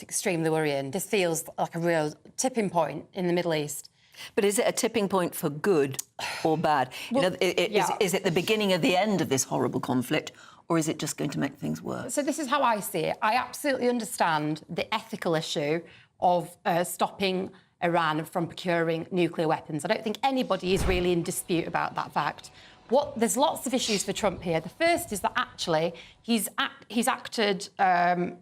extremely worrying. This feels like a real tipping point in the Middle East. But is it a tipping point for good or bad? Well, is it the beginning of the end of this horrible conflict, or is it just going to make things worse? So this is how I see it. I absolutely understand the ethical issue of stopping Iran from procuring nuclear weapons. I don't think anybody is really in dispute about that fact. There's lots of issues for Trump here. The first is that actually he's acted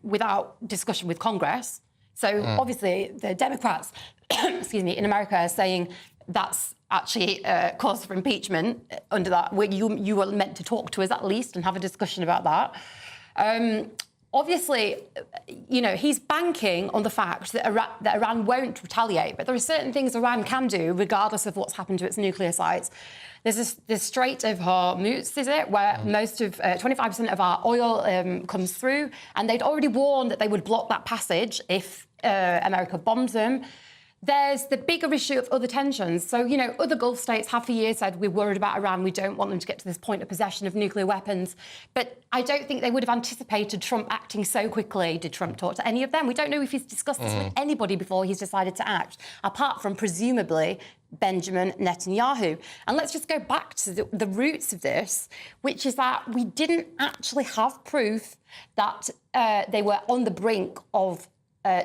without discussion with Congress. So obviously the Democrats, excuse me, in America are saying that's actually cause for impeachment under that. Where you were meant to talk to us at least and have a discussion about that. Obviously, you know, he's banking on the fact that Iran won't retaliate, but there are certain things Iran can do regardless of what's happened to its nuclear sites. There's this Strait of Hormuz, is it, where most of 25% of our oil comes through, and they'd already warned that they would block that passage if America bombs them. There's the bigger issue of other tensions. So, you know, other Gulf states have for years said we're worried about Iran, we don't want them to get to this point of possession of nuclear weapons. But I don't think they would have anticipated Trump acting so quickly. Did Trump talk to any of them? We don't know if he's discussed this with anybody before he's decided to act, apart from presumably Benjamin Netanyahu. And let's just go back to the roots of this, which is that we didn't actually have proof that they were on the brink of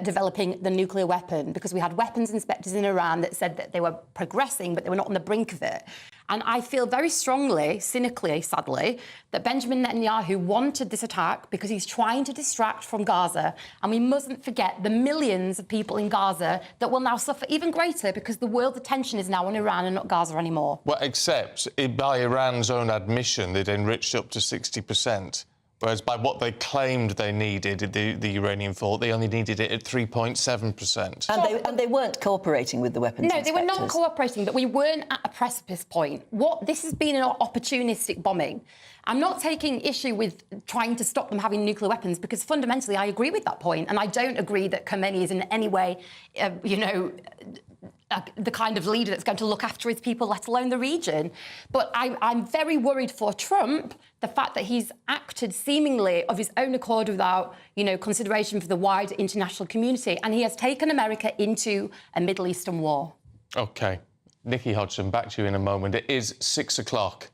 developing the nuclear weapon, because we had weapons inspectors in Iran that said that they were progressing, but they were not on the brink of it. And I feel very strongly, cynically, sadly, that Benjamin Netanyahu wanted this attack because he's trying to distract from Gaza. And we mustn't forget the millions of people in Gaza that will now suffer even greater because the world's attention is now on Iran and not Gaza anymore. Well, except by Iran's own admission, they'd enriched up to 60%. Whereas by what they claimed they needed, the uranium fault, they only needed it at 3.7%. And they weren't cooperating with the weapons No, inspectors. they were not cooperating, but we weren't at a precipice point. This has been an opportunistic bombing. I'm not taking issue with trying to stop them having nuclear weapons, because fundamentally I agree with that point, and I don't agree that Khamenei is in any way, the kind of leader that's going to look after his people, let alone the region. But I'm very worried for Trump, the fact that he's acted seemingly of his own accord without, consideration for the wider international community, and he has taken America into a Middle Eastern war. OK. Nikki Hodgson, back to you in a moment. It is 6 o'clock.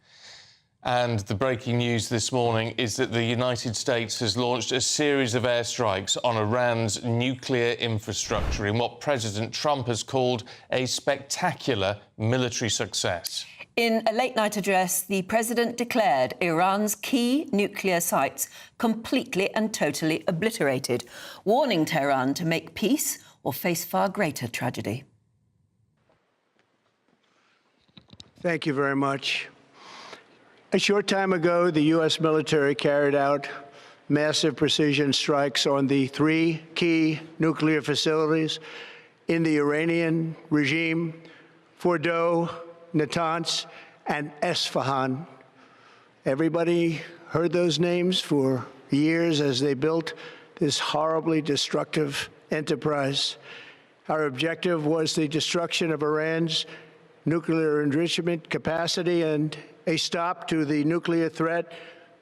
And the breaking news this morning is that the United States has launched a series of airstrikes on Iran's nuclear infrastructure in what President Trump has called a spectacular military success. In a late-night address, the president declared Iran's key nuclear sites completely and totally obliterated, warning Tehran to make peace or face far greater tragedy. Thank you very much. A short time ago, the U.S. military carried out massive precision strikes on the 3 key nuclear facilities in the Iranian regime: Fordow, Natanz, and Esfahan. Everybody heard those names for years as they built this horribly destructive enterprise. Our objective was the destruction of Iran's nuclear enrichment capacity and a stop to the nuclear threat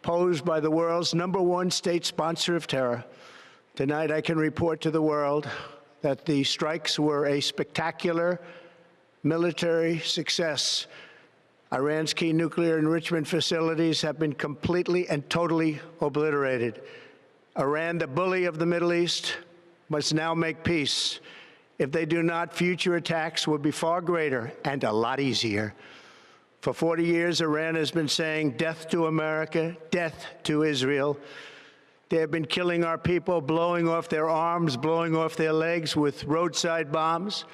posed by the world's #1 state sponsor of terror. Tonight, I can report to the world that the strikes were a spectacular military success. Iran's key nuclear enrichment facilities have been completely and totally obliterated. Iran, the bully of the Middle East, must now make peace. If they do not, future attacks will be far greater and a lot easier. For 40 years, Iran has been saying death to America, death to Israel. They have been killing our people, blowing off their arms, blowing off their legs with roadside bombs.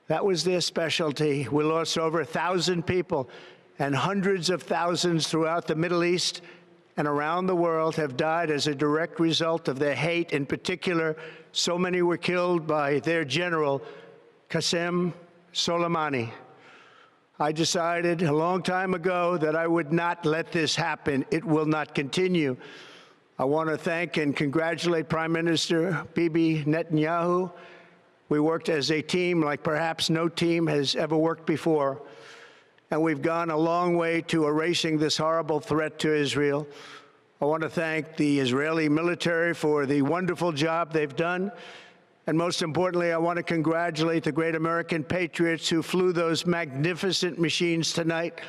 That was their specialty. We lost over 1,000 people, and hundreds of thousands throughout the Middle East and around the world have died as a direct result of their hate. In particular, so many were killed by their general, Qasem Soleimani. I decided a long time ago that I would not let this happen. It will not continue. I want to thank and congratulate Prime Minister Bibi Netanyahu. We worked as a team like perhaps no team has ever worked before. And we've gone a long way to erasing this horrible threat to Israel. I want to thank the Israeli military for the wonderful job they've done. And most importantly, I want to congratulate the great American patriots who flew those magnificent machines tonight,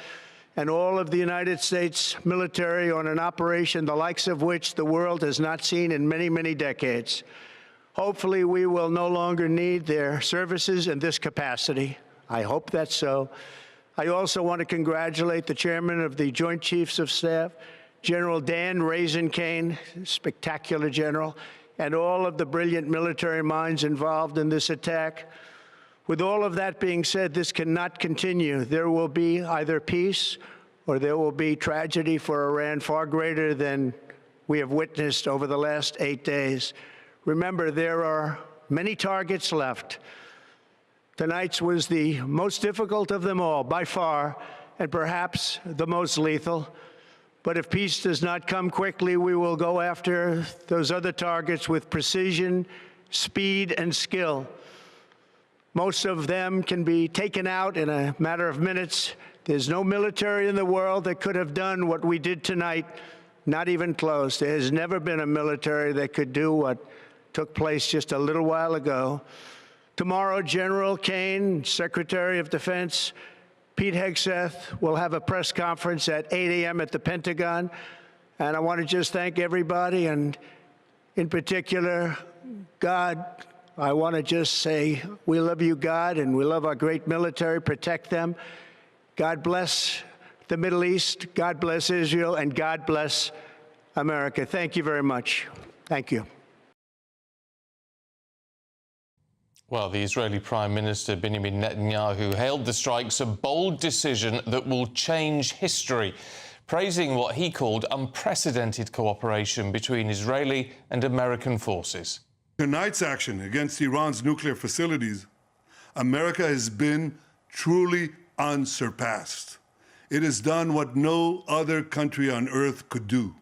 and all of the United States military on an operation the likes of which the world has not seen in many, many decades. Hopefully, we will no longer need their services in this capacity. I hope that's so. I also want to congratulate the chairman of the Joint Chiefs of Staff, General Dan Raisin Kane, spectacular general, and all of the brilliant military minds involved in this attack. With all of that being said, this cannot continue. There will be either peace or there will be tragedy for Iran far greater than we have witnessed over the last 8 days. Remember, there are many targets left. Tonight's was the most difficult of them all, by far, and perhaps the most lethal. But if peace does not come quickly, we will go after those other targets with precision, speed, and skill. Most of them can be taken out in a matter of minutes. There's no military in the world that could have done what we did tonight, not even close. There has never been a military that could do what took place just a little while ago. Tomorrow, General Kane, Secretary of Defense, Pete Hegseth will have a press conference at 8 a.m. at the Pentagon. And I want to just thank everybody, and in particular, God. I want to just say, we love you, God, and we love our great military. Protect them. God bless the Middle East. God bless Israel, and God bless America. Thank you very much. Thank you. Well, the Israeli Prime Minister Benjamin Netanyahu hailed the strikes a bold decision that will change history, praising what he called unprecedented cooperation between Israeli and American forces. Tonight's action against Iran's nuclear facilities, America has been truly unsurpassed. It has done what no other country on earth could do.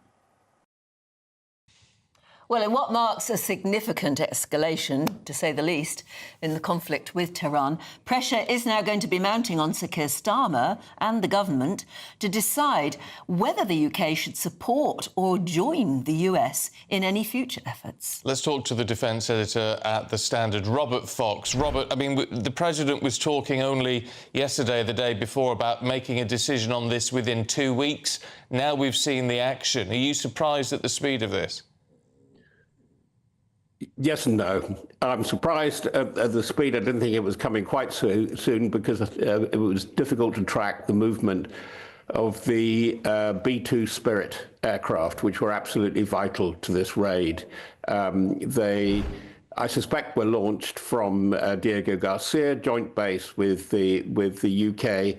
Well, in what marks a significant escalation, to say the least, in the conflict with Tehran, pressure is now going to be mounting on Sir Keir Starmer and the government to decide whether the UK should support or join the US in any future efforts. Let's talk to the defence editor at The Standard, Robert Fox. Robert, I mean, the President was talking only yesterday, the day before, about making a decision on this within 2 weeks. Now we've seen the action. Are you surprised at the speed of this? Yes and no. I'm surprised at the speed. I didn't think it was coming quite so soon because it was difficult to track the movement of the B-2 Spirit aircraft, which were absolutely vital to this raid. I suspect, were launched from Diego Garcia, joint base with the UK.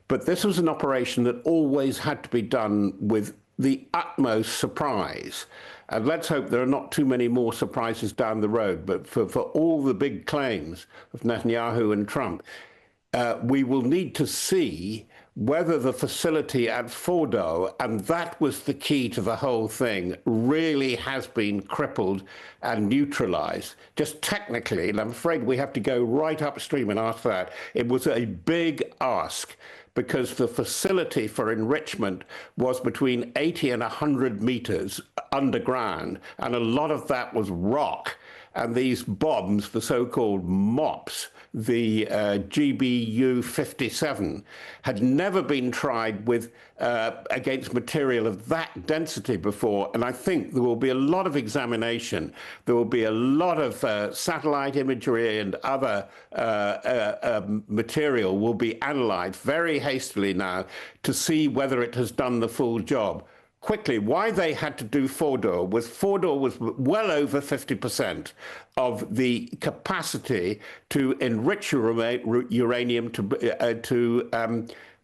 But this was an operation that always had to be done with the utmost surprise. And let's hope there are not too many more surprises down the road. But for all the big claims of Netanyahu and Trump, we will need to see whether the facility at Fordo, and that was the key to the whole thing, really has been crippled and neutralized. Just technically, and I'm afraid we have to go right upstream and ask that. It was a big ask, because the facility for enrichment was between 80 and 100 meters underground, and a lot of that was rock. And these bombs, the so-called MOPS, the GBU-57, had never been tried with against material of that density before. And I think there will be a lot of examination. There will be a lot of satellite imagery and other material will be analyzed very hastily now to see whether it has done the full job. Quickly, why they had to do Fordo was well over 50% of the capacity to enrich uranium to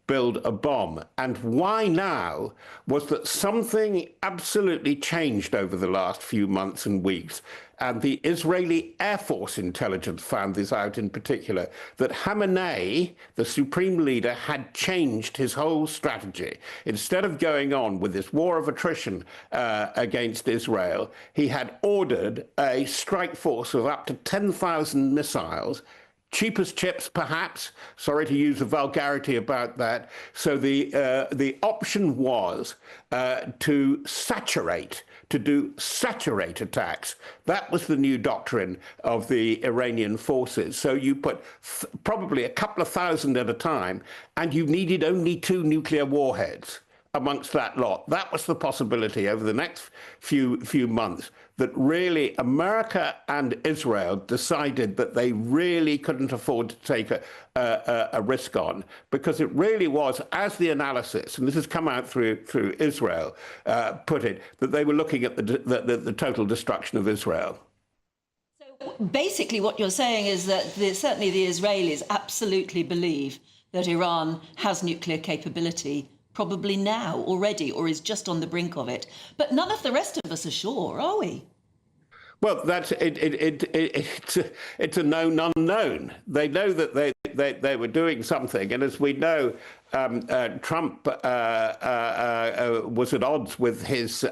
build a bomb. And why now was that something absolutely changed over the last few months and weeks. And the Israeli Air Force intelligence found this out in particular, that Khamenei, the supreme leader, had changed his whole strategy. Instead of going on with this war of attrition against Israel, he had ordered a strike force of up to 10,000 missiles, cheap as chips, perhaps. Sorry to use a vulgarity about that. So the option was to saturate to do saturate attacks. That was the new doctrine of the Iranian forces. So you put probably a couple of thousand at a time, and you needed only 2 nuclear warheads amongst that lot. That was the possibility over the next few months, that really America and Israel decided that they really couldn't afford to take a risk on, because it really was, as the analysis, and this has come out through Israel, put it, that they were looking at the total destruction of Israel. So basically what you're saying is that certainly the Israelis absolutely believe that Iran has nuclear capability, probably now already, or is just on the brink of it. But none of the rest of us are sure, are we? Well, that's it's a known unknown. They know that they were doing something, and as we know, Trump was at odds with his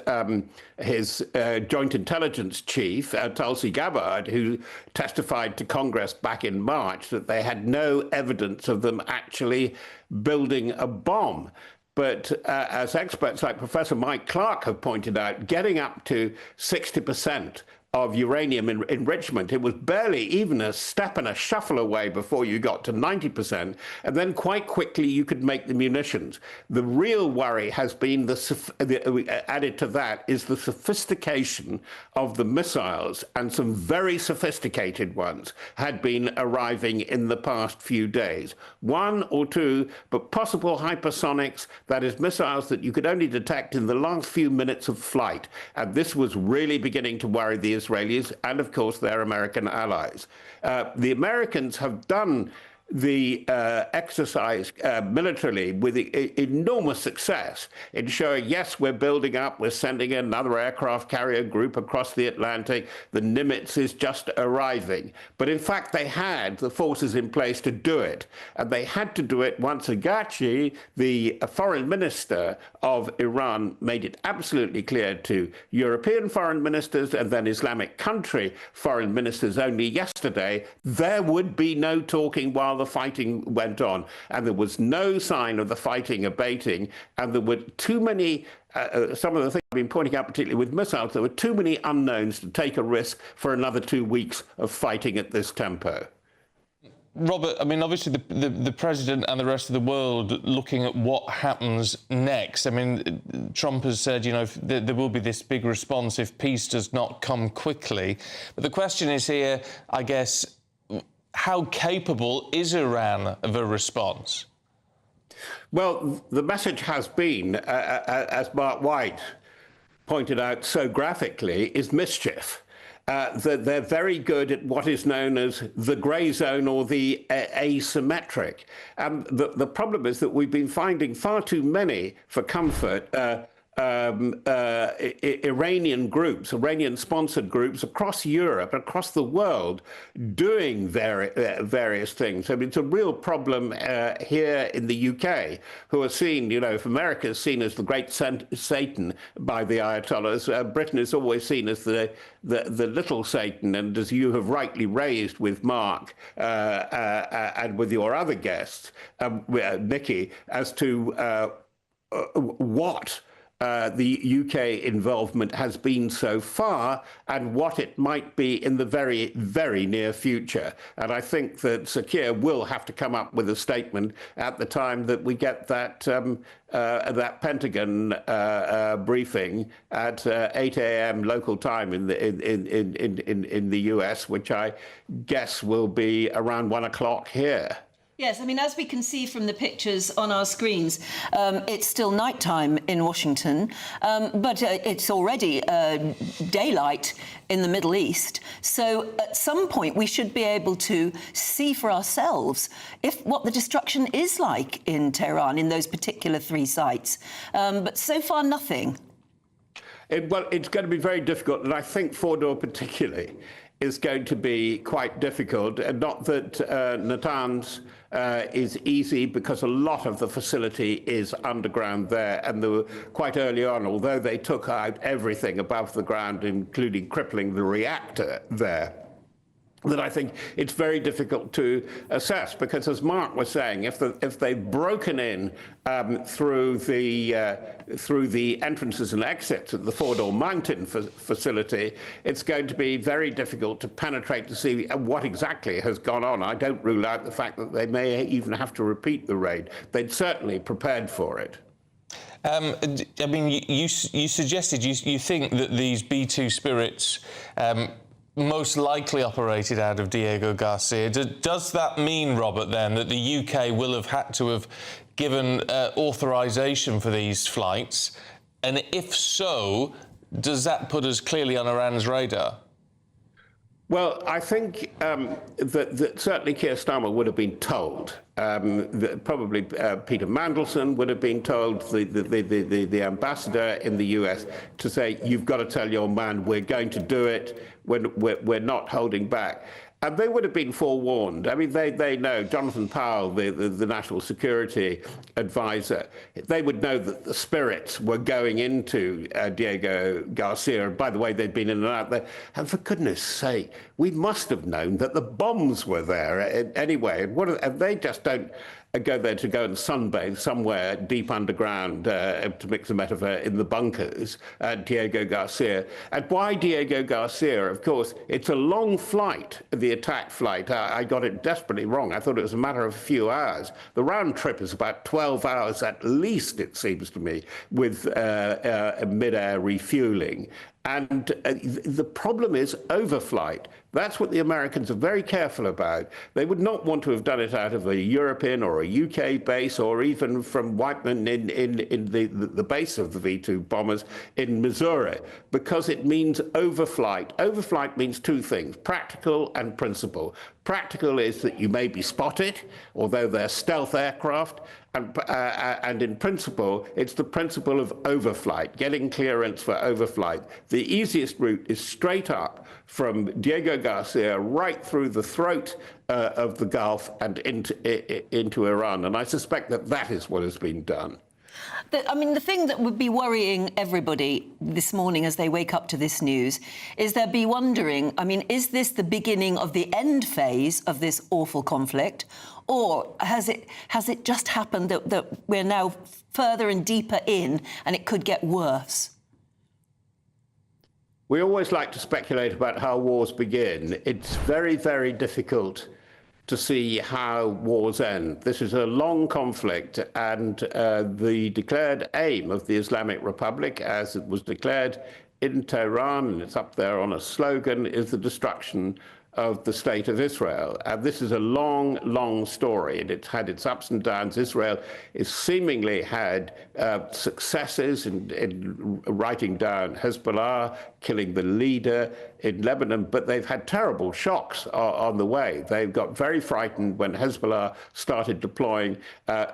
Joint Intelligence Chief, Tulsi Gabbard, who testified to Congress back in March that they had no evidence of them actually building a bomb. But as experts like Professor Mike Clark have pointed out, getting up to 60% of uranium enrichment, it was barely even a step and a shuffle away before you got to 90%, and then quite quickly you could make the munitions. The real worry has been added to that is the sophistication of the missiles, and some very sophisticated ones had been arriving in the past few days. 1 or 2, but possible hypersonics, that is missiles that you could only detect in the last few minutes of flight, and this was really beginning to worry the Israelis and, of course, their American allies. The Americans have done the exercise militarily with enormous success in showing, yes, we're building up, we're sending another aircraft carrier group across the Atlantic, the Nimitz is just arriving. But in fact, they had the forces in place to do it. And they had to do it once Agachi, the foreign minister of Iran, made it absolutely clear to European foreign ministers and then Islamic country foreign ministers only yesterday, there would be no talking while the fighting went on, and there was no sign of the fighting abating, and there were too many, some of the things I've been pointing out, particularly with missiles, there were too many unknowns to take a risk for another 2 weeks of fighting at this tempo. Robert, I mean, obviously the president and the rest of the world looking at what happens next. I mean, Trump has said, you know, there will be this big response if peace does not come quickly. But the question is here, I guess, how capable is Iran of a response? Well, the message has been, as Mark White pointed out so graphically, is mischief. That they're very good at what is known as the grey zone or the asymmetric. The problem is that we've been finding far too many, for comfort, Iranian groups, Iranian-sponsored groups across Europe, across the world, doing various things. I mean, it's a real problem here in the UK, who are seen, you know, if America is seen as the great Satan by the Ayatollahs, Britain is always seen as the little Satan. And as you have rightly raised with Mark and with your other guests, Nikki, as to what the UK involvement has been so far and what it might be in the very, very near future. And I think that Sakir will have to come up with a statement at the time that we get that that Pentagon briefing at 8 a.m. local time in the US, which I guess will be around 1 o'clock here. Yes, I mean, as we can see from the pictures on our screens, it's still nighttime in Washington, but it's already daylight in the Middle East. So at some point, we should be able to see for ourselves what the destruction is like in Tehran, in those particular 3 sites. But so far, nothing. Well, it's going to be very difficult, and I think Fordow particularly is going to be quite difficult. And not that Natanz is easy, because a lot of the facility is underground there. And they were quite early on, although they took out everything above the ground, including crippling the reactor there, that I think it's very difficult to assess, because, as Mark was saying, if they've broken in through the entrances and exits at the Fordow Mountain facility, it's going to be very difficult to penetrate to see what exactly has gone on. I don't rule out the fact that they may even have to repeat the raid. They'd certainly prepared for it. I mean, you suggested you think that these B-2 Spirits most likely operated out of Diego Garcia. Does that mean, Robert, then, that the UK will have had to have given authorisation for these flights? And if so, does that put us clearly on Iran's radar? Well, I think that certainly Keir Starmer would have been told. Probably Peter Mandelson would have been told, the ambassador in the US, to say, you've got to tell your man we're going to do it, we're not holding back. And they would have been forewarned. I mean, they know, Jonathan Powell, the national security advisor, they would know that the Spirits were going into Diego Garcia. And by the way, they'd been in and out there. And for goodness sake, we must have known that the bombs were there anyway. And they just don't go there to go and sunbathe somewhere deep underground, to mix a metaphor, in the bunkers at Diego Garcia. And why Diego Garcia? Of course, it's a long flight, the attack flight. I got it desperately wrong. I thought it was a matter of a few hours. The round trip is about 12 hours at least, it seems to me, with mid-air refueling. And the problem is overflight. That's what the Americans are very careful about. They would not want to have done it out of a European or a UK base, or even from Whiteman in the base of the V-2 bombers in Missouri, because it means overflight. Overflight means two things, practical and principle. Practical is that you may be spotted, although they're stealth aircraft, and in principle, it's the principle of overflight, getting clearance for overflight. The easiest route is straight up from Diego Garcia right through the throat of the Gulf and into Iran. And I suspect that is what has been done. I mean, the thing that would be worrying everybody this morning as they wake up to this news is they'll be wondering, I mean, is this the beginning of the end phase of this awful conflict? Or has it just happened that we're now further and deeper in and it could get worse? We always like to speculate about how wars begin. It's very, very difficult to see how wars end. This is a long conflict, and the declared aim of the Islamic Republic, as it was declared in Tehran, and it's up there on a slogan, is the destruction of the State of Israel. And this is a long, long story, and it's had its ups and downs. Israel has seemingly had successes in writing down Hezbollah, killing the leader in Lebanon, but they've had terrible shocks on the way. They got very frightened when Hezbollah started deploying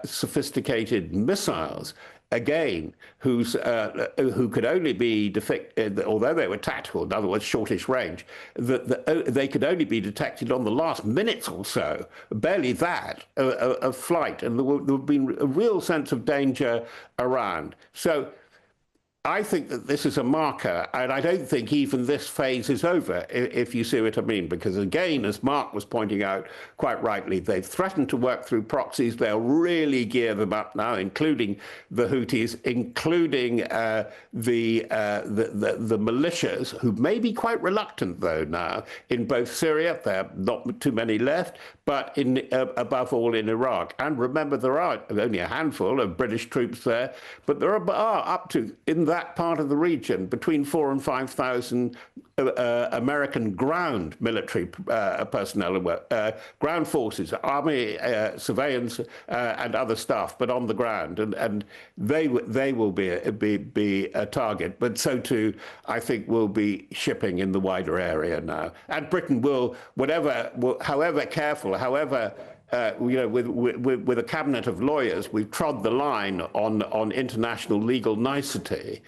sophisticated missiles, again, who could only be, although they were tactical, in other words, shortish range, they could only be detected on the last minutes or so, barely that, of flight. And there would have been a real sense of danger around. So I think that this is a marker, and I don't think even this phase is over, if you see what I mean, because, again, as Mark was pointing out quite rightly, they've threatened to work through proxies. They'll really gear them up now, including the Houthis, including the militias, who may be quite reluctant, though, now, in both Syria. There are not too many left, but above all in Iraq. And remember, there are only a handful of British troops there, but there are up to, in that part of the region, between 4,000 and 5,000 American ground military personnel, ground forces, army, surveillance, and other stuff, but on the ground, and they will be a target. But so too, I think, will be shipping in the wider area now. And Britain will, however careful, however. With a cabinet of lawyers, we've trod the line on international legal nicety.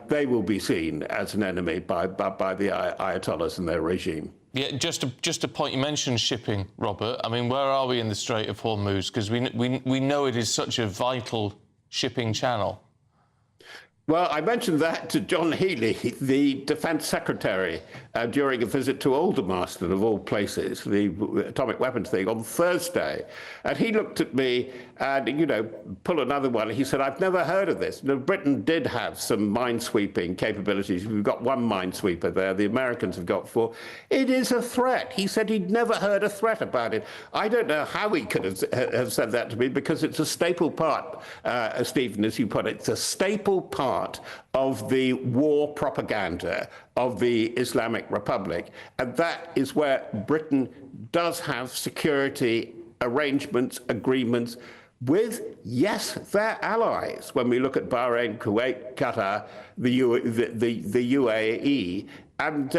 They will be seen as an enemy by the Ayatollahs and their regime. Yeah, just a point. You mentioned shipping, Robert. I mean, where are we in the Strait of Hormuz? Because we know it is such a vital shipping channel. Well, I mentioned that to John Healey, the Defence Secretary, during a visit to Aldermaston, of all places, the atomic weapons thing, on Thursday. And he looked at me and, pull another one. He said, I've never heard of this. Now, Britain did have some minesweeping capabilities. We've got one minesweeper there. The Americans have got 4. It is a threat. He said he'd never heard a threat about it. I don't know how he could have said that to me, because it's a staple part, Stephen, as you put it, it's a staple part of the war propaganda of the Islamic Republic. And that is where Britain does have security arrangements, agreements with, yes, their allies. When we look at Bahrain, Kuwait, Qatar, the UAE, and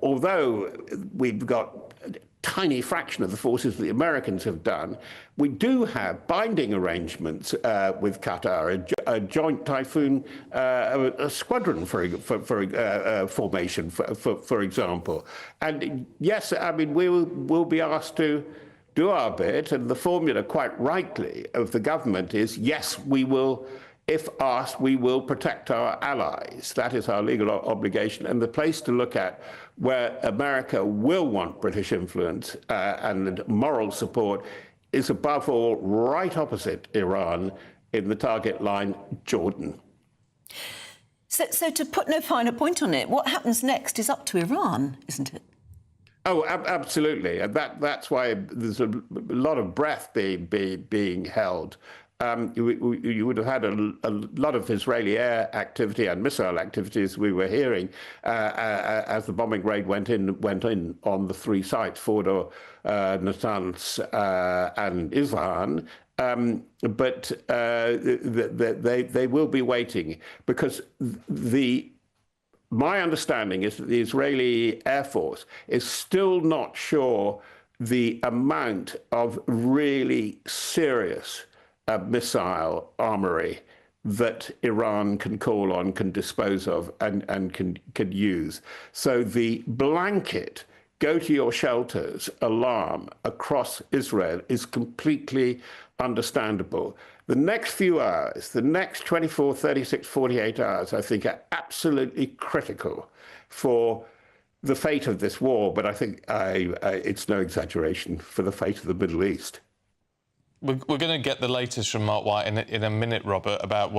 although we've got tiny fraction of the forces that the Americans have done, we do have binding arrangements with Qatar, a joint Typhoon a squadron formation, for example. And yes, I mean, we'll be asked to do our bit, and the formula, quite rightly, of the government is, yes, we will. If asked, we will protect our allies. That is our legal obligation. And the place to look at where America will want British influence and moral support is, above all, right opposite Iran in the target line, Jordan. So to put no finer point on it, what happens next is up to Iran, isn't it? Oh, absolutely. And that's why there's a lot of breath being held. You would have had a lot of Israeli air activity and missile activities, we were hearing, as the bombing raid went in on the 3 sites, Fordo, Natanz, and Isfahan. But they will be waiting, because my understanding is that the Israeli Air Force is still not sure the amount of really serious missile armory that Iran can call on, can dispose of, and can use. So the blanket go to your shelters alarm across Israel is completely understandable. The next few hours, the next 24, 36, 48 hours, I think, are absolutely critical for the fate of this war, but I think it's no exaggeration for the fate of the Middle East. We're going to get the latest from Mark White in a minute, Robert, about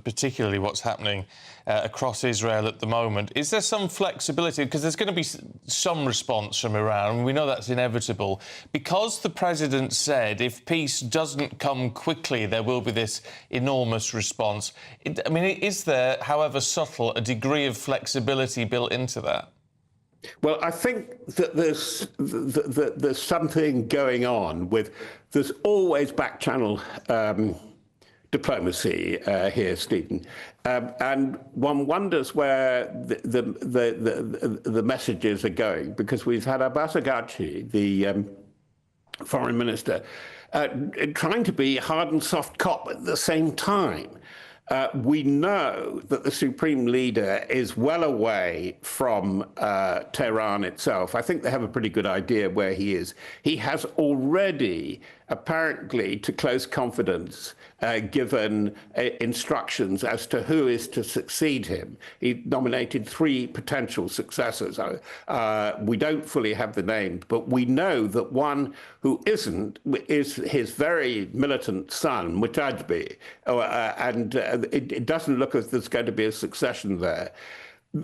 particularly what's happening across Israel at the moment. Is there some flexibility? Because there's going to be some response from Iran. We know that's inevitable. Because the president said if peace doesn't come quickly, there will be this enormous response. Is there, however subtle, a degree of flexibility built into that? Well, I think that there's something going on with. There's always back-channel diplomacy here, Stephen, and one wonders where the messages are going, because we've had Abbas Araghchi, the foreign minister, trying to be hard and soft cop at the same time. We know that the supreme leader is well away from Tehran itself. I think they have a pretty good idea where he is. He has already, apparently, to close confidence, given instructions as to who is to succeed him. He nominated 3 potential successors. We don't fully have the names, but we know that one who isn't is his very militant son, Mutajbi, and it doesn't look as if there's going to be a succession there.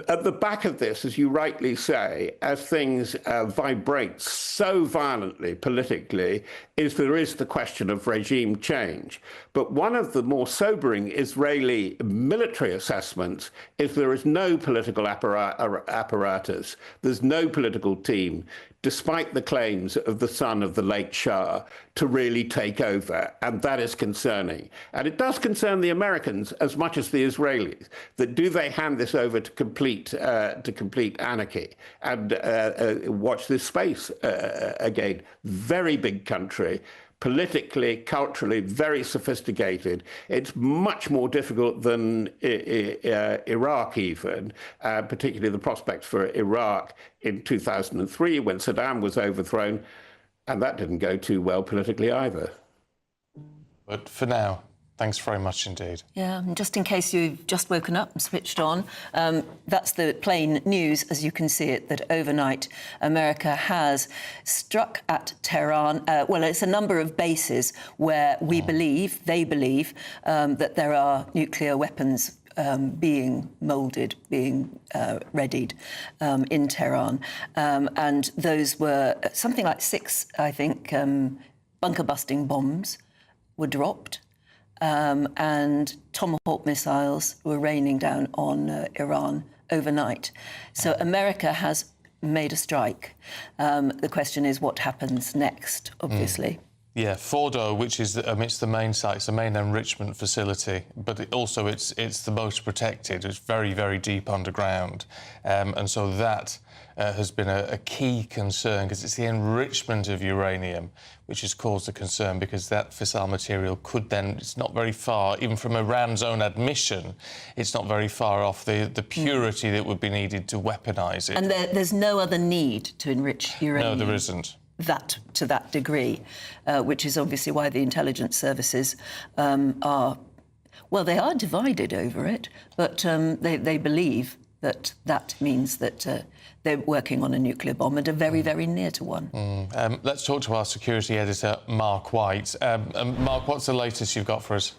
At the back of this, as you rightly say, as things vibrate so violently politically, there is the question of regime change. But one of the more sobering Israeli military assessments is there is no political apparatus, there's no political team, despite the claims of the son of the late Shah, to really take over. And that is concerning. And it does concern the Americans as much as the Israelis, that do they hand this over to complete anarchy? And watch this space again. Very big country, politically, culturally, very sophisticated. It's much more difficult than Iraq even, particularly the prospects for Iraq in 2003 when Saddam was overthrown, and that didn't go too well politically either. But for now, Thanks very much indeed. Yeah, and just in case you've just woken up and switched on, that's the plain news, as you can see it, that overnight America has struck at Tehran. Well, it's a number of bases where they believe that there are nuclear weapons being moulded, being readied in Tehran. And those were something like 6, I think, bunker-busting bombs were dropped. And Tomahawk missiles were raining down on Iran overnight. So America has made a strike. The question is what happens next, obviously. Yeah, Fordo, which is amidst the main sites, the main enrichment facility, but it's the most protected. It's very, very deep underground. And so that has been a key concern, because it's the enrichment of uranium which has caused the concern, because that fissile material could then, it's not very far, even from Iran's own admission, it's not very far off the purity that would be needed to weaponise it. And there's no other need to enrich uranium. No, there isn't. That to that degree, which is obviously why the intelligence services are divided over it, but they believe that means that they're working on a nuclear bomb and are very, very near to one. Let's talk to our security editor, Mark White. Mark, what's the latest you've got for us?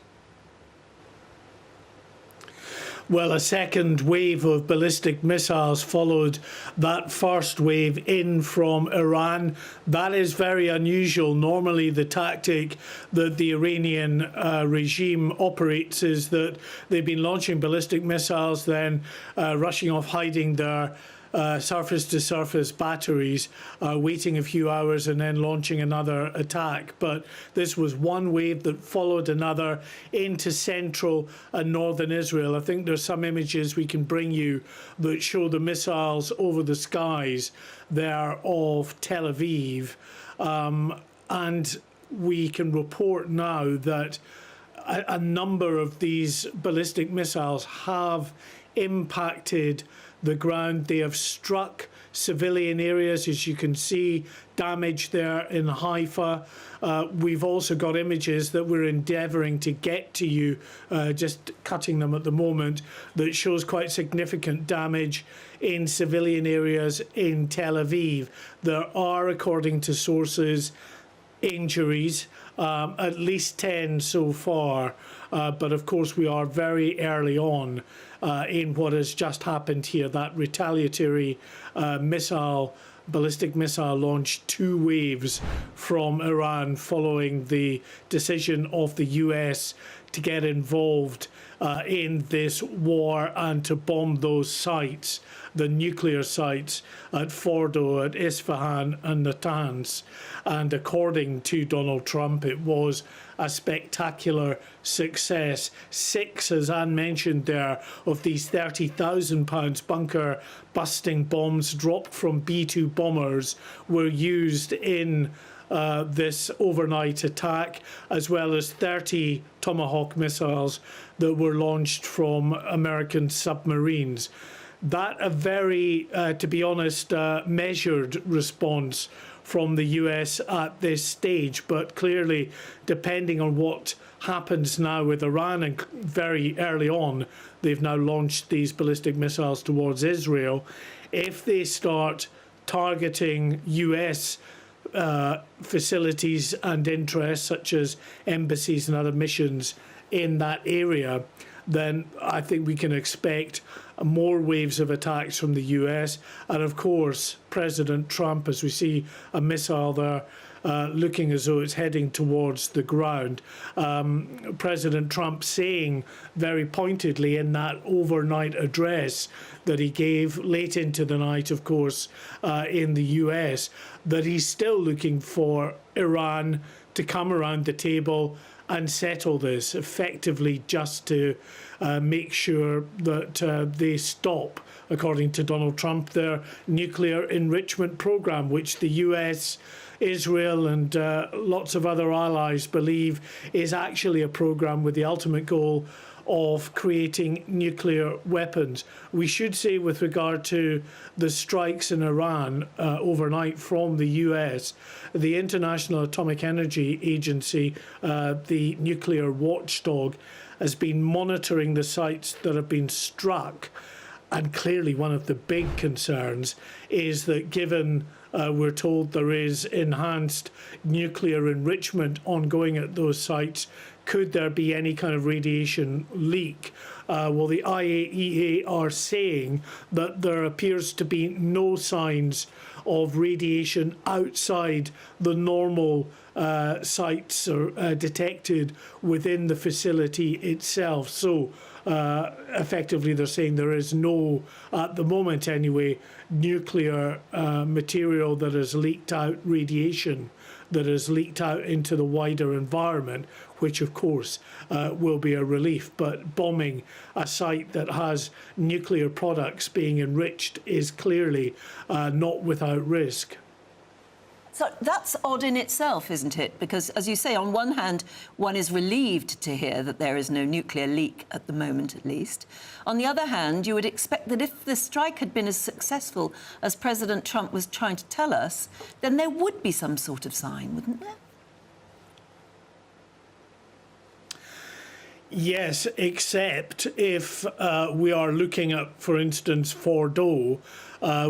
Well, a second wave of ballistic missiles followed that first wave in from Iran. That is very unusual. Normally, the tactic that the Iranian regime operates is that they've been launching ballistic missiles, then rushing off, hiding their surface-to-surface batteries, waiting a few hours and then launching another attack. But this was one wave that followed another into central and northern Israel. I think there's some images we can bring you that show the missiles over the skies there of Tel Aviv. And we can report now that a number of these ballistic missiles have impacted the ground. They have struck civilian areas, as you can see, damage there in Haifa. We've also got images that we're endeavouring to get to you, just cutting them at the moment, that shows quite significant damage in civilian areas in Tel Aviv. There are, according to sources, injuries, at least 10 so far. But of course, we are very early on in what has just happened here. That retaliatory ballistic missile launched 2 waves from Iran following the decision of the US to get involved in this war and to bomb those sites, the nuclear sites at Fordo, at Isfahan and Natanz. And according to Donald Trump, it was a spectacular success. 6, as Anne mentioned there, of these £30,000 bunker busting bombs dropped from B-2 bombers were used in this overnight attack, as well as 30 Tomahawk missiles that were launched from American submarines. That a very, to be honest, measured response from the US at this stage, but clearly, depending on what happens now with Iran, and very early on, they've now launched these ballistic missiles towards Israel. If they start targeting US facilities and interests, such as embassies and other missions in that area, then I think we can expect more waves of attacks from the US. And of course, President Trump, as we see a missile there looking as though it's heading towards the ground. President Trump saying very pointedly in that overnight address that he gave late into the night, of course, in the US, that he's still looking for Iran to come around the table and settle this effectively, just to make sure that they stop, according to Donald Trump, their nuclear enrichment program, which the US, Israel and lots of other allies believe is actually a program with the ultimate goal of creating nuclear weapons. We should say, with regard to the strikes in Iran overnight from the US, the International Atomic Energy Agency, the nuclear watchdog, has been monitoring the sites that have been struck. And clearly one of the big concerns is that given we're told there is enhanced nuclear enrichment ongoing at those sites, could there be any kind of radiation leak? Well, the IAEA are saying that there appears to be no signs of radiation outside the normal sites detected within the facility itself. So effectively they're saying there is no, at the moment anyway, nuclear material that has leaked out, radiation that has leaked out into the wider environment, which of course will be a relief. But bombing a site that has nuclear products being enriched is clearly not without risk. So that's odd in itself, isn't it? Because, as you say, on one hand, one is relieved to hear that there is no nuclear leak at the moment, at least. On the other hand, you would expect that if the strike had been as successful as President Trump was trying to tell us, then there would be some sort of sign, wouldn't there? Yes, except if we are looking at, for instance, Fordo,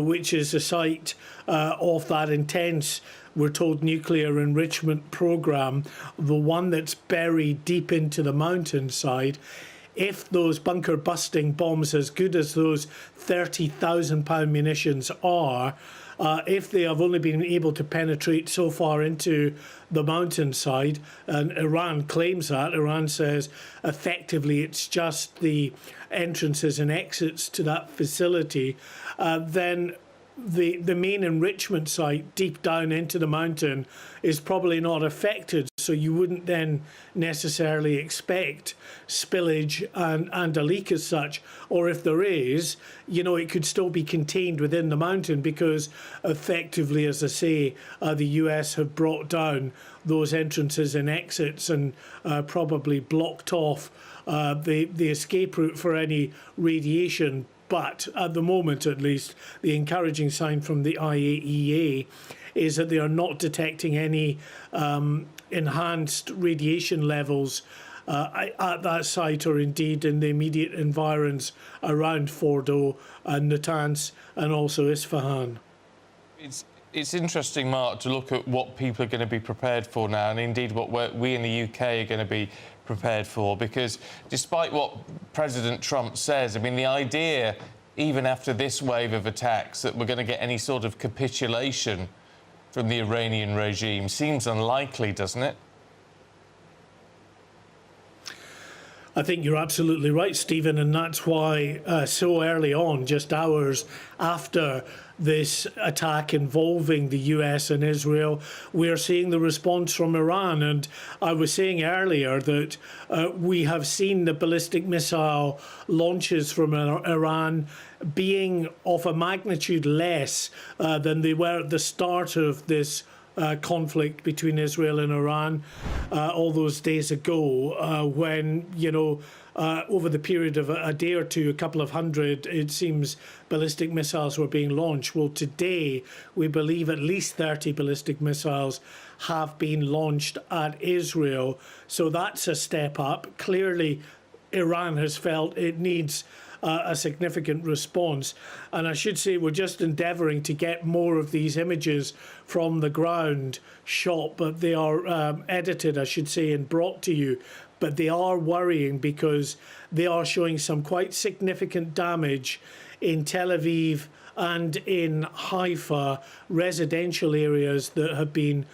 which is a site of that intense, we're told, nuclear enrichment program, the one that's buried deep into the mountainside. If those bunker-busting bombs, as good as those 30,000 pound munitions are, if they have only been able to penetrate so far into the mountainside, and Iran claims that, Iran says effectively it's just the entrances and exits to that facility, then the main enrichment site deep down into the mountain is probably not affected, so you wouldn't then necessarily expect spillage and a leak as such. Or if there is, you know, it could still be contained within the mountain because effectively, as I say, the US have brought down those entrances and exits and probably blocked off the escape route for any radiation. But at the moment, at least, the encouraging sign from the IAEA is that they are not detecting any enhanced radiation levels at that site or indeed in the immediate environs around Fordo and Natanz and also Isfahan. It's interesting, Mark, to look at what people are going to be prepared for now, and indeed what we in the UK are going to be prepared for, because despite what President Trump says, I mean, the idea, even after this wave of attacks, that we're going to get any sort of capitulation from the Iranian regime seems unlikely, doesn't it? I think you're absolutely right, Stephen, and that's why so early on, just hours after this attack involving the US and Israel, we're seeing the response from Iran. And I was saying earlier that we have seen the ballistic missile launches from Iran being of a magnitude less than they were at the start of this conflict between Israel and Iran all those days ago, when, you know, over the period of a day or two, a couple of hundred, it seems, ballistic missiles were being launched. Well, today, we believe at least 30 ballistic missiles have been launched at Israel. So that's a step up. Clearly, Iran has felt it needs a significant response. And I should say we're just endeavouring to get more of these images from the ground shot, but they are edited, I should say, and brought to you. But they are worrying because they are showing some quite significant damage in Tel Aviv and in Haifa, residential areas that have been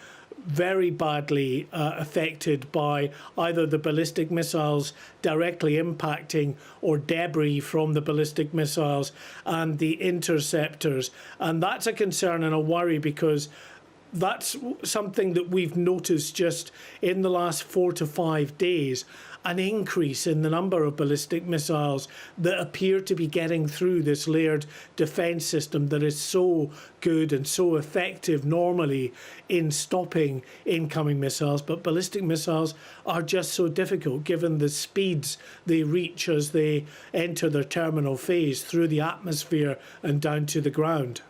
very badly affected by either the ballistic missiles directly impacting or debris from the ballistic missiles and the interceptors. And that's a concern and a worry because that's something that we've noticed just in the last 4 to 5 days, an increase in the number of ballistic missiles that appear to be getting through this layered defence system that is so good and so effective normally in stopping incoming missiles. But ballistic missiles are just so difficult given the speeds they reach as they enter their terminal phase through the atmosphere and down to the ground.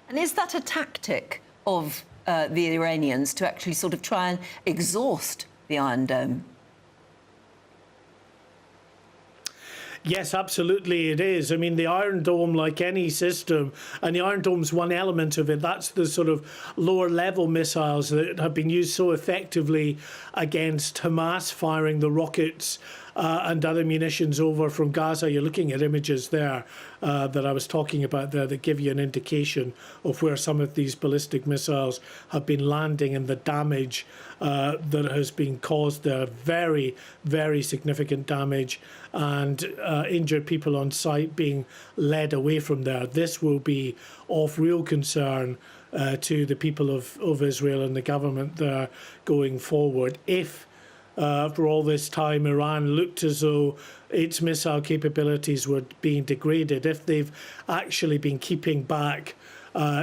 And is that a tactic of the Iranians to actually sort of try and exhaust the Iron Dome? Yes, absolutely it is. I mean, the Iron Dome, like any system, and the Iron Dome's one element of it, that's the sort of lower level missiles that have been used so effectively against Hamas, firing the rockets and other munitions over from Gaza. You're looking at images there that I was talking about there that give you an indication of where some of these ballistic missiles have been landing and the damage that has been caused there. Very, very significant damage and injured people on site being led away from there. This will be of real concern to the people of Israel and the government there going forward. If for all this time Iran looked as though its missile capabilities were being degraded, if they've actually been keeping back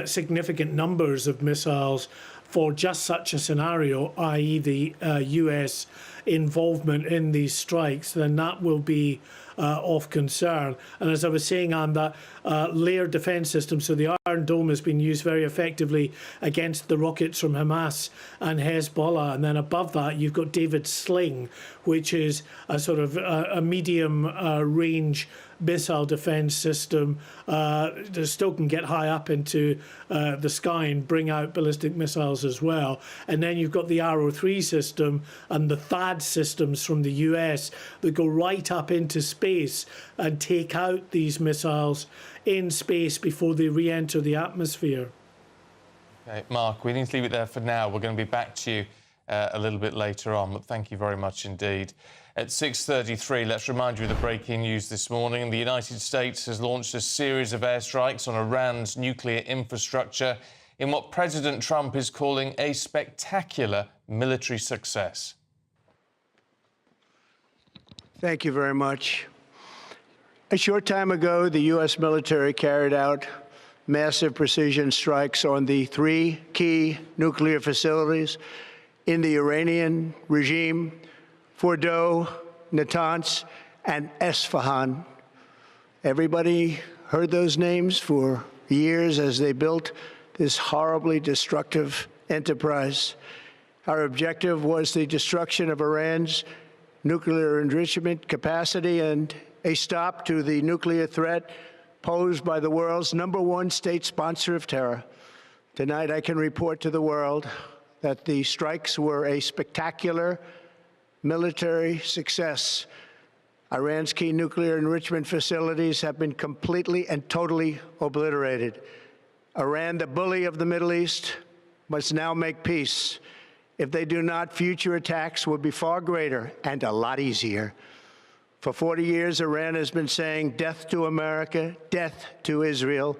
significant numbers of missiles for just such a scenario, i.e. the US involvement in these strikes, then that will be of concern. And as I was saying, on that layered defence system, so the Iron Dome has been used very effectively against the rockets from Hamas and Hezbollah. And then above that, you've got David Sling, which is a sort of a medium range missile defence system that still can get high up into the sky and bring out ballistic missiles as well. And then you've got the Arrow 3 system and the THAAD systems from the US that go right up into space and take out these missiles in space before they re-enter the atmosphere. Okay, Mark, we need to leave it there for now. We're going to be back to you a little bit later on, but thank you very much indeed. At 6:33, let's remind you of the breaking news this morning. The United States has launched a series of airstrikes on Iran's nuclear infrastructure in what President Trump is calling a spectacular military success. Thank you very much. A short time ago, the U.S. military carried out massive precision strikes on the 3 key nuclear facilities in the Iranian regime: Fordow, Natanz, and Esfahan. Everybody heard those names for years as they built this horribly destructive enterprise. Our objective was the destruction of Iran's nuclear enrichment capacity and a stop to the nuclear threat posed by the world's #1 state sponsor of terror. Tonight, I can report to the world that the strikes were a spectacular military success. Iran's key nuclear enrichment facilities have been completely and totally obliterated. Iran, the bully of the Middle East, must now make peace. If they do not, future attacks will be far greater and a lot easier. For 40 years, Iran has been saying death to America, death to Israel.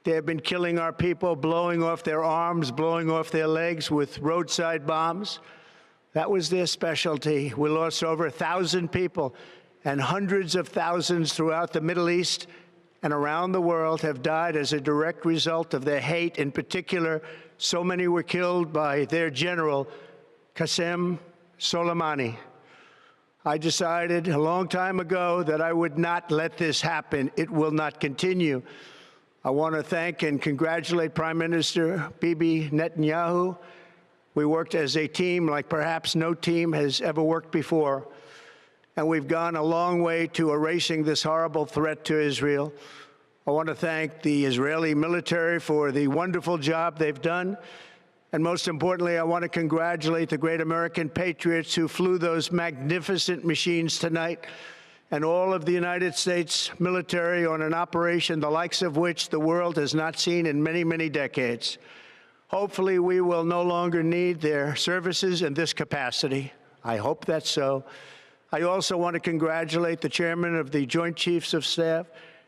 They have been killing our people, blowing off their arms, blowing off their legs with roadside bombs. That was their specialty. We lost over 1,000 people, and hundreds of thousands throughout the Middle East and around the world have died as a direct result of their hate. In particular, so many were killed by their general, Qasem Soleimani. I decided a long time ago that I would not let this happen. It will not continue. I want to thank and congratulate Prime Minister Bibi Netanyahu. We worked as a team like perhaps no team has ever worked before. And we've gone a long way to erasing this horrible threat to Israel. I want to thank the Israeli military for the wonderful job they've done. And most importantly, I want to congratulate the great American patriots who flew those magnificent machines tonight, and all of the United States military on an operation the likes of which the world has not seen in many, many decades. Hopefully, we will no longer need their services in this capacity. I hope that's so. I also want to congratulate the chairman of the Joint Chiefs of Staff,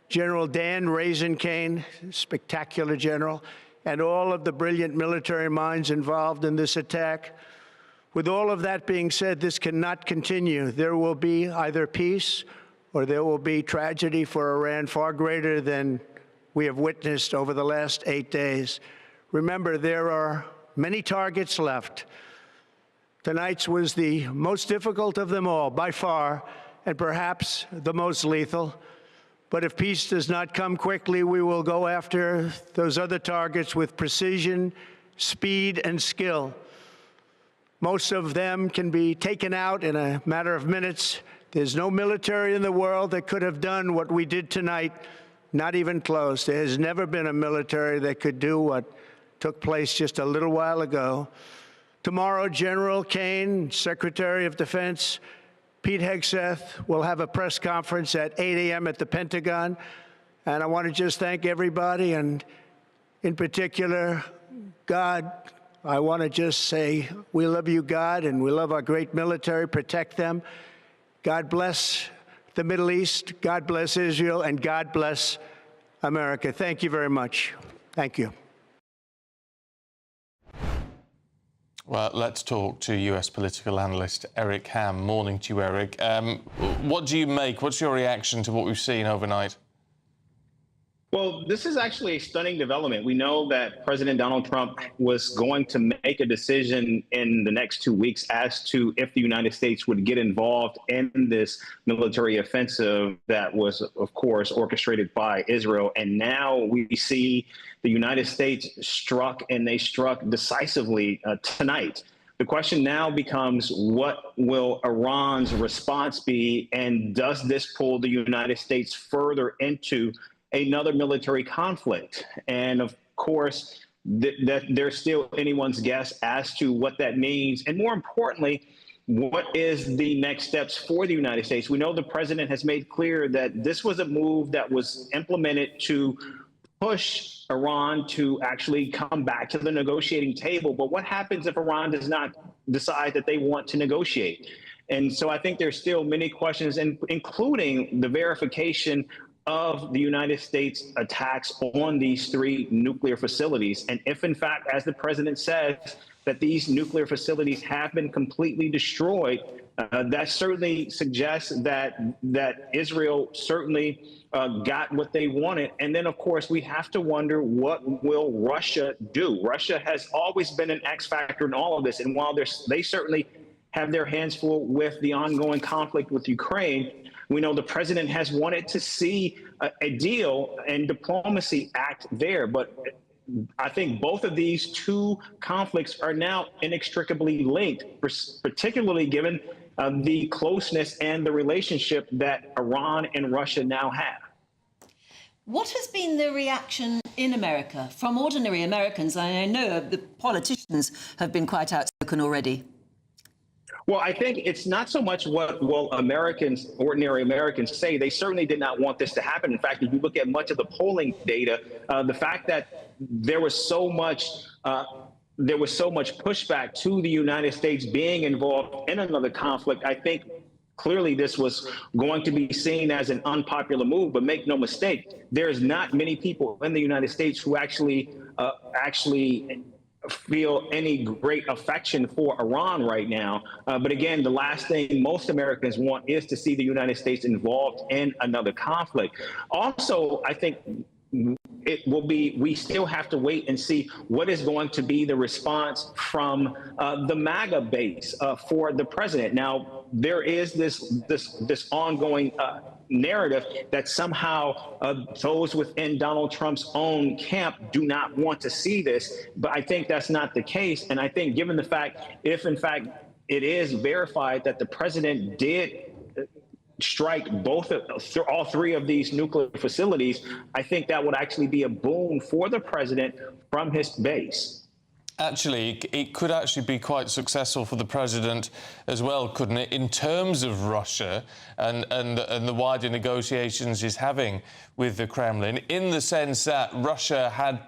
General Dan Raisin-Kane, spectacular general, and all of the brilliant military minds involved in this attack. With all of that being said, this cannot continue. There will be either peace or there will be tragedy for Iran far greater than we have witnessed over the last 8 days. Remember, there are many targets left. Tonight's was the most difficult of them all, by far, and perhaps the most lethal. But if peace does not come quickly, we will go after those other targets with precision, speed, and skill. Most of them can be taken out in a matter of minutes. There's no military in the world that could have done what we did tonight, not even close. There has never been a military that could do what took place just a little while ago. Tomorrow, General Kane, Secretary of Defense, Pete Hegseth will have a press conference at 8 a.m. at the Pentagon. And I want to just thank everybody, and in particular, God. I want to just say we love you, God, and we love our great military. Protect them. God bless the Middle East. God bless Israel, and God bless America. Thank you very much. Thank you. Well, let's talk to US political analyst Eric Ham. Morning to you, Eric. What do you make? What's your reaction to what we've seen overnight? Well, this is actually a stunning development. We know that President Donald Trump was going to make a decision in the next 2 weeks as to if the United States would get involved in this military offensive that was, of course, orchestrated by Israel. And now we see the United States struck, and they struck decisively tonight. The question now becomes, what will Iran's response be? And does this pull the United States further into another military conflict? And of course, that there's still anyone's guess as to what that means. And more importantly, what is the next steps for the United States? We know the president has made clear that this was a move that was implemented to push Iran to actually come back to the negotiating table. But what happens if Iran does not decide that they want to negotiate? And so I think there's still many questions, including the verification of the United States attacks on these 3 nuclear facilities. And if, in fact, as the president says, that these nuclear facilities have been completely destroyed, that certainly suggests that Israel certainly got what they wanted. And then, of course, we have to wonder, what will Russia do? Russia has always been an X factor in all of this. And while they certainly have their hands full with the ongoing conflict with Ukraine, we know the president has wanted to see a deal and diplomacy act there. But I think both of these 2 conflicts are now inextricably linked, particularly given the closeness and the relationship that Iran and Russia now have. What has been the reaction in America from ordinary Americans? I know the politicians have been quite outspoken already. Well, I think it's not so much what will ordinary Americans say. They certainly did not want this to happen. In fact, if you look at much of the polling data, the fact that there was so much pushback to the United States being involved in another conflict, I think clearly this was going to be seen as an unpopular move. But make no mistake, there's not many people in the United States who actually feel any great affection for Iran right now. But again, the last thing most Americans want is to see the United States involved in another conflict. Also, I think we still have to wait and see what is going to be the response from the MAGA base for the president. Now, there is this ongoing narrative that somehow those within Donald Trump's own camp do not want to see this. But I think that's not the case. And I think given the fact, if in fact it is verified that the president did strike all 3 of these nuclear facilities, I think that would actually be a boon for the president from his base. Actually, it could actually be quite successful for the president as well, couldn't it, in terms of Russia and the wider negotiations he's having with the Kremlin, in the sense that Russia had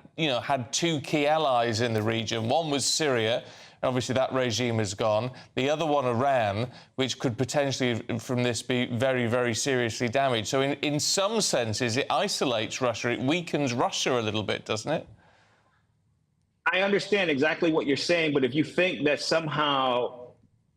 2 key allies in the region. One was Syria. Obviously, that regime is gone. The other one, Iran, which could potentially, from this, be very, very seriously damaged. So in some senses, it isolates Russia. It weakens Russia a little bit, doesn't it? I understand exactly what you're saying, but if you think that somehow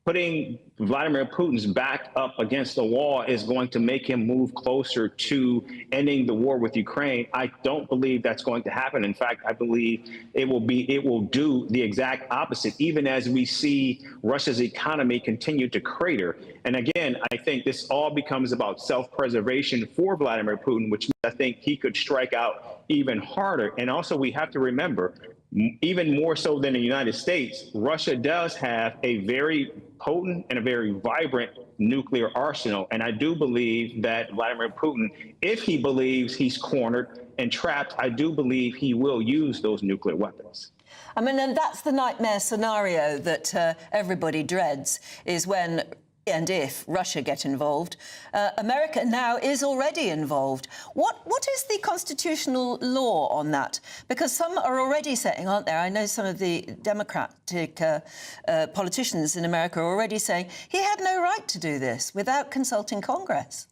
putting Vladimir Putin's back up against the wall is going to make him move closer to ending the war with Ukraine, I don't believe that's going to happen. In fact, I believe it will do the exact opposite, even as we see Russia's economy continue to crater. And again, I think this all becomes about self-preservation for Vladimir Putin, which means I think he could strike out even harder. And also, we have to remember, even more so than the United States, Russia does have a very potent and a very vibrant nuclear arsenal. And I do believe that Vladimir Putin, if he believes he's cornered and trapped, I do believe he will use those nuclear weapons. I mean, and that's the nightmare scenario that everybody dreads, is when and if Russia get involved. America now is already involved. What is the constitutional law on that? Because some are already saying, aren't there? I know some of the Democratic politicians in America are already saying he had no right to do this without consulting Congress.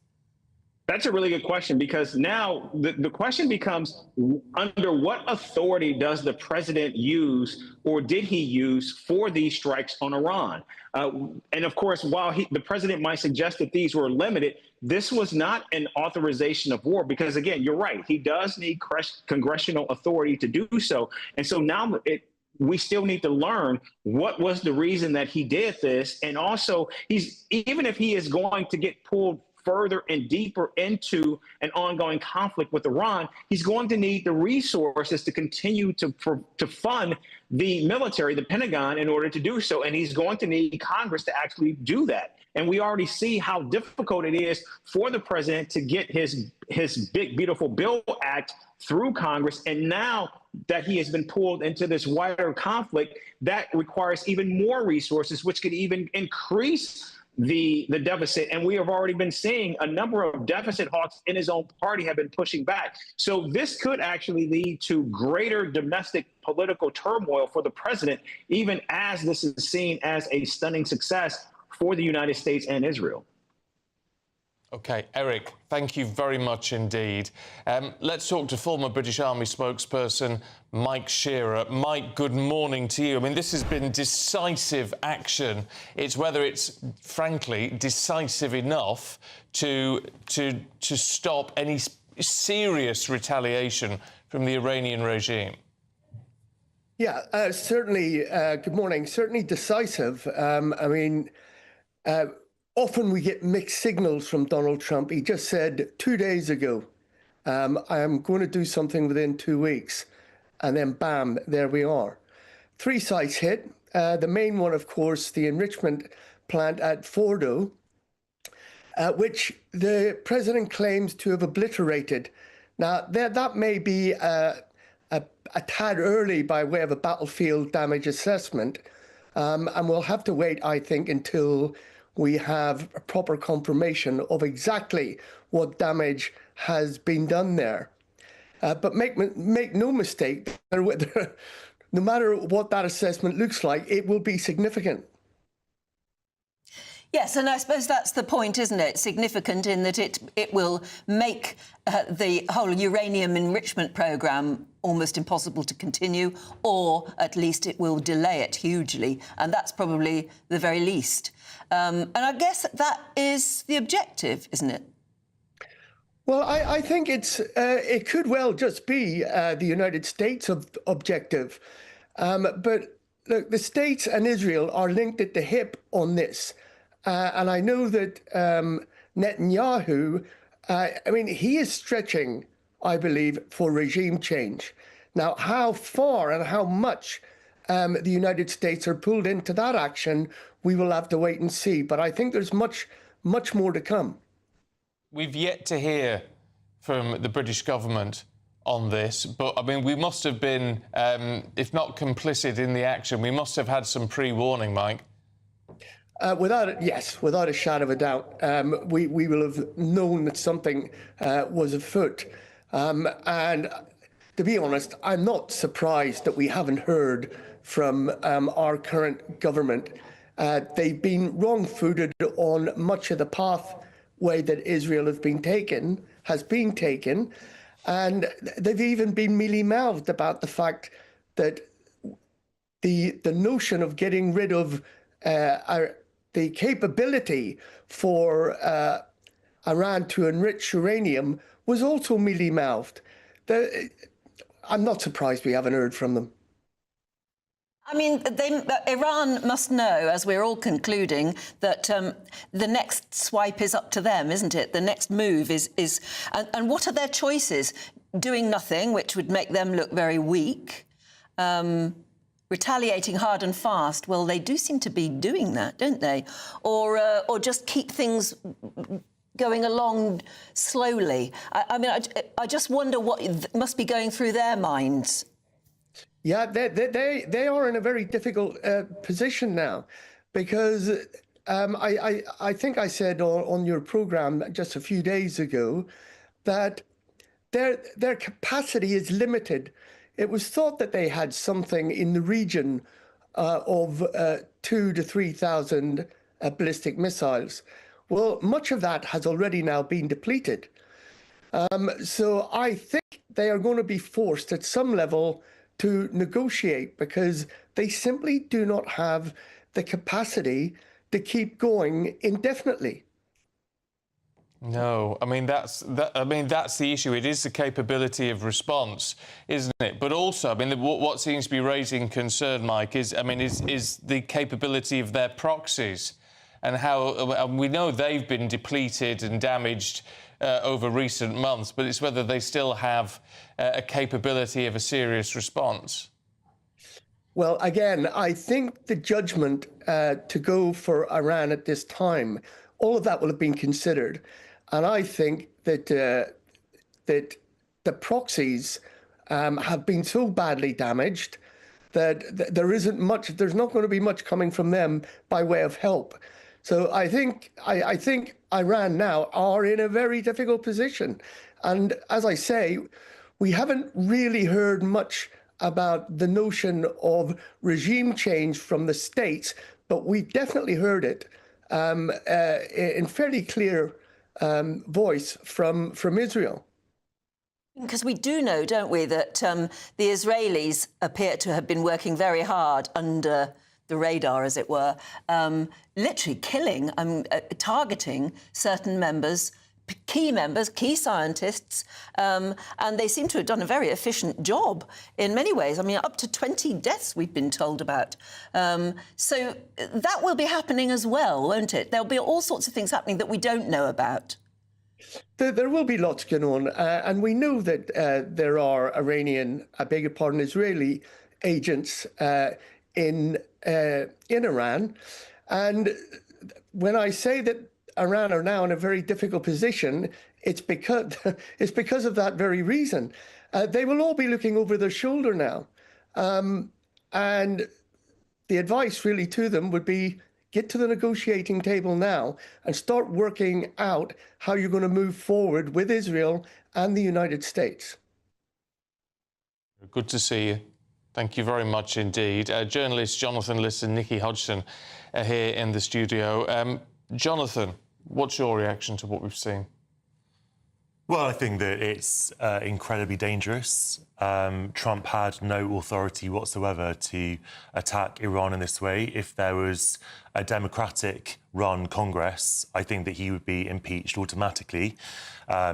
That's a really good question, because now the question becomes, under what authority does the president use, or did he use, for these strikes on Iran? And of course, while the president might suggest that these were limited, this was not an authorization of war, because again, you're right, he does need congressional authority to do so. And so now we still need to learn what was the reason that he did this. And also, even if he is going to get pulled further and deeper into an ongoing conflict with Iran, he's going to need the resources to continue to fund the military, the Pentagon, in order to do so. And he's going to need Congress to actually do that. And we already see how difficult it is for the president to get his big, beautiful bill act through Congress. And now that he has been pulled into this wider conflict, that requires even more resources, which could even increase the deficit. And we have already been seeing a number of deficit hawks in his own party have been pushing back. So this could actually lead to greater domestic political turmoil for the president, even as this is seen as a stunning success for the United States and Israel. OK, Eric, thank you very much indeed. Let's talk to former British Army spokesperson Mike Shearer. Mike, good morning to you. I mean, this has been decisive action. It's whether it's, frankly, decisive enough to stop any serious retaliation from the Iranian regime. Yeah, certainly. Good morning. Certainly decisive. Often we get mixed signals from Donald Trump. He just said 2 days ago, I am going to do something within 2 weeks. And then, bam, there we are. 3 sites hit. The main one, of course, the enrichment plant at Fordo, which the president claims to have obliterated. Now, that may be a tad early by way of a battlefield damage assessment. And we'll have to wait, I think, until we have a proper confirmation of exactly what damage has been done there. But make no mistake, no matter what that assessment looks like, it will be significant. Yes, and I suppose that's the point, isn't it? Significant in that it will make the whole uranium enrichment programme almost impossible to continue, or at least it will delay it hugely, and that's probably the very least. And I guess that is the objective, isn't it? Well, I think it could well just be the United States' objective. But look, the States and Israel are linked at the hip on this. And I know that Netanyahu, he is stretching, I believe, for regime change. Now, how far and how much the United States are pulled into that action, we will have to wait and see. But I think there's much more to come. We've yet to hear from the British government on this, but, I mean, we must have been, if not complicit in the action, we must have had some pre-warning, Mike. Without a shadow of a doubt. We will have known that something was afoot. And to be honest, I'm not surprised that we haven't heard from our current government. They've been wrong-footed on much of the pathway that Israel has been taken, and they've even been mealy-mouthed about the fact that the notion of getting rid of the capability for Iran to enrich uranium was also mealy-mouthed. I'm not surprised we haven't heard from them. I mean, Iran must know, as we're all concluding, that the next swipe is up to them, isn't it? The next move is and what are their choices? Doing nothing, which would make them look very weak. Retaliating hard and fast. Well, they do seem to be doing that, don't they? Or just keep things going along slowly. I mean, I just wonder what must be going through their minds. Yeah, they are in a very difficult position now, because I think I said on your program just a few days ago that their capacity is limited. It was thought that they had something in the region of 2,000 to 3,000 ballistic missiles. Well, much of that has already now been depleted. So I think they are going to be forced at some level to negotiate, because they simply do not have the capacity to keep going indefinitely. No, I mean that's the issue. It is the capability of response, isn't it? But also, I mean, what seems to be raising concern, Mike, is the capability of their proxies, and how we know they've been depleted and damaged over recent months, but it's whether they still have a capability of a serious response. Well, again, I think the judgment to go for Iran at this time, all of that will have been considered. And I think that that the proxies have been so badly damaged that there's not going to be much coming from them by way of help. So I think Iran now are in a very difficult position. And as I say, we haven't really heard much about the notion of regime change from the States, but we definitely heard it in fairly clear voice from Israel. Because we do know, don't we, that the Israelis appear to have been working very hard under the radar, as it were, literally killing, targeting certain members, key scientists, and they seem to have done a very efficient job in many ways. I mean, up to 20 deaths we've been told about. So that will be happening as well, won't it? There'll be all sorts of things happening that we don't know about. There will be lots going on, and we know that there are Israeli agents in Iran. And when I say that Iran are now in a very difficult position, it's because of that very reason. They will all be looking over their shoulder now. And the advice really to them would be, get to the negotiating table now and start working out how you're going to move forward with Israel and the United States. Good to see you. Thank you very much indeed. Journalists Jonathan Liss and Nikki Hodgson are here in the studio. Jonathan, what's your reaction to what we've seen? Well, I think that it's incredibly dangerous. Trump had no authority whatsoever to attack Iran in this way. If there was a Democratic-run Congress, I think that he would be impeached automatically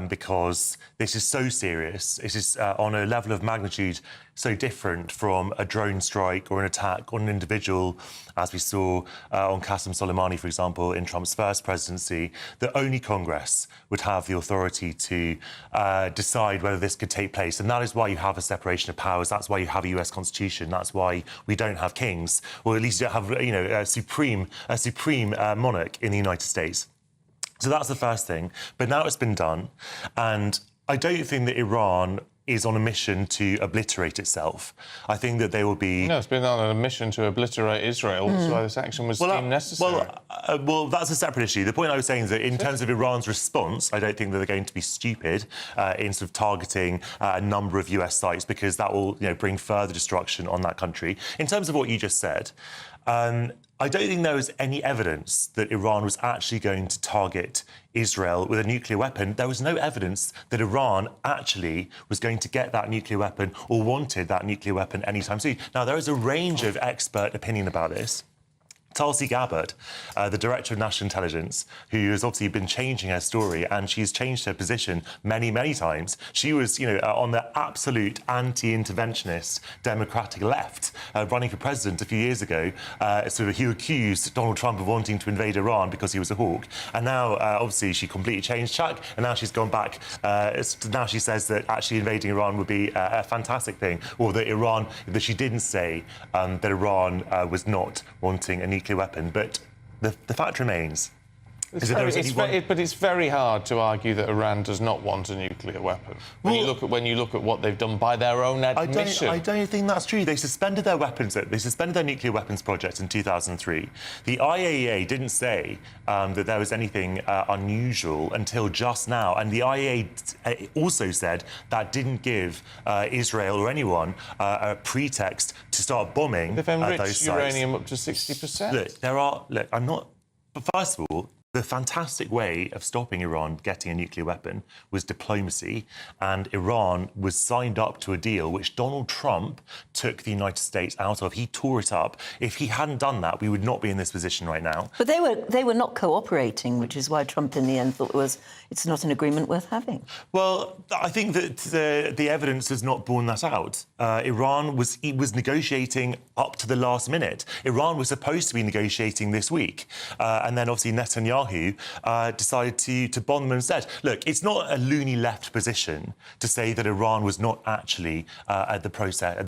because this is so serious. It is on a level of magnitude so different from a drone strike or an attack on an individual, as we saw on Qasem Soleimani, for example, in Trump's first presidency, that only Congress would have the authority to decide whether this could take place. And that is why you have a separation of powers. That's why you have a US Constitution. That's why we don't have kings, or at least you don't have, a supreme monarch in the United States. So that's the first thing. But now it's been done, and I don't think that Iran is on a mission to obliterate itself. I think that they will be... No, it's been on a mission to obliterate Israel. That's why this action was deemed necessary. Well, that's a separate issue. The point I was saying is that in terms of Iran's response, I don't think that they're going to be stupid in sort of targeting a number of US sites, because that will bring further destruction on that country. In terms of what you just said, I don't think there was any evidence that Iran was actually going to target Israel with a nuclear weapon. There was no evidence that Iran actually was going to get that nuclear weapon or wanted that nuclear weapon anytime soon. Now, there is a range of expert opinion about this. Tulsi Gabbard, the Director of National Intelligence, who has obviously been changing her story, and she's changed her position many, many times. She was, on the absolute anti-interventionist Democratic left, running for president a few years ago. He accused Donald Trump of wanting to invade Iran because he was a hawk. And now, obviously, she completely changed track, and now she's gone back. Now she says that actually invading Iran would be a fantastic thing, or that she didn't say that Iran was not wanting a nuclear weapon, but the fact remains. But it's very hard to argue that Iran does not want a nuclear weapon when you look at what they've done by their own admission. I don't think that's true. They suspended their weapons. They suspended their nuclear weapons project in 2003. The IAEA didn't say that there was anything unusual until just now, and the IAEA also said that didn't give Israel or anyone a pretext to start bombing they've those enriched sites. uranium up to 60%. I'm not. But first of all, the fantastic way of stopping Iran getting a nuclear weapon was diplomacy, and Iran was signed up to a deal which Donald Trump took the United States out of. He tore it up. If he hadn't done that, we would not be in this position right now. But they were not cooperating, which is why Trump in the end thought it's not an agreement worth having. Well, I think that the evidence has not borne that out. Iran was negotiating up to the last minute. Iran was supposed to be negotiating this week, and then obviously Netanyahu decided to bomb them instead. Look, it's not a loony left position to say that Iran was not actually at the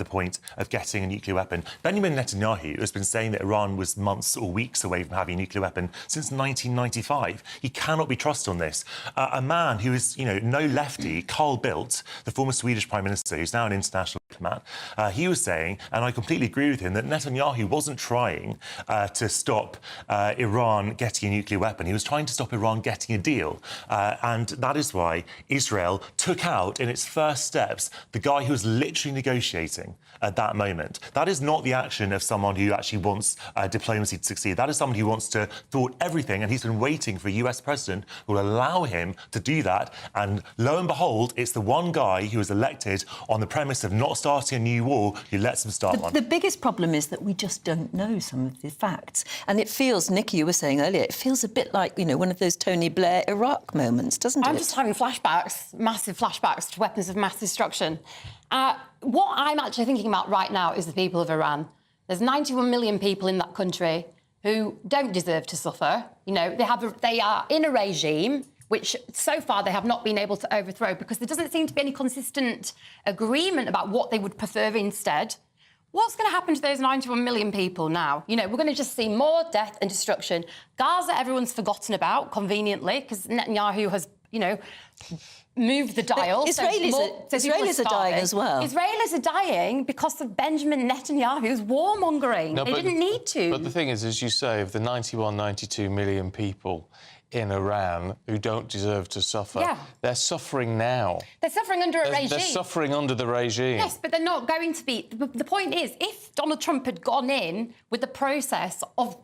point of getting a nuclear weapon. Benjamin Netanyahu has been saying that Iran was months or weeks away from having a nuclear weapon since 1995. He cannot be trusted on this. A man who is, no lefty, Carl Bildt, the former Swedish Prime Minister, who's now an international diplomat, he was saying, and I completely agree with him, that Netanyahu wasn't trying to stop Iran getting a nuclear weapon. He was trying to stop Iran getting a deal. And that is why Israel took out, in its first steps, the guy who was literally negotiating at that moment. That is not the action of someone who actually wants diplomacy to succeed. That is someone who wants to thwart everything, and he's been waiting for a US president who will allow him to do that. And lo and behold, it's the one guy who was elected on the premise of not starting a new war who lets them start one. The biggest problem is that we just don't know some of the facts. And it feels, Nikki, you were saying earlier, it feels a bit like, one of those Tony Blair Iraq moments, doesn't it? I'm just having flashbacks, massive flashbacks to weapons of mass destruction. What I'm actually thinking about right now is the people of Iran. There's 91 million people in that country who don't deserve to suffer. They are in a regime which so far they have not been able to overthrow because there doesn't seem to be any consistent agreement about what they would prefer instead. What's going to happen to those 91 million people now? We're going to just see more death and destruction. Gaza, everyone's forgotten about, conveniently, because Netanyahu has, moved the dial. Israelis are dying as well. Israelis are dying because of Benjamin Netanyahu's warmongering. They didn't need to. But the thing is, as you say, of the 91, 92 million people in Iran who don't deserve to suffer, they're suffering now. They're suffering under a regime. They're suffering under the regime. Yes, but they're not going to be. The point is, if Donald Trump had gone in with the process of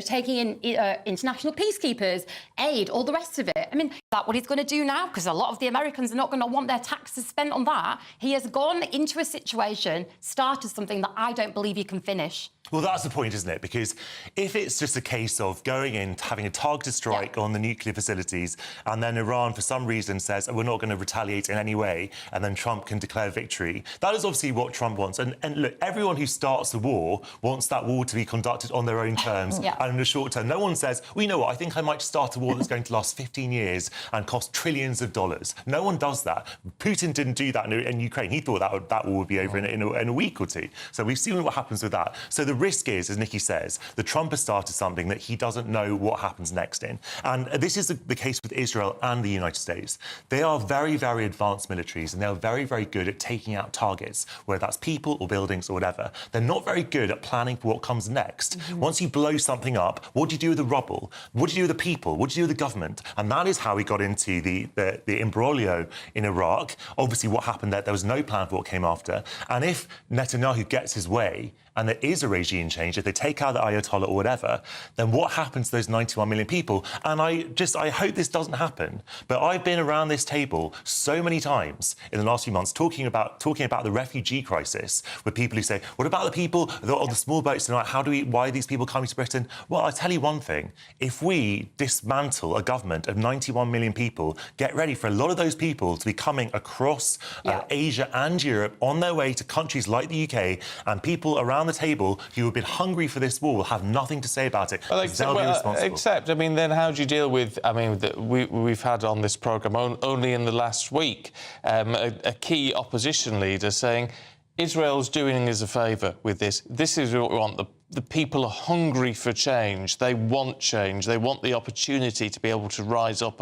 taking in international peacekeepers, aid, all the rest of it, is that what he's going to do now? Because a lot of the Americans are not going to want their taxes spent on that. He has gone into a situation, started something that I don't believe he can finish. Well, that's the point, isn't it? Because if it's just a case of going in, having a targeted strike on the nuclear facilities, and then Iran, for some reason, says, we're not going to retaliate in any way, and then Trump can declare victory, that is obviously what Trump wants. And look, everyone who starts the war wants that war to be conducted on their own terms and in the short term. No one says, well, you know what, I think I might start a war that's going to last 15 years and cost trillions of dollars. No one does that. Putin didn't do that in Ukraine. He thought that war would be over in a week or two. So we've seen what happens with that. So the risk is, as Nikki says, that Trump has started something that he doesn't know what happens next in. And this is the case with Israel and the United States. They are very, very advanced militaries, and they're very, very good at taking out targets, whether that's people or buildings or whatever. They're not very good at planning for what comes next. Once you blow something up, what do you do with the rubble? What do you do with the people? What do you do with the government? And that is how we got into the imbroglio in Iraq. Obviously, what happened there was no plan for what came after. And if Netanyahu gets his way and there is a regime change, if they take out the Ayatollah or whatever, then what happens to those 91 million people? And I hope this doesn't happen. But I've been around this table so many times in the last few months talking about the refugee crisis with people who say, what about the people on the small boats tonight? Why are these people coming to Britain? Well, I'll tell you one thing. If we dismantle a government of 91 million people, get ready for a lot of those people to be coming across Asia and Europe on their way to countries like the UK, and people around the table who have been hungry for this war will have nothing to say about it. Well, except, I mean, then how do you deal with, I mean, we've had on this programme only in the last week a key opposition leader saying Israel's doing us a favour with this. This is what we want. The people are hungry for change. They want change. They want the opportunity to be able to rise up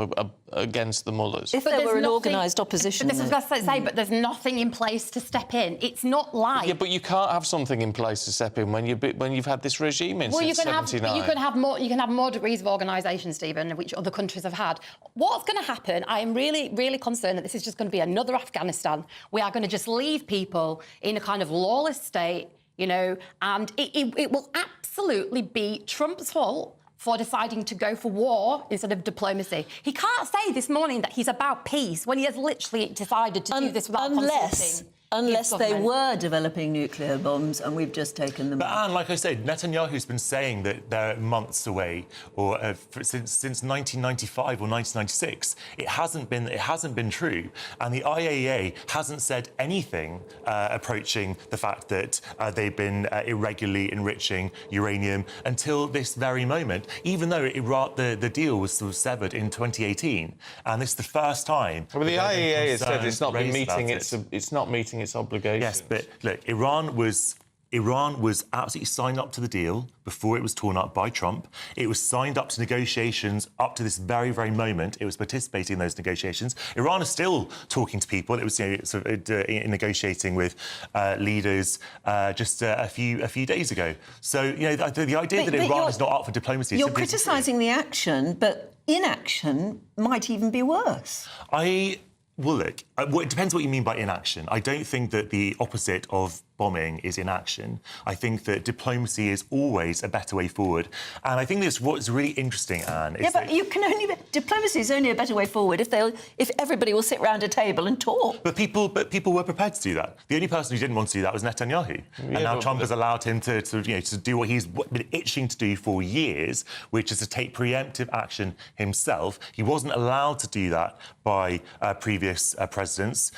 against the mullahs. If there were an organised opposition... But this is what I say, but there's nothing in place to step in. It's not like... Yeah, but you can't have something in place to step in when you've had this regime in since 79. You can have more degrees of organisation, Stephen, which other countries have had. What's going to happen, I am really, really concerned that this is just going to be another Afghanistan. We are going to just leave people in a kind of lawless state, you know, and it will absolutely be Trump's fault for deciding to go for war instead of diplomacy. He can't say this morning that he's about peace when he has literally decided to do this without consulting. Unless they were developing nuclear bombs and we've just taken them out. But Anne, like I said, Netanyahu's been saying that they're months away, or since 1995 or 1996. It hasn't been true, and the IAEA hasn't said anything approaching the fact that they've been irregularly enriching uranium until this very moment. Even though the deal was sort of severed in 2018, and this is the first time. Well, the IAEA has said it's not meeting its obligations. Yes, but look, Iran was absolutely signed up to the deal before it was torn up by Trump. It was signed up to negotiations up to this very, very moment. It was participating in those negotiations. Iran is still talking to people. It was negotiating with leaders just a few days ago. So, the idea that Iran is not up for diplomacy... You're criticising the action, but inaction might even be worse. Well, look, it depends what you mean by inaction. I don't think that the opposite of bombing is inaction. I think that diplomacy is always a better way forward. And I think that's what's really interesting, Anne. Is but diplomacy is only a better way forward if everybody will sit round a table and talk. But people were prepared to do that. The only person who didn't want to do that was Netanyahu. And now Trump has allowed him to do what he's been itching to do for years, which is to take preemptive action himself. He wasn't allowed to do that by previous presidents.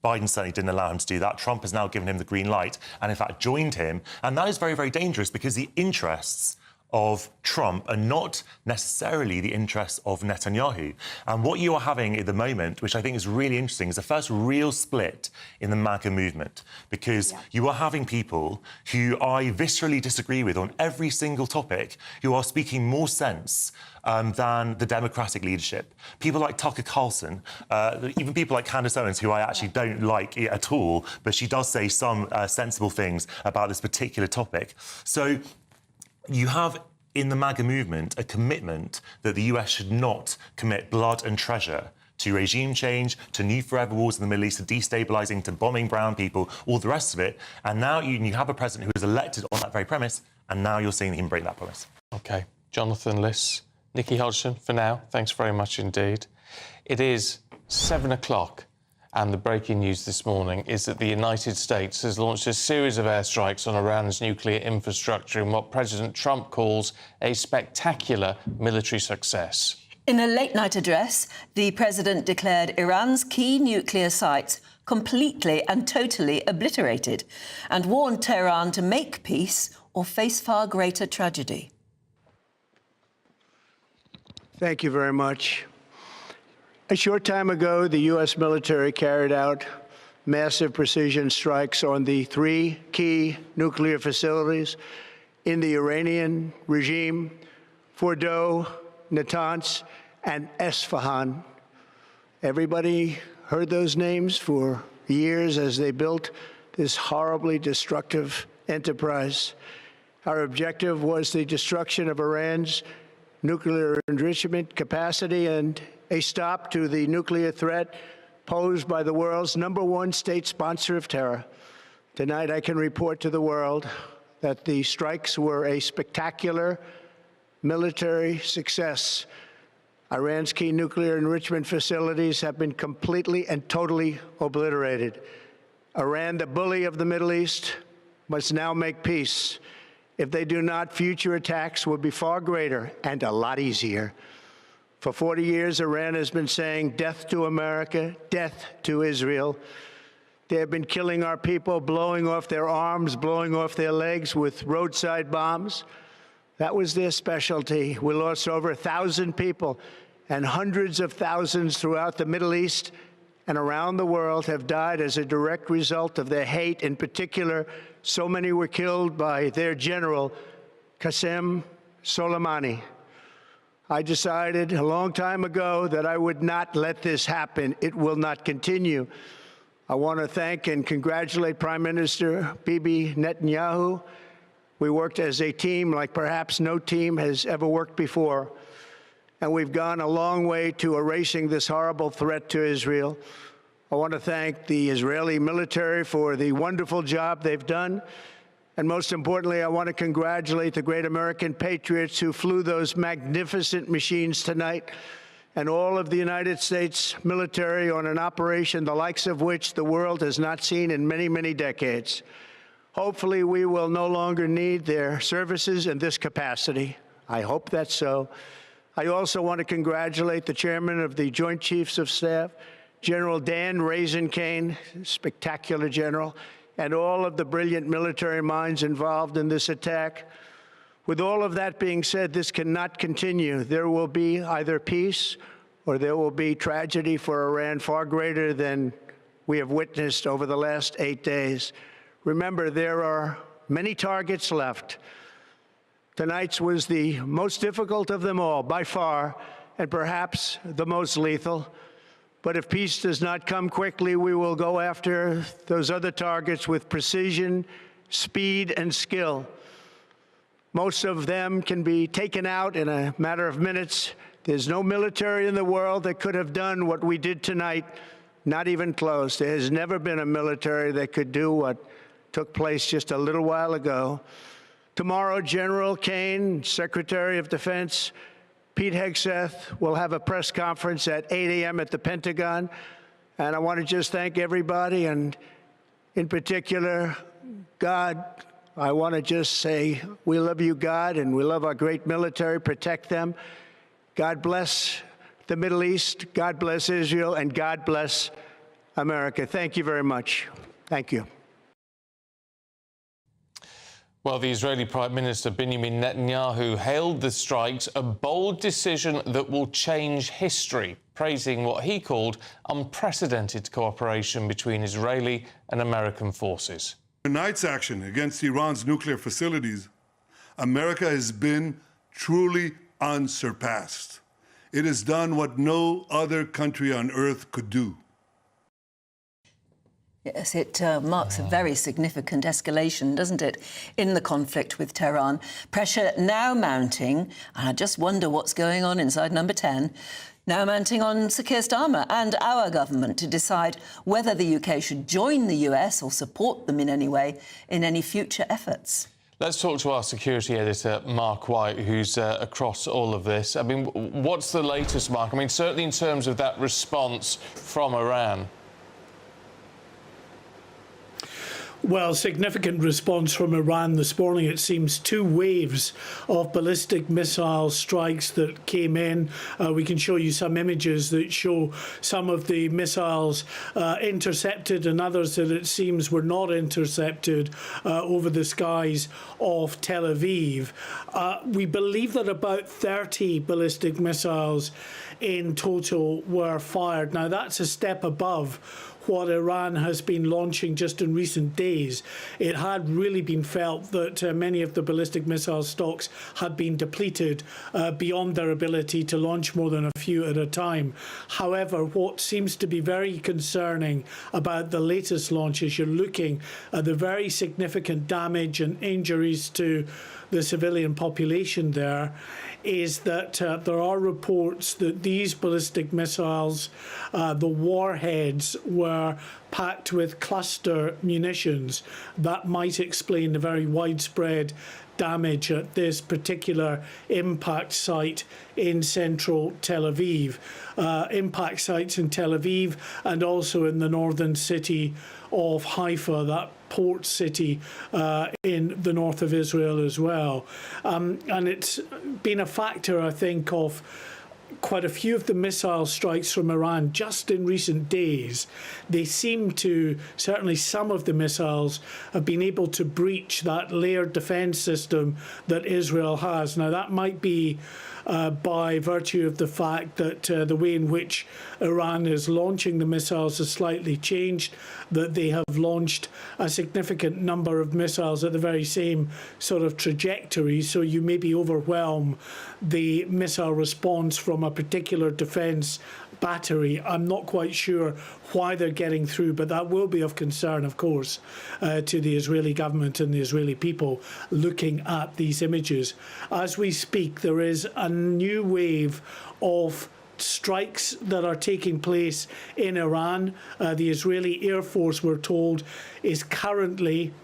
Biden certainly didn't allow him to do that. Trump has now given him the green light and, in fact, joined him. And that is very, very dangerous because the interests of Trump are not necessarily the interests of Netanyahu. And what you are having at the moment, which I think is really interesting, is the first real split in the MAGA movement, because you are having people who I viscerally disagree with on every single topic, who are speaking more sense than the Democratic leadership. People like Tucker Carlson, even people like Candace Owens, who I actually don't like at all, but she does say some sensible things about this particular topic. So you have in the MAGA movement a commitment that the US should not commit blood and treasure to regime change, to new forever wars in the Middle East, to destabilising, to bombing brown people, all the rest of it. And now you have a president who was elected on that very premise, and now you're seeing him break that promise. OK. Jonathan Liss, Nikki Hodgson, for now, thanks very much indeed. It is 7 o'clock. And the breaking news this morning is that the United States has launched a series of airstrikes on Iran's nuclear infrastructure in what President Trump calls a spectacular military success. In a late-night address, the president declared Iran's key nuclear sites completely and totally obliterated and warned Tehran to make peace or face far greater tragedy. Thank you very much. A short time ago, the U.S. military carried out massive precision strikes on the 3 key nuclear facilities in the Iranian regime, Fordow, Natanz, and Esfahan. Everybody heard those names for years as they built this horribly destructive enterprise. Our objective was the destruction of Iran's nuclear enrichment capacity and a stop to the nuclear threat posed by the world's #1 state sponsor of terror. Tonight, I can report to the world that the strikes were a spectacular military success. Iran's key nuclear enrichment facilities have been completely and totally obliterated. Iran, the bully of the Middle East, must now make peace. If they do not, future attacks will be far greater and a lot easier. For 40 years, Iran has been saying death to America, death to Israel. They have been killing our people, blowing off their arms, blowing off their legs with roadside bombs. That was their specialty. We lost over 1,000 people, and hundreds of thousands throughout the Middle East and around the world have died as a direct result of their hate. In particular, so many were killed by their general, Qasem Soleimani. I decided a long time ago that I would not let this happen. It will not continue. I want to thank and congratulate Prime Minister Bibi Netanyahu. We worked as a team like perhaps no team has ever worked before. And we've gone a long way to erasing this horrible threat to Israel. I want to thank the Israeli military for the wonderful job they've done. And most importantly, I want to congratulate the great American patriots who flew those magnificent machines tonight, and all of the United States military on an operation the likes of which the world has not seen in many, many decades. Hopefully, we will no longer need their services in this capacity. I hope that's so. I also want to congratulate the chairman of the Joint Chiefs of Staff, General Dan Raisin Kane, spectacular general, and all of the brilliant military minds involved in this attack. With all of that being said, this cannot continue. There will be either peace or there will be tragedy for Iran far greater than we have witnessed over the last 8 days. Remember, there are many targets left. Tonight's was the most difficult of them all, by far, and perhaps the most lethal. But if peace does not come quickly, we will go after those other targets with precision, speed, and skill. Most of them can be taken out in a matter of minutes. There's no military in the world that could have done what we did tonight, not even close. There has never been a military that could do what took place just a little while ago. Tomorrow, General Kane, Secretary of Defense, Pete Hegseth will have a press conference at 8 a.m. at the Pentagon. And I want to just thank everybody, and in particular, God. I want to just say, we love you, God, and we love our great military. Protect them. God bless the Middle East. God bless Israel, and God bless America. Thank you very much. Thank you. Well, the Israeli Prime Minister Benjamin Netanyahu hailed the strikes a bold decision that will change history, praising what he called unprecedented cooperation between Israeli and American forces. Tonight's action against Iran's nuclear facilities, America has been truly unsurpassed. It has done what no other country on earth could do. Yes, it marks a very significant escalation, doesn't it, in the conflict with Tehran. Pressure now mounting, and I just wonder what's going on inside Number 10, now mounting on Sir Keir Starmer and our government to decide whether the UK should join the US or support them in any way in any future efforts. Let's talk to our security editor, Mark White, who's across all of this. I mean, what's the latest, Mark? I mean, certainly in terms of that response from Iran. Well, significant response from Iran this morning. It seems 2 waves of ballistic missile strikes that came in. We can show you some images that show some of the missiles intercepted and others that it seems were not intercepted over the skies of Tel Aviv. We believe that about 30 ballistic missiles in total were fired. Now, that's a step above what Iran has been launching just in recent days. It had really been felt that many of the ballistic missile stocks had been depleted beyond their ability to launch more than a few at a time. However, what seems to be very concerning about the latest launches, you're looking at the very significant damage and injuries to the civilian population there, is that there are reports that these ballistic missiles, the warheads, were packed with cluster munitions. That might explain the very widespread damage at this particular impact site in central Tel Aviv. Impact sites in Tel Aviv and also in the northern city of Haifa, that port city in the north of Israel as well. And it's been a factor, I think, of quite a few of the missile strikes from Iran just in recent days. They seem to, certainly some of the missiles, have been able to breach that layered defense system that Israel has. Now, that might be by virtue of the fact that the way in which Iran is launching the missiles has slightly changed, that they have launched a significant number of missiles at the very same sort of trajectory, so you maybe overwhelm the missile response from a particular defence battery. I'm not quite sure why they're getting through, but that will be of concern, of course, to the Israeli government and the Israeli people looking at these images. As we speak, there is a new wave of strikes that are taking place in Iran. The Israeli Air Force, we're told, is currently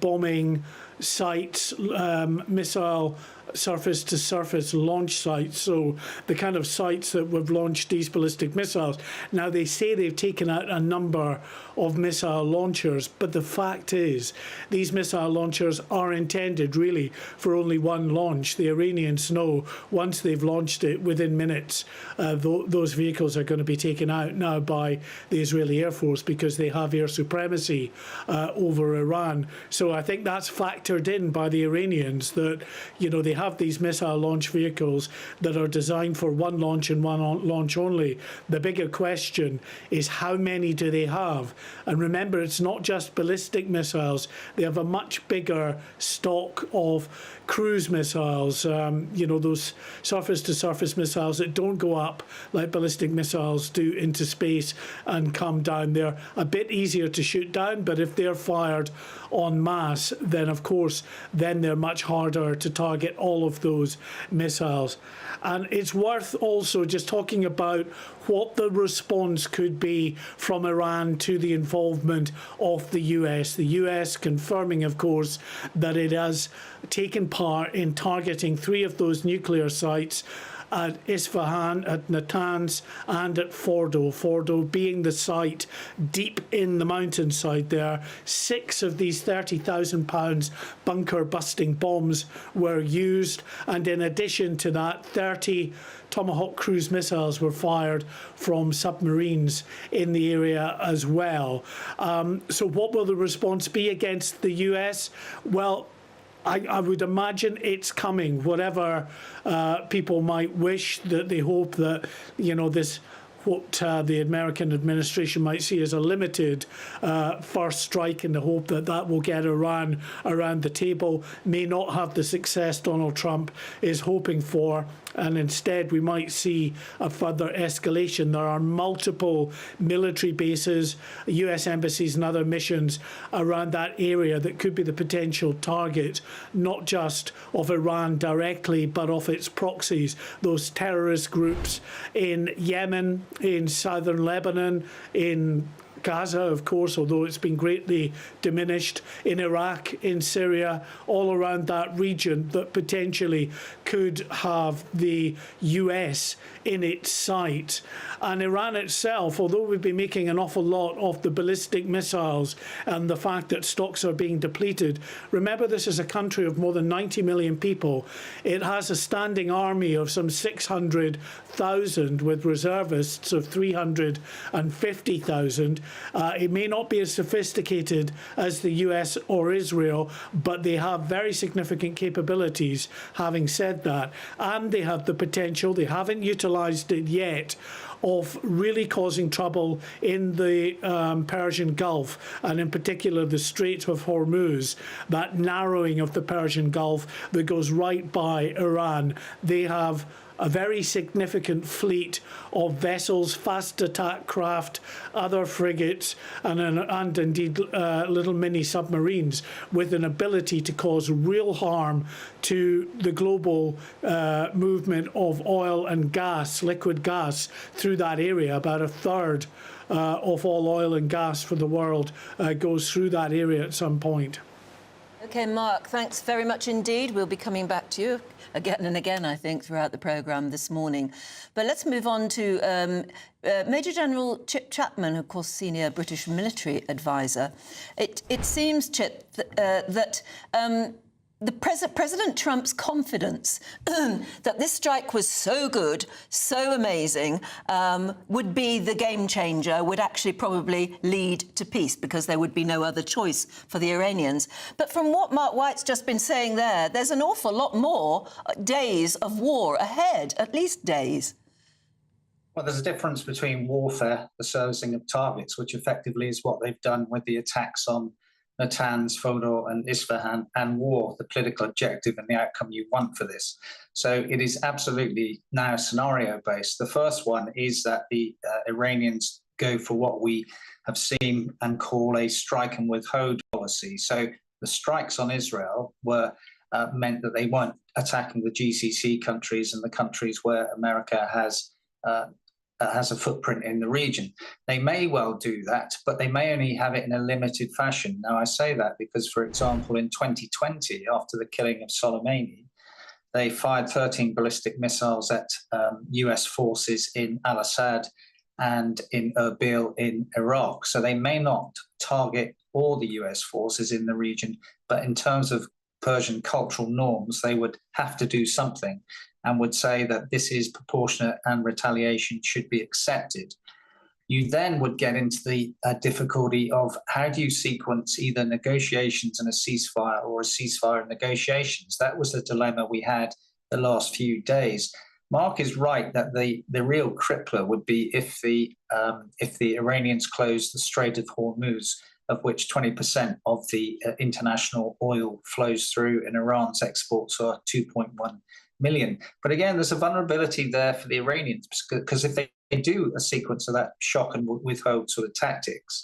bombing sites, missile surface-to-surface launch sites, so the kind of sites that would launched these ballistic missiles. Now, they say they've taken out a number of missile launchers, but the fact is these missile launchers are intended really for only one launch. The Iranians know once they've launched it, within minutes, those vehicles are going to be taken out now by the Israeli Air Force because they have air supremacy over Iran. So I think that's factored in by the Iranians, that, you know, they have these missile launch vehicles that are designed for one launch and one launch only. The bigger question is how many do they have? And remember, it's not just ballistic missiles. They have a much bigger stock of cruise missiles, you know, those surface-to-surface missiles that don't go up like ballistic missiles do into space and come down. They're a bit easier to shoot down, but if they're fired en masse, then of course, then they're much harder to target all of those missiles. And it's worth also just talking about what the response could be from Iran to the involvement of the US. The US confirming, of course, that it has taken part in targeting 3 of those nuclear sites at Isfahan, at Natanz, and at Fordo. Fordo being the site deep in the mountainside there. 6 of these 30,000 pounds bunker-busting bombs were used, and in addition to that, 30 Tomahawk cruise missiles were fired from submarines in the area as well. So what will the response be against the US? Well, I would imagine it's coming, whatever people might wish, that they hope that, you know, this, what the American administration might see as a limited first strike, in the hope that that will get Iran around the table, may not have the success Donald Trump is hoping for, and instead we might see a further escalation. There are multiple military bases, US embassies and other missions around that area that could be the potential target, not just of Iran directly, but of its proxies, those terrorist groups in Yemen, in southern Lebanon, in Gaza, of course, although it's been greatly diminished, in Iraq, in Syria, all around that region that potentially could have the US in its sight. And Iran itself, although we've been making an awful lot of the ballistic missiles and the fact that stocks are being depleted, remember this is a country of more than 90 million people. It has a standing army of some 600,000 with reservists of 350,000. It may not be as sophisticated as the US or Israel, but they have very significant capabilities, having said that. And they have the potential, they haven't utilised it yet, of really causing trouble in the Persian Gulf, and in particular the Strait of Hormuz, that narrowing of the Persian Gulf that goes right by Iran. They have a very significant fleet of vessels, fast attack craft, other frigates, and indeed little mini submarines with an ability to cause real harm to the global movement of oil and gas, liquid gas, through that area. About a third of all oil and gas for the world goes through that area at some point. OK, Mark, thanks very much indeed. We'll be coming back to you again and again, I think, throughout the programme this morning. But let's move on to Major General Chip Chapman, of course, senior British military advisor. It seems, Chip, that President Trump's confidence that this strike was so good, so amazing, would be the game changer, would actually probably lead to peace because there would be no other choice for the Iranians. But from what Mark White's just been saying there's an awful lot more days of war ahead, at least days. Well, there's a difference between warfare, the servicing of targets, which effectively is what they've done with the attacks on Natanz, Fordo and Isfahan, and war, the political objective and the outcome you want for this. So it is absolutely now scenario-based. The first one is that the Iranians go for what we have seen and call a strike and withhold policy. So the strikes on Israel were meant that they weren't attacking the GCC countries and the countries where America has a footprint in the region. They may well do that, but they may only have it in a limited fashion. Now, I say that because, for example, in 2020, after the killing of Soleimani, they fired 13 ballistic missiles at US forces in Al-Assad and in Erbil in Iraq. So they may not target all the US forces in the region, but in terms of Persian cultural norms, they would have to do something and would say that this is proportionate and retaliation should be accepted. You then would get into the difficulty of how do you sequence either negotiations and a ceasefire or a ceasefire and negotiations? That was the dilemma we had the last few days. Mark is right that the real crippler would be if the Iranians close the Strait of Hormuz, of which 20% of the international oil flows through, and Iran's exports are 2.1 million. But again, there's a vulnerability there for the Iranians, because if they do a sequence of that shock and withhold sort of tactics,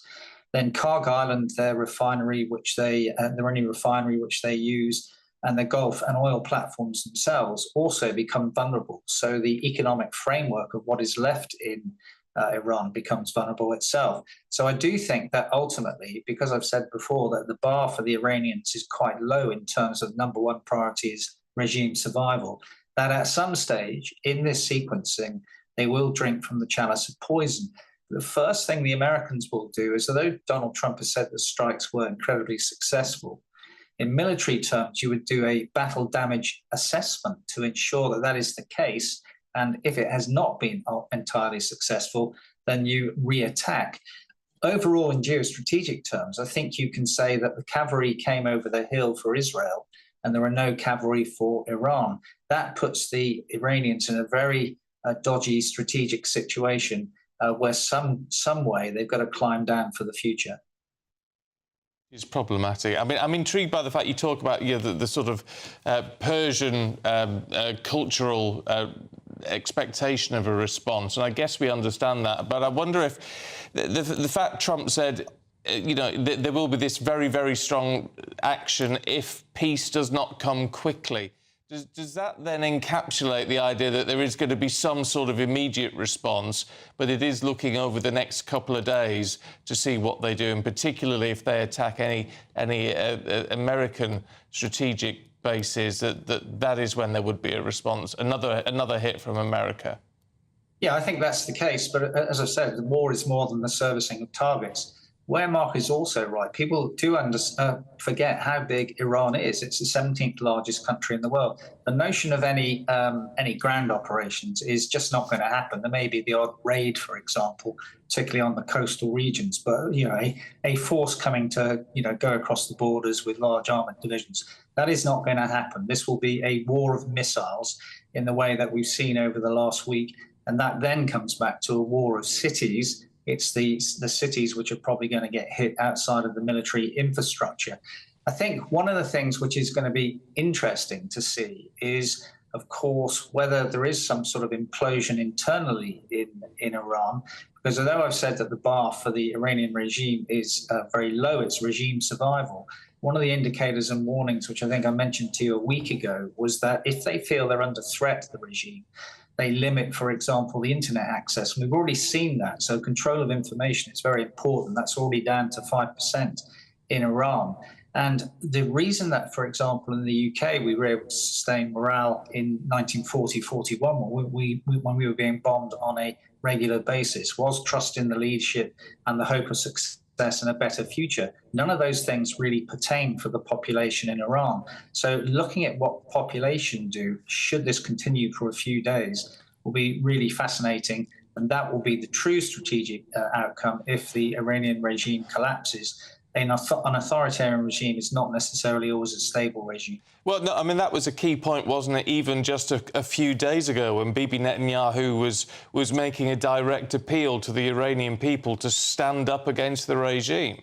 then Karg Island, their refinery, their only refinery which they use, and the Gulf and oil platforms themselves also become vulnerable. So the economic framework of what is left in Iran becomes vulnerable itself. So I do think that ultimately, because I've said before that the bar for the Iranians is quite low in terms of number one priority is regime survival, that at some stage in this sequencing, they will drink from the chalice of poison. The first thing the Americans will do is, although Donald Trump has said the strikes were incredibly successful, in military terms, you would do a battle damage assessment to ensure that that is the case. And if it has not been entirely successful, then you re-attack. Overall, in geostrategic terms, I think you can say that the cavalry came over the hill for Israel and there are no cavalry for Iran. That puts the Iranians in a very dodgy strategic situation where some way they've got to climb down for the future. It's problematic. I mean, I'm intrigued by the fact you talk about the sort of Persian cultural expectation of a response, and I guess we understand that. But I wonder if the fact Trump said, there will be this very, very strong action if peace does not come quickly. Does that then encapsulate the idea that there is going to be some sort of immediate response, but it is looking over the next couple of days to see what they do, and particularly if they attack any American strategic bases, that is when there would be a response, another hit from America? Yeah, I think that's the case. But as I said, the war is more than the servicing of targets. Where Mark is also right, people do forget how big Iran is. It's the 17th largest country in the world. The notion of any ground operations is just not going to happen. There may be the odd raid, for example, particularly on the coastal regions, but a force coming to go across the borders with large armoured divisions, that is not going to happen. This will be a war of missiles in the way that we've seen over the last week, and that then comes back to a war of cities. It's the cities which are probably going to get hit outside of the military infrastructure. I think one of the things which is going to be interesting to see is of course, whether there is some sort of implosion internally in Iran. Because although I've said that the bar for the Iranian regime is very low, it's regime survival, one of the indicators and warnings, which I think I mentioned to you a week ago, was that if they feel they're under threat, the regime, they limit, for example, the internet access. And we've already seen that. So control of information is very important. That's already down to 5% in Iran. And the reason that, for example, in the UK, we were able to sustain morale in 1940-41, when we were being bombed on a regular basis, was trust in the leadership and the hope of success and a better future. None of those things really pertain for the population in Iran. So looking at what the population do, should this continue for a few days, will be really fascinating. And that will be the true strategic outcome if the Iranian regime collapses. An authoritarian regime is not necessarily always a stable regime. Well, no, I mean, that was a key point, wasn't it, even just a few days ago when Bibi Netanyahu was making a direct appeal to the Iranian people to stand up against the regime.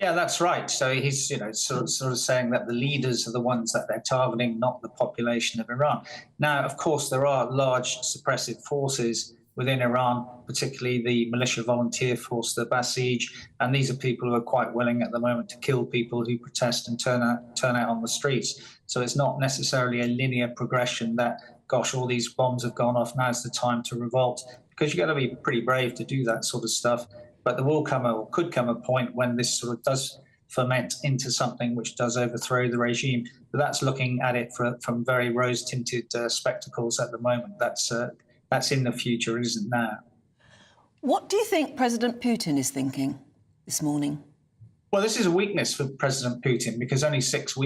Yeah, that's right. So he's, sort of saying that the leaders are the ones that they're targeting, not the population of Iran. Now, of course, there are large suppressive forces within Iran, particularly the militia volunteer force, the Basij, and these are people who are quite willing at the moment to kill people who protest and turn out on the streets. So it's not necessarily a linear progression that, gosh, all these bombs have gone off, now's the time to revolt, because you've got to be pretty brave to do that sort of stuff. But there will come or could come a point when this sort of does ferment into something which does overthrow the regime. But that's looking at it from very rose-tinted spectacles at the moment. That's in the future, it isn't now. What do you think President Putin is thinking this morning? Well, this is a weakness for President Putin because only 6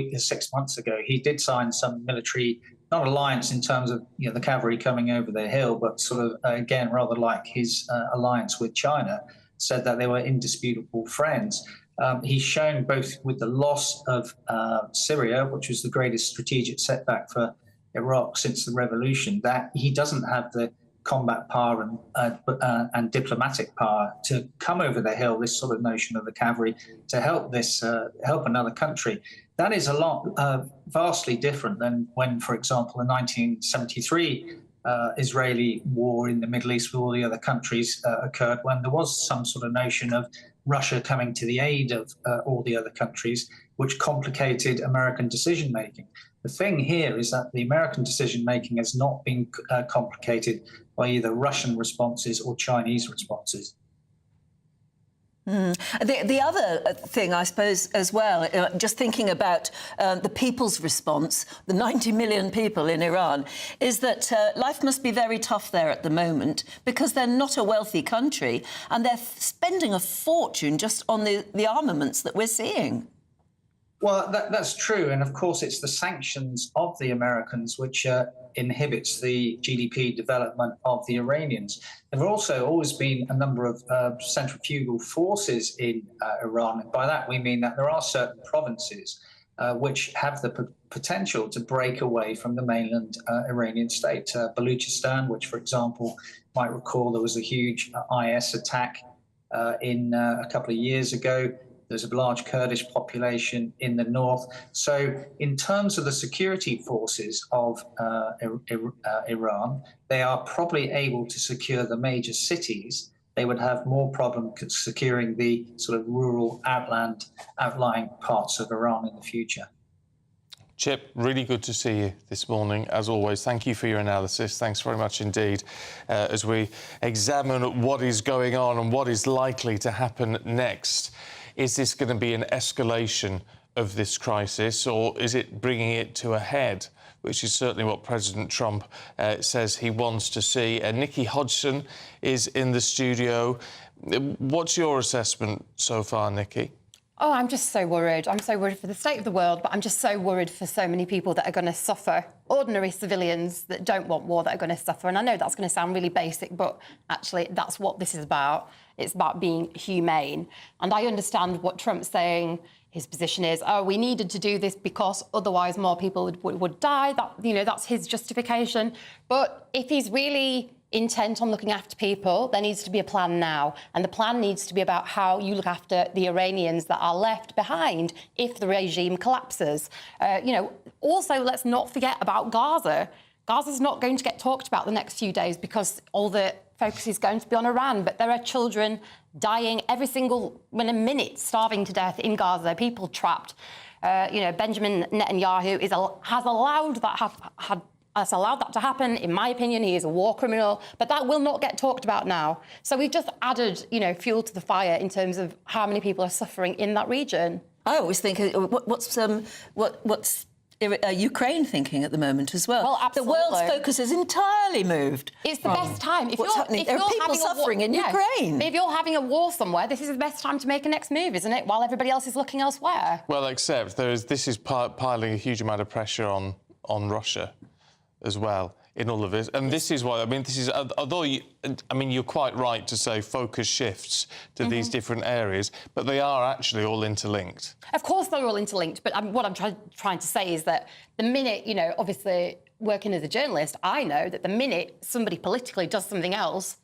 months ago, he did sign some military, not alliance in terms of the cavalry coming over the hill, but sort of, again, rather like his alliance with China, said that they were indisputable friends. He's shown both with the loss of Syria, which was the greatest strategic setback for Iraq since the revolution, that he doesn't have the combat power and diplomatic power to come over the hill, this sort of notion of the cavalry, to help another country. That is a lot vastly different than when, for example, the 1973 Israeli war in the Middle East with all the other countries occurred, when there was some sort of notion of Russia coming to the aid of all the other countries, which complicated American decision-making. The thing here is that the American decision-making has not been complicated by either Russian responses or Chinese responses. The other thing, I suppose, as well, just thinking about the people's response, the 90 million people in Iran, is that life must be very tough there at the moment because they're not a wealthy country and they're spending a fortune just on the armaments that we're seeing. Well, that's true. And of course, it's the sanctions of the Americans which inhibits the GDP development of the Iranians. There have also always been a number of centrifugal forces in Iran. And by that, we mean that there are certain provinces which have the potential to break away from the mainland Iranian state. Baluchistan, which, for example, might recall there was a huge IS attack in a couple of years ago. There's a large Kurdish population in the north. So in terms of the security forces of Iran, they are probably able to secure the major cities. They would have more problem securing the sort of rural outlying parts of Iran in the future. Chip, really good to see you this morning, as always. Thank you for your analysis. Thanks very much indeed, as we examine what is going on and what is likely to happen next. Is this going to be an escalation of this crisis, or is it bringing it to a head, which is certainly what President Trump says he wants to see? Nikki Hodgson is in the studio. What's your assessment so far, Nikki? Oh, I'm just so worried. I'm so worried for the state of the world, but I'm just so worried for so many people that are going to suffer, ordinary civilians that don't want war that are going to suffer. And I know that's going to sound really basic, but actually that's what this is about. It's about being humane. And I understand what Trump's saying. His position is, oh, we needed to do this because otherwise more people would die. That's his justification. But if he's really intent on looking after people, there needs to be a plan now. And the plan needs to be about how you look after the Iranians that are left behind if the regime collapses. Also, let's not forget about Gaza. Gaza's not going to get talked about the next few days because all the focus is going to be on Iran, but there are children dying every single minute, starving to death in Gaza, people trapped. Benjamin Netanyahu has allowed that to happen. In my opinion, he is a war criminal, but that will not get talked about now. So we've just added, fuel to the fire in terms of how many people are suffering in that region. I always think, what's Ukraine thinking at the moment as well? Well, absolutely. The world's focus has entirely moved. It's the best time. What's happening? There are people suffering in Ukraine. If you're having a war somewhere, this is the best time to make a next move, isn't it? While everybody else is looking elsewhere. Well, except this is piling a huge amount of pressure on Russia as well in all of this. And this is why, although you're quite right to say focus shifts to these different areas, but they are actually all interlinked. Of course they're all interlinked, but what I'm trying to say is that the minute, obviously working as a journalist, I know that the minute somebody politically does something else,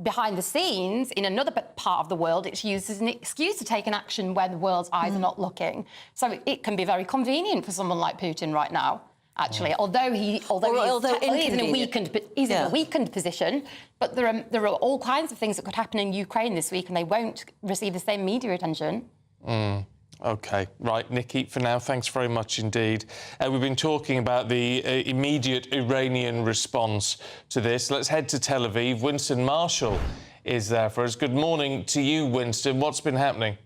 behind the scenes, in another part of the world, it's used as an excuse to take an action where the world's eyes are not looking. So it can be very convenient for someone like Putin right now. Actually, although he's in a weakened position, but there are all kinds of things that could happen in Ukraine this week, and they won't receive the same media attention. OK, right, Nikki, for now, thanks very much indeed. We've been talking about the immediate Iranian response to this. Let's head to Tel Aviv. Winston Marshall is there for us. Good morning to you, Winston. What's been happening?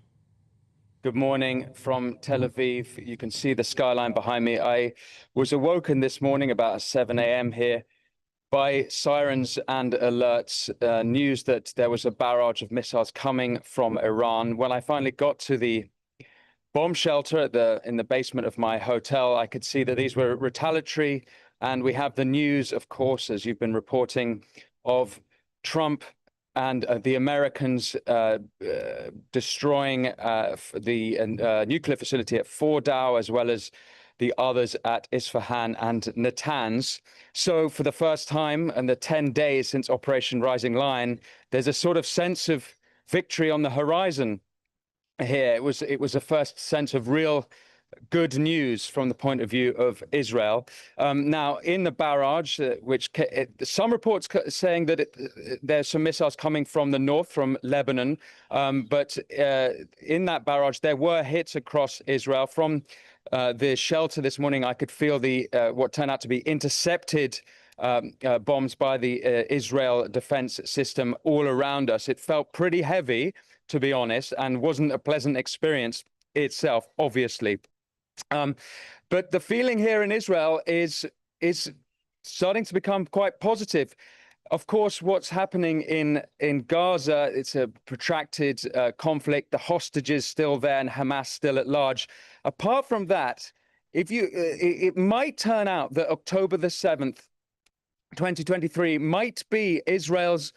Good morning from Tel Aviv. You can see the skyline behind me. I was awoken this morning about 7 a.m. here by sirens and alerts, news that there was a barrage of missiles coming from Iran. When I finally got to the bomb shelter in the basement of my hotel, I could see that these were retaliatory. And we have the news, of course, as you've been reporting, of Trump and the Americans destroying the nuclear facility at Fordow, as well as the others at Isfahan and Natanz. So for the first time in the 10 days since Operation Rising Lion, there's a sort of sense of victory on the horizon here. It was a first sense of real good news from the point of view of Israel. Now, in the barrage, some reports saying that there's some missiles coming from the north, from Lebanon, but in that barrage, there were hits across Israel. From the shelter this morning, I could feel what turned out to be intercepted bombs by the Israel defense system all around us. It felt pretty heavy, to be honest, and wasn't a pleasant experience itself, obviously. But the feeling here in Israel is starting to become quite positive. Of course, what's happening in Gaza, it's a protracted conflict. The hostages still there and Hamas still at large. Apart from that, it might turn out that October the 7th, 2023 might be Israel's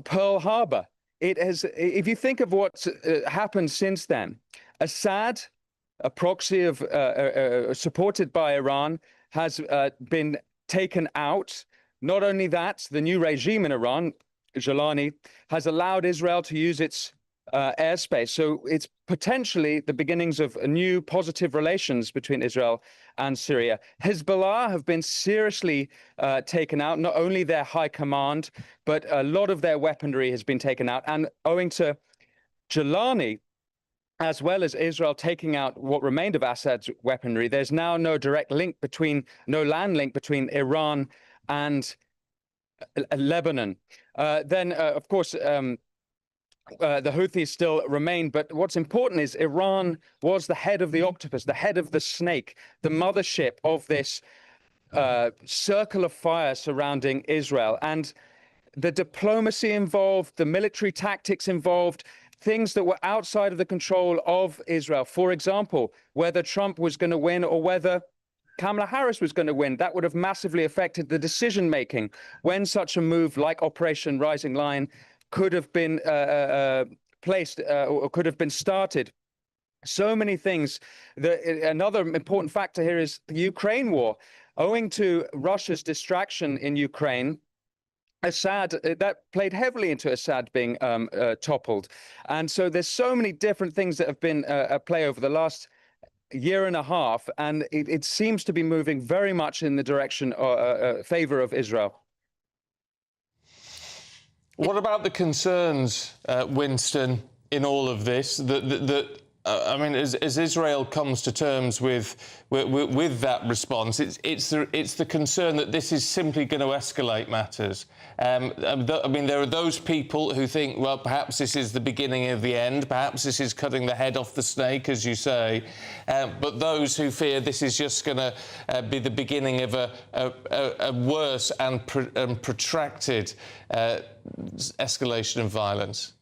Pearl Harbor. If you think of what's happened since then, Assad, a proxy of supported by Iran, has been taken out. Not only that, the new regime in Iran, Jalani, has allowed Israel to use its airspace. So it's potentially the beginnings of new positive relations between Israel and Syria. Hezbollah have been seriously taken out, not only their high command, but a lot of their weaponry has been taken out. And owing to Jalani, as well as Israel taking out what remained of Assad's weaponry, there's now no land link between Iran and Lebanon. Of course, the Houthis still remain, but what's important is Iran was the head of the octopus, the head of the snake, the mothership of this circle of fire surrounding Israel. And the diplomacy involved, the military tactics involved, things that were outside of the control of Israel. For example, whether Trump was going to win or whether Kamala Harris was going to win, that would have massively affected the decision-making when such a move like Operation Rising Lion could have been placed or could have been started. So many things. Another important factor here is the Ukraine war. Owing to Russia's distraction in Ukraine, Assad, that played heavily into Assad being toppled. And so there's so many different things that have been at play over the last year and a half, and it seems to be moving very much in the direction favor of Israel. What about the concerns, Winston, in all of this? I mean, as Israel comes to terms with that response, it's the concern that this is simply going to escalate matters. I mean, there are those people who think, well, perhaps this is the beginning of the end, perhaps this is cutting the head off the snake, as you say, but those who fear this is just going to be the beginning of a worse and protracted escalation of violence.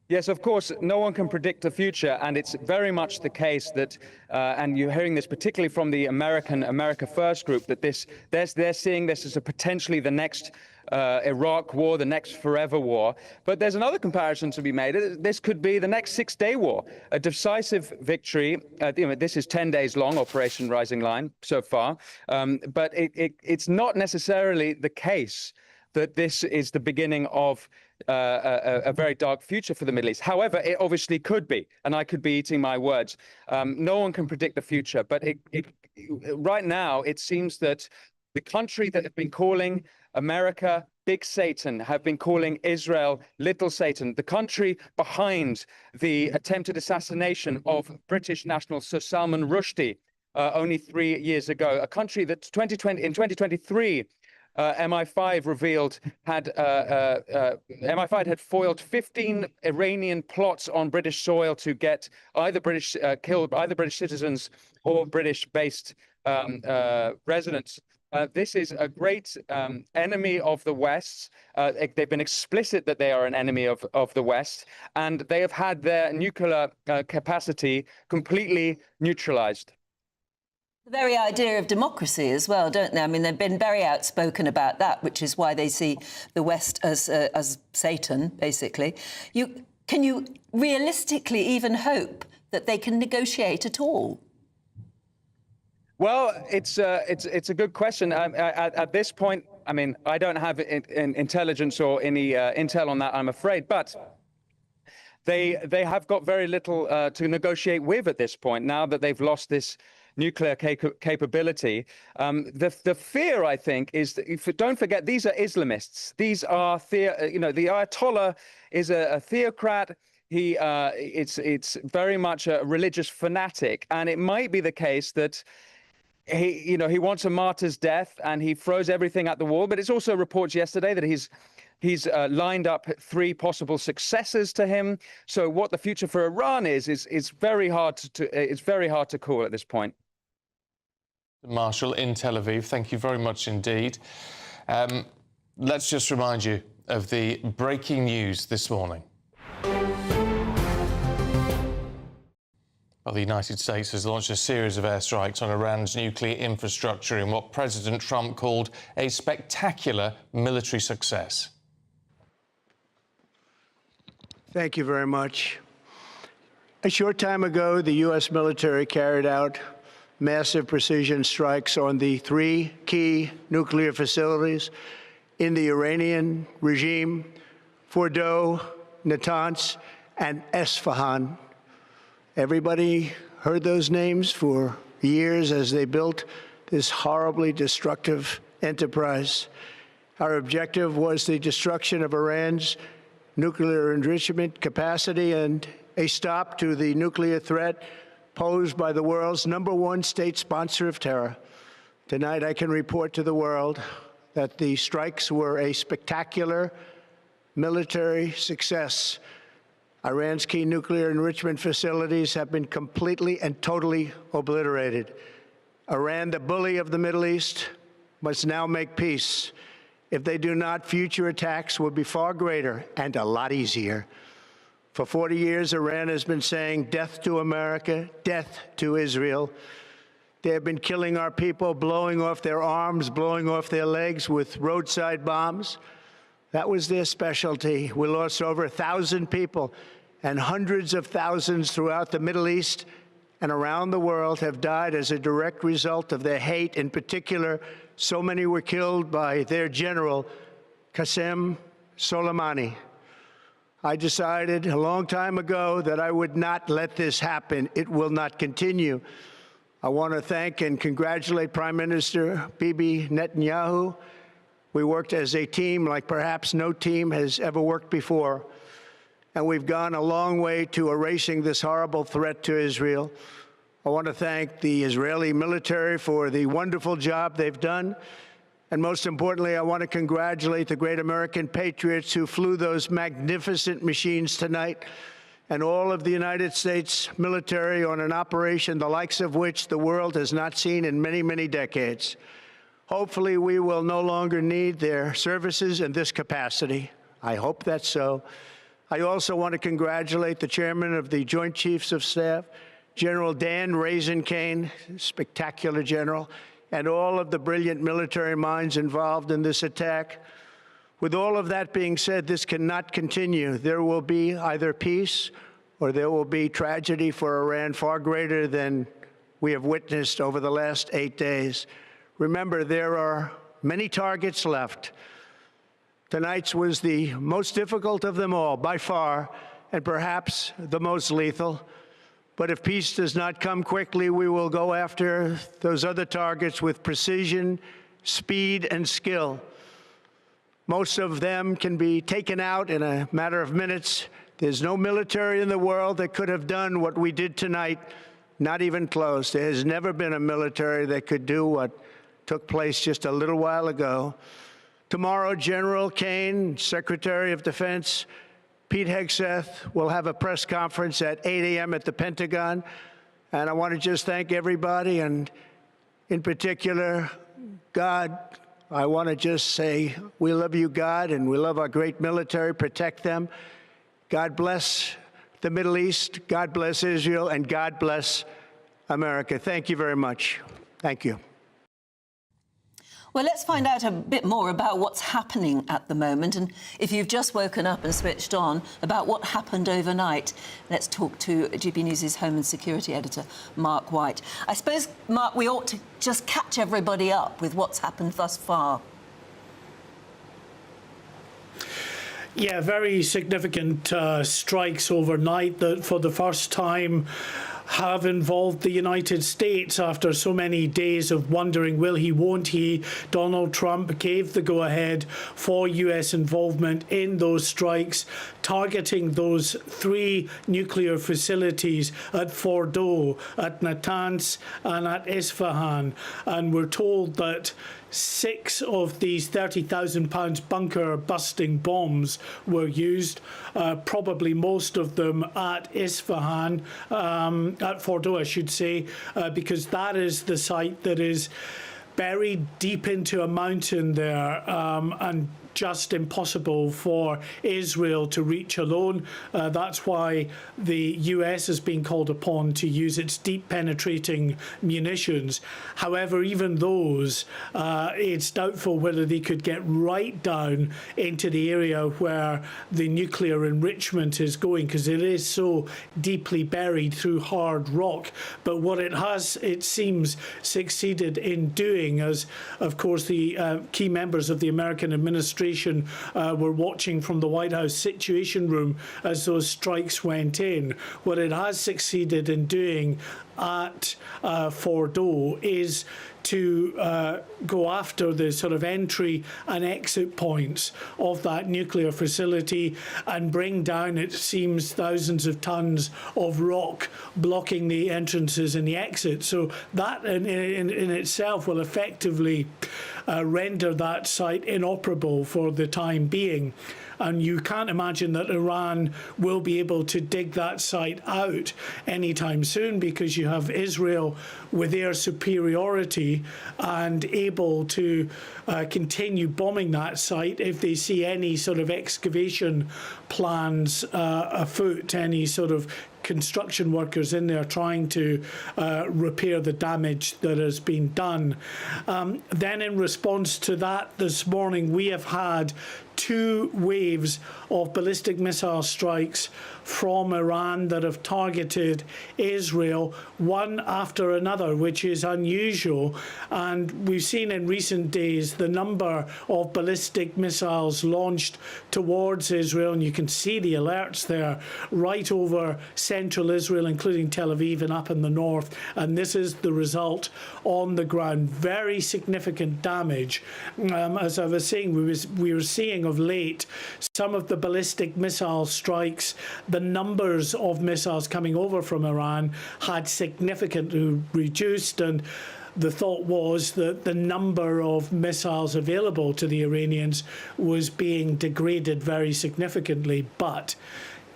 Yes, of course, no one can predict the future, and it's very much the case that, and you're hearing this particularly from the America First group, that they're seeing this as potentially the next Iraq war, the next forever war. But there's another comparison to be made. This could be the next Six-Day War, a decisive victory. This is 10 days long, Operation Rising Line so far, but it's not necessarily the case that this is the beginning of a very dark future for the Middle East. However, it obviously could be, and I could be eating my words. No one can predict the future, but right now it seems that the country that have been calling America Big Satan have been calling Israel Little Satan, the country behind the attempted assassination of British national Sir Salman Rushdie only 3 years ago, a country that in 2023, MI5 revealed MI5 had foiled 15 Iranian plots on British soil to get either killed either British citizens or British-based residents. This is a great enemy of the West. They've been explicit that they are an enemy of the West, and they have had their nuclear capacity completely neutralized. The very idea of democracy as well, don't they? I mean, they've been very outspoken about that, which is why they see the West as Satan, basically. Can you realistically even hope that they can negotiate at all? Well, it's a good question. At this point, I mean, I don't have intelligence or any intel on that, I'm afraid, but they have got very little to negotiate with at this point, now that they've lost this nuclear capability. The fear, I think, is that don't forget, these are Islamists. These are the Ayatollah is a theocrat. It's very much a religious fanatic, and it might be the case that he wants a martyr's death and he throws everything at the wall. But it's also reports yesterday that he's lined up 3 possible successors to him. So what the future for Iran is very hard to call at this point. Marshall in Tel Aviv, thank you very much indeed. Let's just remind you of the breaking news this morning. Well, the United States has launched a series of airstrikes on Iran's nuclear infrastructure in what President Trump called a spectacular military success. Thank you very much. A short time ago, the U.S. military carried out massive precision strikes on the 3 key nuclear facilities in the Iranian regime: Fordow, Natanz, and Esfahan. Everybody heard those names for years as they built this horribly destructive enterprise. Our objective was the destruction of Iran's nuclear enrichment capacity and a stop to the nuclear threat posed by the world's #1 state sponsor of terror. Tonight, I can report to the world that the strikes were a spectacular military success. Iran's key nuclear enrichment facilities have been completely and totally obliterated. Iran, the bully of the Middle East, must now make peace. If they do not, future attacks will be far greater and a lot easier. For 40 years, Iran has been saying death to America, death to Israel. They have been killing our people, blowing off their arms, blowing off their legs with roadside bombs. That was their specialty. We lost over 1,000 people, and hundreds of thousands throughout the Middle East and around the world have died as a direct result of their hate. In particular, so many were killed by their general, Qasem Soleimani. I decided a long time ago that I would not let this happen. It will not continue. I want to thank and congratulate Prime Minister Bibi Netanyahu. We worked as a team like perhaps no team has ever worked before. And we've gone a long way to erasing this horrible threat to Israel. I want to thank the Israeli military for the wonderful job they've done. And most importantly, I want to congratulate the great American patriots who flew those magnificent machines tonight, and all of the United States military on an operation the likes of which the world has not seen in many, many decades. Hopefully, we will no longer need their services in this capacity. I hope that's so. I also want to congratulate the chairman of the Joint Chiefs of Staff, General Dan Raisin-Kane, spectacular general, and all of the brilliant military minds involved in this attack. With all of that being said, this cannot continue. There will be either peace or there will be tragedy for Iran far greater than we have witnessed over the last 8 days. Remember, there are many targets left. Tonight's was the most difficult of them all, by far, and perhaps the most lethal. But if peace does not come quickly, we will go after those other targets with precision, speed, and skill. Most of them can be taken out in a matter of minutes. There's no military in the world that could have done what we did tonight, not even close. There has never been a military that could do what took place just a little while ago. Tomorrow, General Kane, Secretary of Defense, Pete Hegseth will have a press conference at 8 a.m. at the Pentagon. And I want to just thank everybody, and in particular, God. I want to just say we love you, God, and we love our great military. Protect them. God bless the Middle East. God bless Israel. And God bless America. Thank you very much. Thank you. Well, let's find out a bit more about what's happening at the moment. And if you've just woken up and switched on, about what happened overnight, let's talk to GB News' Home and Security Editor, Mark White. I suppose, Mark, we ought to just catch everybody up with what's happened thus far. Yeah, very significant strikes overnight that for the first time have involved the United States after so many days of wondering, will he, won't he? Donald Trump gave the go-ahead for US involvement in those strikes, targeting those 3 nuclear facilities at Fordow, at Natanz and at Isfahan. And we're told that 6 of these 30,000 pounds bunker busting bombs were used, probably most of them at Isfahan, at Fordow, I should say, because that is the site that is buried deep into a mountain there, and just impossible for Israel to reach alone. That's why the US has been called upon to use its deep penetrating munitions. However, even those, it's doubtful whether they could get right down into the area where the nuclear enrichment is going, because it is so deeply buried through hard rock. But what it has, it seems, succeeded in doing, as of course the key members of the American administration were watching from the White House Situation Room as those strikes went in. What it has succeeded in doing at Fordow is to go after the sort of entry and exit points of that nuclear facility and bring down, it seems, thousands of tons of rock blocking the entrances and the exits. So that in itself will effectively render that site inoperable for the time being. And you can't imagine that Iran will be able to dig that site out anytime soon, because you have Israel with air superiority and able to continue bombing that site if they see any sort of excavation plans afoot, any sort of construction workers in there trying to repair the damage that has been done. Then in response to that, this morning we have had 2 waves of ballistic missile strikes from Iran that have targeted Israel, one after another, which is unusual. And we've seen in recent days the number of ballistic missiles launched towards Israel, and you can see the alerts there right over central Israel, including Tel Aviv and up in the north. And this is the result on the ground. Very significant damage. As I was saying, we were seeing of late some of the ballistic missile strikes, the numbers of missiles coming over from Iran had significantly reduced, and the thought was that the number of missiles available to the Iranians was being degraded very significantly. But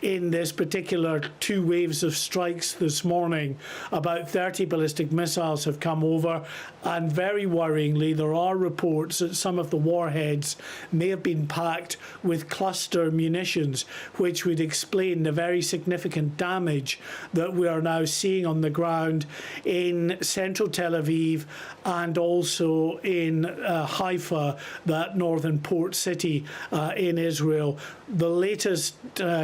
in this particular 2 waves of strikes this morning, about 30 ballistic missiles have come over, and very worryingly there are reports that some of the warheads may have been packed with cluster munitions, which would explain the very significant damage that we are now seeing on the ground in central Tel Aviv and also in Haifa, that northern port city in Israel. The latest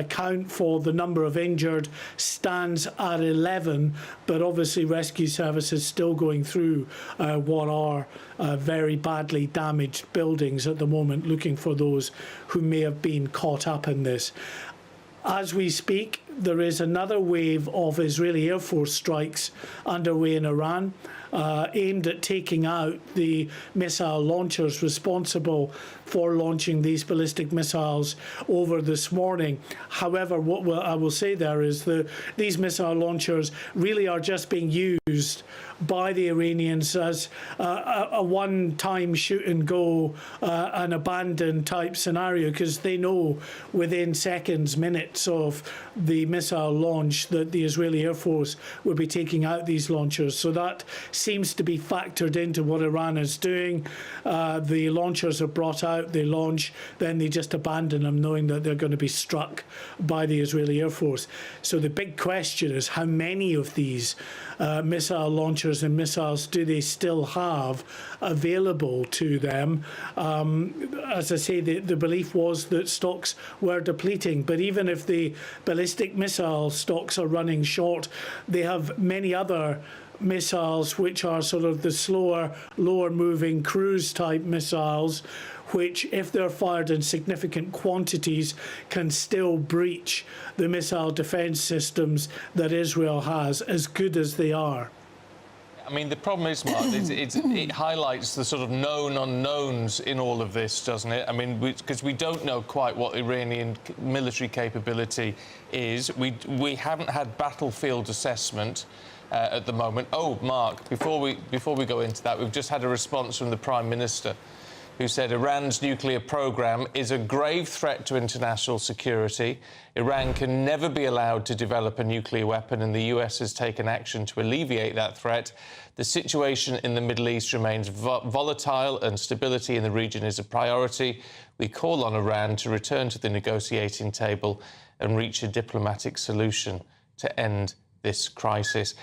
count for the number of injured stands at 11, but obviously rescue services still going through what are very badly damaged buildings at the moment, looking for those who may have been caught up in this. As we speak, there is another wave of Israeli Air Force strikes underway in Iran, aimed at taking out the missile launchers responsible for launching these ballistic missiles over this morning. However, what I will say there is that these missile launchers really are just being used by the Iranians as a one-time shoot and go, an abandon type scenario, because they know within seconds, minutes of the missile launch that the Israeli Air Force will be taking out these launchers. So that seems to be factored into what Iran is doing. The launchers are brought out, they launch, then they just abandon them, knowing that they're going to be struck by the Israeli Air Force. So the big question is, how many of these missile launchers and missiles do they still have available to them? As I say, the belief was that stocks were depleting, but even if the ballistic missile stocks are running short, they have many other missiles which are sort of the slower, lower moving cruise type missiles, which, if they're fired in significant quantities, can still breach the missile defence systems that Israel has, as good as they are. I mean, the problem is, Mark, it highlights the sort of known unknowns in all of this, doesn't it? I mean, because we don't know quite what Iranian military capability is. We haven't had battlefield assessment at the moment. Oh, Mark, before we go into that, we've just had a response from the Prime Minister, who said Iran's nuclear program is a grave threat to international security. Iran can never be allowed to develop a nuclear weapon, and the US has taken action to alleviate that threat. The situation in the Middle East remains volatile, and stability in the region is a priority. We call on Iran to return to the negotiating table and reach a diplomatic solution to end this crisis.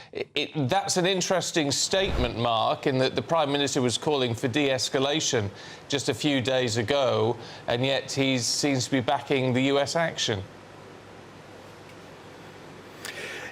That's an interesting statement, Mark, in that the Prime Minister was calling for de-escalation just a few days ago, and yet he seems to be backing the US action.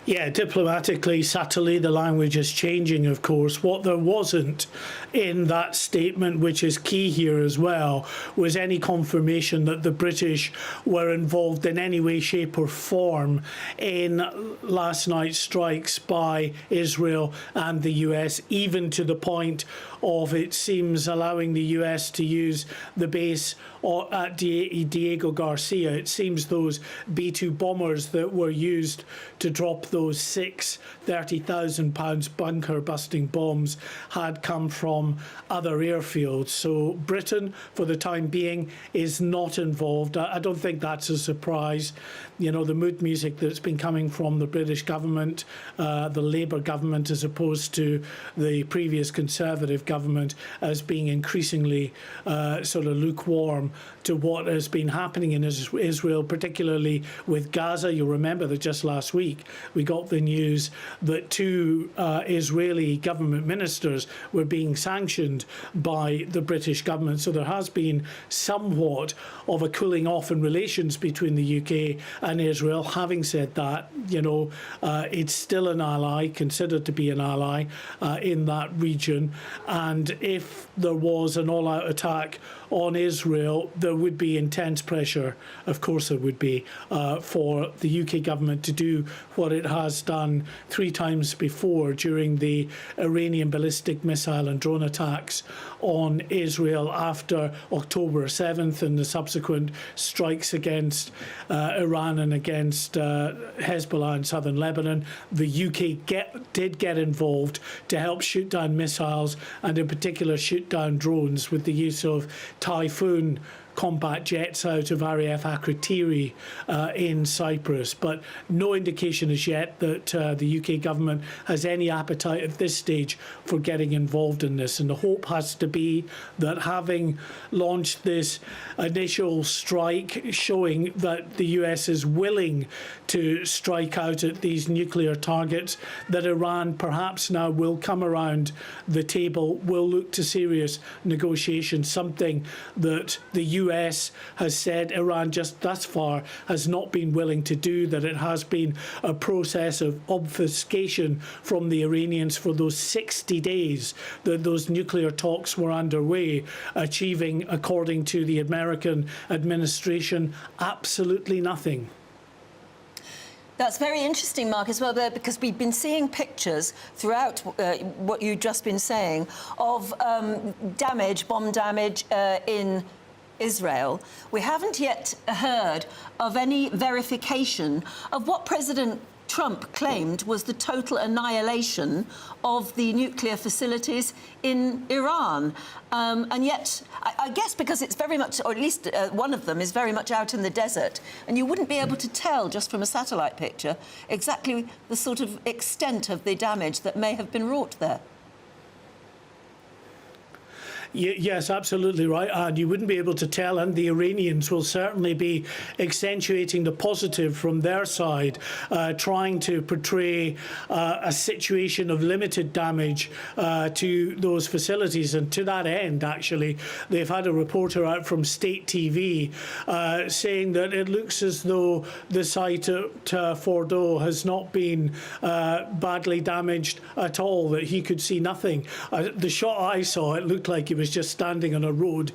Yeah, diplomatically, subtly, the language is changing, of course. What there wasn't in that statement, which is key here as well, was any confirmation that the British were involved in any way, shape or form in last night's strikes by Israel and the US, even to the point of, it seems, allowing the US to use the base at Diego Garcia. It seems those B-2 bombers that were used to drop those 6 30,000-pound bunker-busting bombs had come from other airfields. So Britain, for the time being, is not involved. I don't think that's a surprise. You know, the mood music that's been coming from the British government, the Labour government, as opposed to the previous Conservative government as being increasingly sort of lukewarm to what has been happening in Israel, particularly with Gaza. You'll remember that just last week we got the news that 2 Israeli government ministers were being sanctioned by the British government. So there has been somewhat of a cooling off in relations between the UK and Israel. Having said that, it's still an ally, considered to be an ally in that region. And if there was an all-out attack on Israel, there would be intense pressure, of course there would be, for the UK government to do what it has done 3 times before during the Iranian ballistic missile and drone attacks on Israel after October 7th and the subsequent strikes against Iran and against Hezbollah in southern Lebanon. The UK did get involved to help shoot down missiles and in particular shoot down drones with the use of Typhoon combat jets out of RAF Akrotiri in Cyprus, but no indication as yet that the UK government has any appetite at this stage for getting involved in this. And the hope has to be that having launched this initial strike showing that the US is willing to strike out at these nuclear targets, that Iran perhaps now will come around the table, will look to serious negotiations, something that the US has said Iran just thus far has not been willing to do, that it has been a process of obfuscation from the Iranians for those 60 days that those nuclear talks were underway, achieving, according to the American administration, absolutely nothing. That's very interesting, Mark, as well, there, because we've been seeing pictures throughout what you've just been saying of bomb damage in Israel. We haven't yet heard of any verification of what President Trump claimed was the total annihilation of the nuclear facilities in Iran. And yet, I guess because it's very much, or at least one of them is very much out in the desert, and you wouldn't be able to tell just from a satellite picture exactly the sort of extent of the damage that may have been wrought there. Yes, absolutely right. And you wouldn't be able to tell, and the Iranians will certainly be accentuating the positive from their side, trying to portray a situation of limited damage to those facilities. And to that end, actually, they've had a reporter out from State TV saying that it looks as though the site at Fordo has not been badly damaged at all, that he could see nothing. The shot I saw, it looked like it was just standing on a road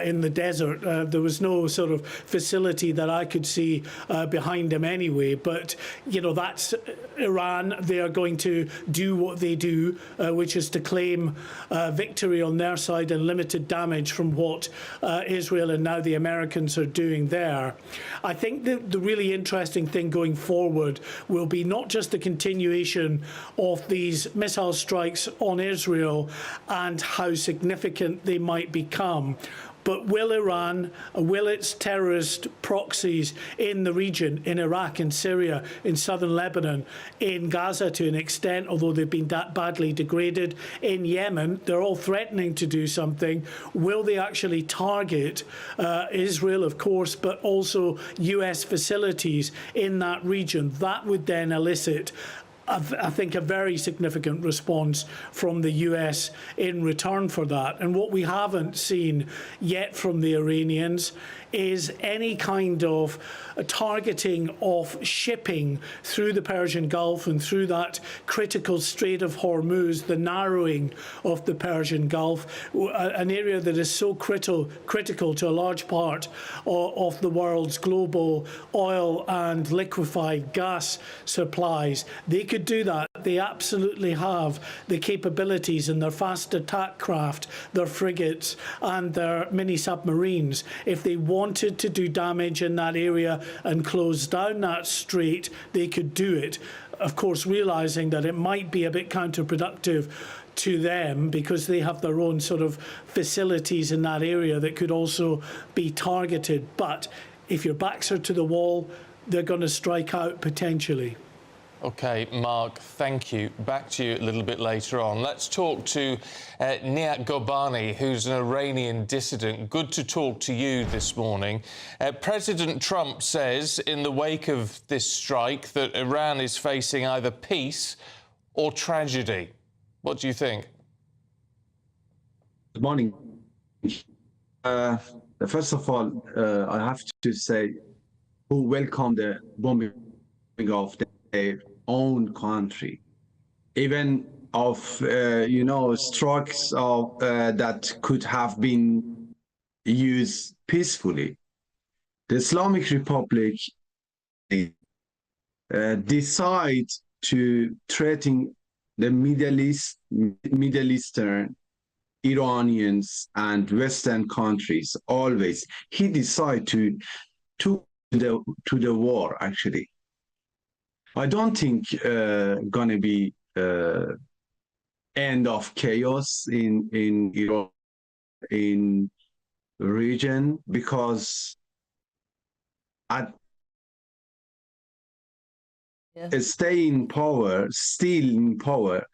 in the desert. There was no sort of facility that I could see behind him anyway. But, that's Iran. They are going to do what they do, which is to claim victory on their side and limited damage from what Israel and now the Americans are doing there. I think the really interesting thing going forward will be not just the continuation of these missile strikes on Israel and how significant they might become, but will Iran, will its terrorist proxies in the region, in Iraq, in Syria, in southern Lebanon, in Gaza to an extent, although they've been that badly degraded, in Yemen, they're all threatening to do something. Will they actually target Israel, of course, but also US facilities in that region? That would then elicit I think a very significant response from the US in return for that. And what we haven't seen yet from the Iranians is any kind of targeting of shipping through the Persian Gulf and through that critical Strait of Hormuz, the narrowing of the Persian Gulf, an area that is so critical to a large part of the world's global oil and liquefied gas supplies. They could do that. They absolutely have the capabilities in their fast attack craft, their frigates and their mini submarines. If they wanted to do damage in that area and close down that strait, they could do it. Of course, realizing that it might be a bit counterproductive to them because they have their own sort of facilities in that area that could also be targeted. But if your backs are to the wall, they're going to strike out potentially. OK, Mark, thank you. Back to you a little bit later on. Let's talk to Nihat Ghobani, who's an Iranian dissident. Good to talk to you this morning. President Trump says in the wake of this strike that Iran is facing either peace or tragedy. What do you think? Good morning. First of all, I have to say who welcomed the bombing of their own country, even of strikes of that could have been used peacefully. The Islamic Republic decide to threaten the Middle Eastern Iranians and Western countries always. He decided to the war, actually. I don't think gonna be end of chaos in Iran, in region, because stay in power, still in power,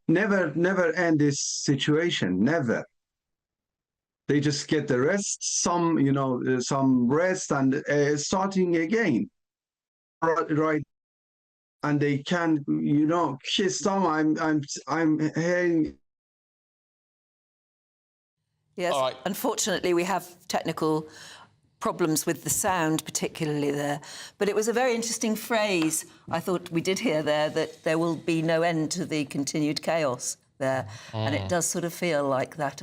never end this situation, never. They just get the rest, some rest and starting again, right? And they can, kiss them. I'm hearing. Yes, right. Unfortunately, we have technical problems with the sound, particularly there. But it was a very interesting phrase I thought we did hear there, that there will be no end to the continued chaos there. And it does sort of feel like that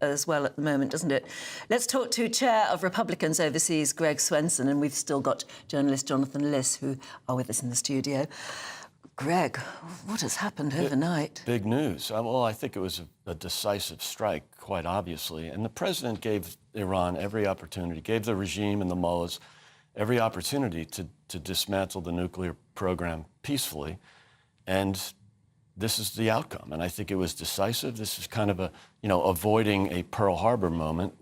as well at the moment, doesn't it? Let's talk to Chair of Republicans Overseas, Greg Swenson, and we've still got journalist Jonathan Liss, who are with us in the studio. Greg, what has happened overnight? Big news. Well, I think it was a decisive strike, quite obviously. And the president gave Iran every opportunity, gave the regime and the mullahs every opportunity to dismantle the nuclear program peacefully. And this is the outcome. And I think it was decisive. This is kind of avoiding a Pearl Harbor moment.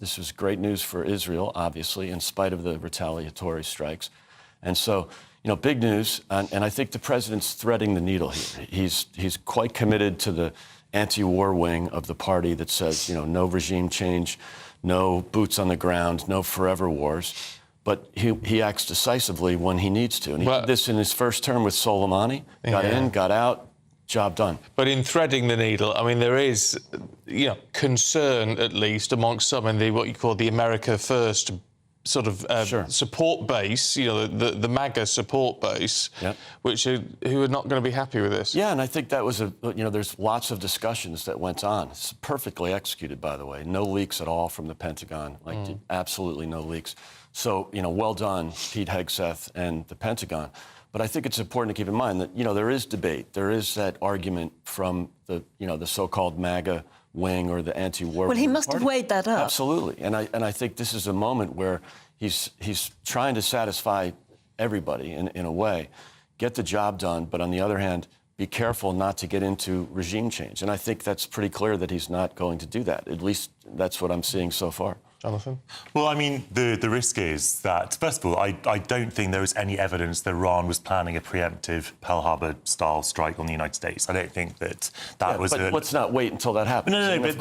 This was great news for Israel, obviously, in spite of the retaliatory strikes. And so, big news, and I think the president's threading the needle here. He's quite committed to the anti-war wing of the party that says, no regime change, no boots on the ground, no forever wars. But he acts decisively when he needs to. And he did this in his first term with Soleimani. Got in, got out, job done. But in threading the needle, I mean, there is, concern, at least, amongst some in what you call the America First sort of support base, the MAGA support base, who are not going to be happy with this. Yeah, and I think that was there's lots of discussions that went on. It's perfectly executed, by the way. No leaks at all from the Pentagon, absolutely no leaks. So, well done, Pete Hegseth and the Pentagon. But I think it's important to keep in mind that, there is debate. There is that argument from the so-called MAGA wing or the anti-war. Well, he must have weighed that up. Absolutely, and I think this is a moment where he's trying to satisfy everybody in a way, get the job done, but on the other hand, be careful not to get into regime change. And I think that's pretty clear that he's not going to do that. At least that's what I'm seeing so far. Jonathan? Well, I mean, the risk is that, first of all, I don't think there is any evidence that Iran was planning a preemptive Pearl Harbor-style strike on the United States. I don't think that was... But let's not wait until that happens. No, but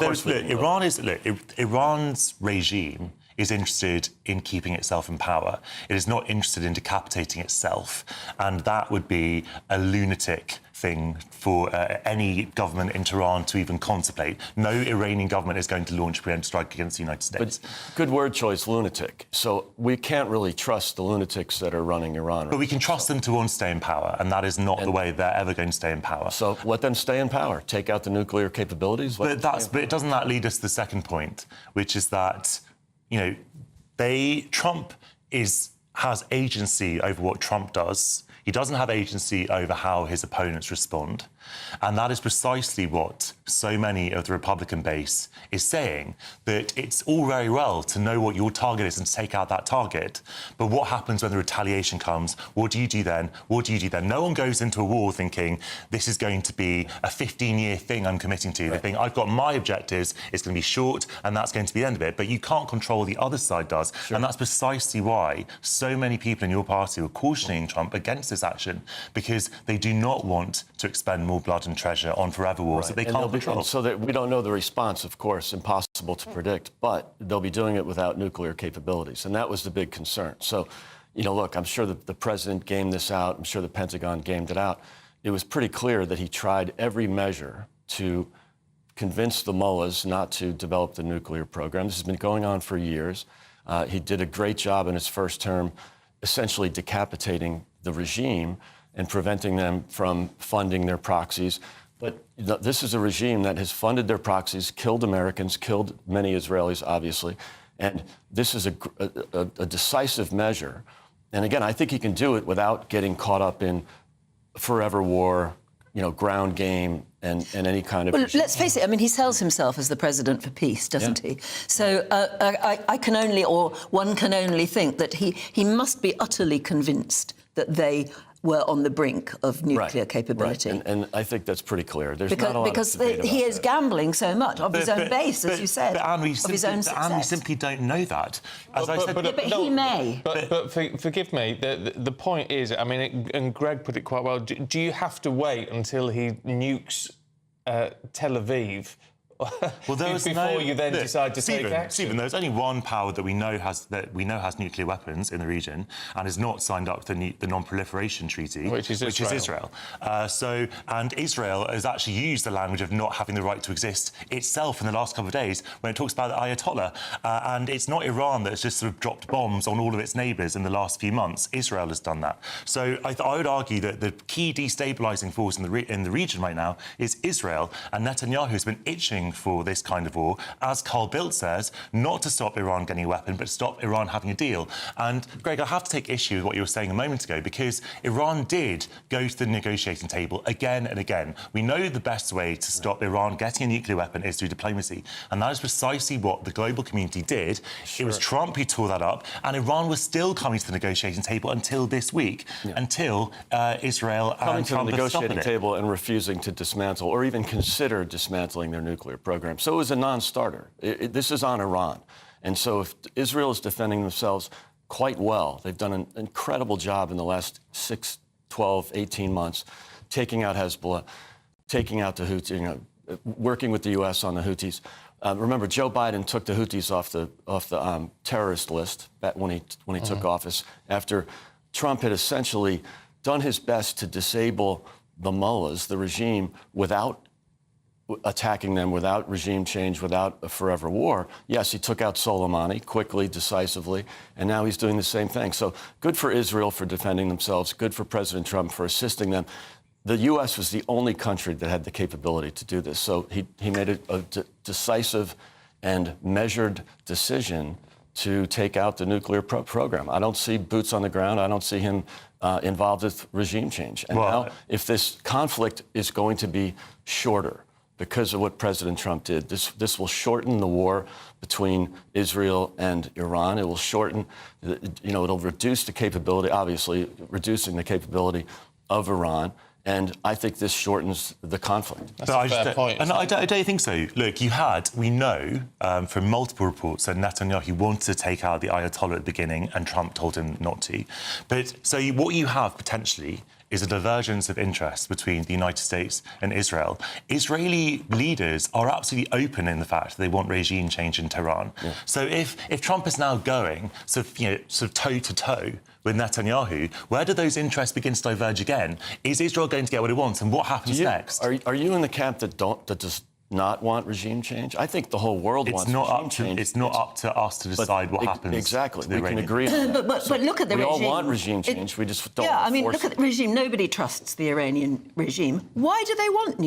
Iran's regime is interested in keeping itself in power. It is not interested in decapitating itself. And that would be a lunatic thing for any government in Tehran to even contemplate. No Iranian government is going to launch a preemptive strike against the United States. But good word choice, lunatic. So we can't really trust the lunatics that are running Iran. But we can trust them to want to stay in power, and that is not the way they're ever going to stay in power. So let them stay in power. Take out the nuclear capabilities. But doesn't that lead us to the second point, which is that, Trump has agency over what Trump does. He doesn't have agency over how his opponents respond. And that is precisely what so many of the Republican base is saying, that it's all very well to know what your target is and to take out that target. But what happens when the retaliation comes? What do you do then? What do you do then? No one goes into a war thinking this is going to be a 15-year thing I'm committing to. They think, I've got my objectives, it's going to be short, and that's going to be the end of it. But you can't control what the other side does. Sure. And that's precisely why so many people in your party were cautioning Trump against this action, because they do not want to expend more blood and treasure on forever wars that they can't control. So that we don't know the response, of course, impossible to predict, but they'll be doing it without nuclear capabilities. And that was the big concern. So, look, I'm sure that the president gamed this out. I'm sure the Pentagon gamed it out. It was pretty clear that he tried every measure to convince the mullahs not to develop the nuclear program. This has been going on for years. He did a great job in his first term, essentially decapitating the regime and preventing them from funding their proxies. But this is a regime that has funded their proxies, killed Americans, killed many Israelis, obviously. And this is a decisive measure. And again, I think he can do it without getting caught up in forever war, ground game and any kind of... Well, let's face it, I mean, he sells himself as the president for peace, doesn't he? So I can only, or one can only think that he must be utterly convinced that they were on the brink of nuclear capability. Right. And I think that's pretty clear. There's because not a lot because of debate about he is that. gambling so much of his own base, as you said, But of his own success. we simply don't know that. As I said, but he may. But forgive me, the point is, I mean, and Greg put it quite well, do you have to wait until he nukes Tel Aviv before you then decide to take action? Stephen, there's only one power that we know has nuclear weapons in the region and has not signed up to the Non-Proliferation Treaty, which is Israel. And Israel has actually used the language of not having the right to exist itself in the last couple of days when it talks about the Ayatollah. And it's not Iran that has just sort of dropped bombs on all of its neighbours in the last few months. Israel has done that. So I would argue that the key destabilising force in the region right now is Israel, and Netanyahu has been itching for this kind of war, as Carl Bildt says, not to stop Iran getting a weapon, but to stop Iran having a deal. And, Greg, I have to take issue with what you were saying a moment ago, because Iran did go to the negotiating table again and again. We know the best way to stop Iran getting a nuclear weapon is through diplomacy, and that is precisely what the global community did. Sure. It was Trump who tore that up, and Iran was still coming to the negotiating table until this week, until Israel and Trump the negotiating table and refusing to dismantle or even consider dismantling their nuclear program. So it was a non-starter. This is on Iran. And so if Israel is defending themselves quite well, they've done an incredible job in the last 6, 12, 18 months, taking out Hezbollah, taking out the Houthis, working with the U.S. on the Houthis. Remember, Joe Biden took the Houthis off the terrorist list when he took office, after Trump had essentially done his best to disable the mullahs, the regime, without attacking them, without regime change, without a forever war. Yes, he took out Soleimani quickly, decisively, and now he's doing the same thing. So good for Israel for defending themselves, good for President Trump for assisting them. The U.S. was the only country that had the capability to do this. So he made a decisive and measured decision to take out the nuclear program. I don't see boots on the ground. I don't see him involved with regime change. And now, if this conflict is going to be shorter, because of what President Trump did, this will shorten the war between Israel and Iran. It will shorten, it'll reduce the capability, obviously, reducing the capability of Iran. And I think this shortens the conflict. That's a fair point. And I don't think so. Look, we know from multiple reports that Netanyahu wanted to take out the Ayatollah at the beginning and Trump told him not to. But so what you have potentially is a divergence of interest between the United States and Israel. Israeli leaders are absolutely open in the fact that they want regime change in Tehran. Yeah. So if Trump is now going sort of toe-to-toe with Netanyahu, where do those interests begin to diverge again? Is Israel going to get what it wants, and what happens next? Are you in the camp that does not want regime change? I think the whole world wants regime change. It's not up to us to decide what happens. Exactly. To the We can Iranians. agree on that. But look at the we regime. all want regime change. We just don't Yeah, want I to mean, force look at the regime. Nobody trusts the Iranian regime. Why do they want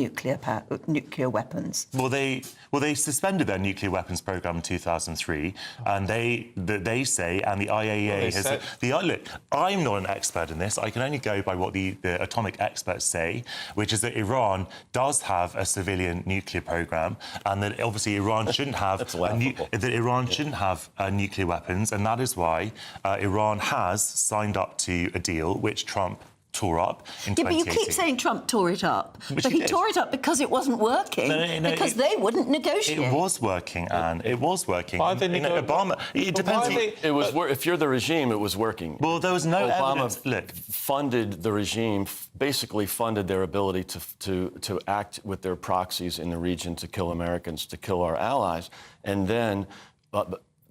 nuclear weapons? Well, they suspended their nuclear weapons program in 2003, and they say, and the IAEA has. Look, I'm not an expert in this. I can only go by what the atomic experts say, which is that Iran does have a civilian nuclear program, and that obviously Iran shouldn't have shouldn't have nuclear weapons, and that is why Iran has signed up to a deal which Trump tore up in 2018. Yeah, but you keep saying Trump tore it up. Which but he he did. tore it up because it wasn't working. No, because they wouldn't negotiate. It was working, Anne. It was working. Obama. It depends. It was. If you're the regime, it was working. Well, there was no evidence. Obama funded the regime, basically funded their ability to act with their proxies in the region to kill Americans, to kill our allies, and then.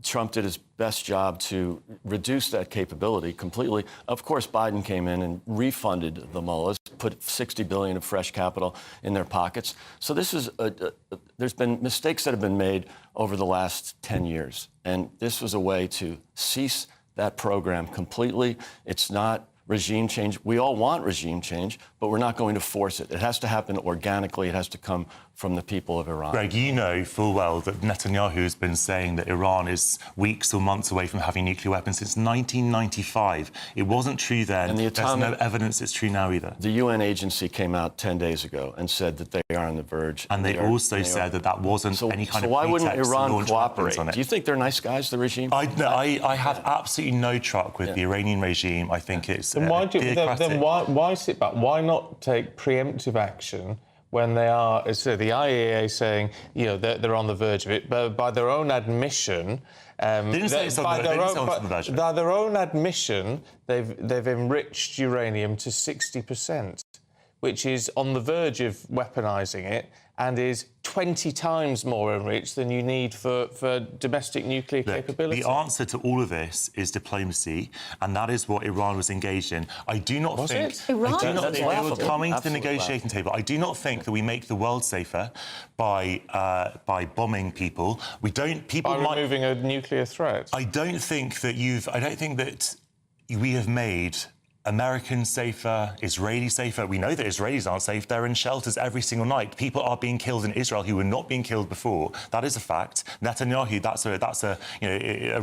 Trump did his best job to reduce that capability completely. Of course, Biden came in and refunded the mullahs, put $60 billion of fresh capital in their pockets. So this is there's been mistakes that have been made over the last 10 years, and this was a way to cease that program completely. It's not regime change. We all want regime change, but we're not going to force it. It has to happen organically. It has to come from the people of Iran. Greg, you know full well that Netanyahu has been saying that Iran is weeks or months away from having nuclear weapons since 1995. It wasn't true then. And there's no evidence it's true now either. The UN agency came out 10 days ago and said that they are on the verge. And they also said that that wasn't any kind of why wouldn't pretext to Iran launch cooperate? weapons on it. Do you think they're nice guys, the regime? I have absolutely no truck with the Iranian regime. I think it's Then theocratic. why sit back? Why not take preemptive action when they are, so the IAEA saying, they're on the verge of it, but by their own admission, By their own admission, they've enriched uranium to 60%, which is on the verge of weaponising it, and is 20 times more enriched than you need for domestic nuclear capability. The answer to all of this is diplomacy, and that is what Iran was engaged in. I do not think... They were coming to the negotiating table. I do not think that we make the world safer by bombing people. We don't... removing a nuclear threat. I don't think that we have made Americans safer, Israelis safer. We know that Israelis aren't safe. They're in shelters every single night. People are being killed in Israel who were not being killed before. That is a fact. Netanyahu, that's a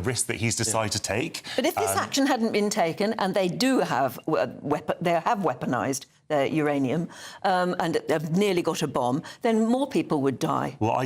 risk that he's decided to take. But if this action hadn't been taken, and they have weaponised their uranium and have nearly got a bomb, then more people would die. Well,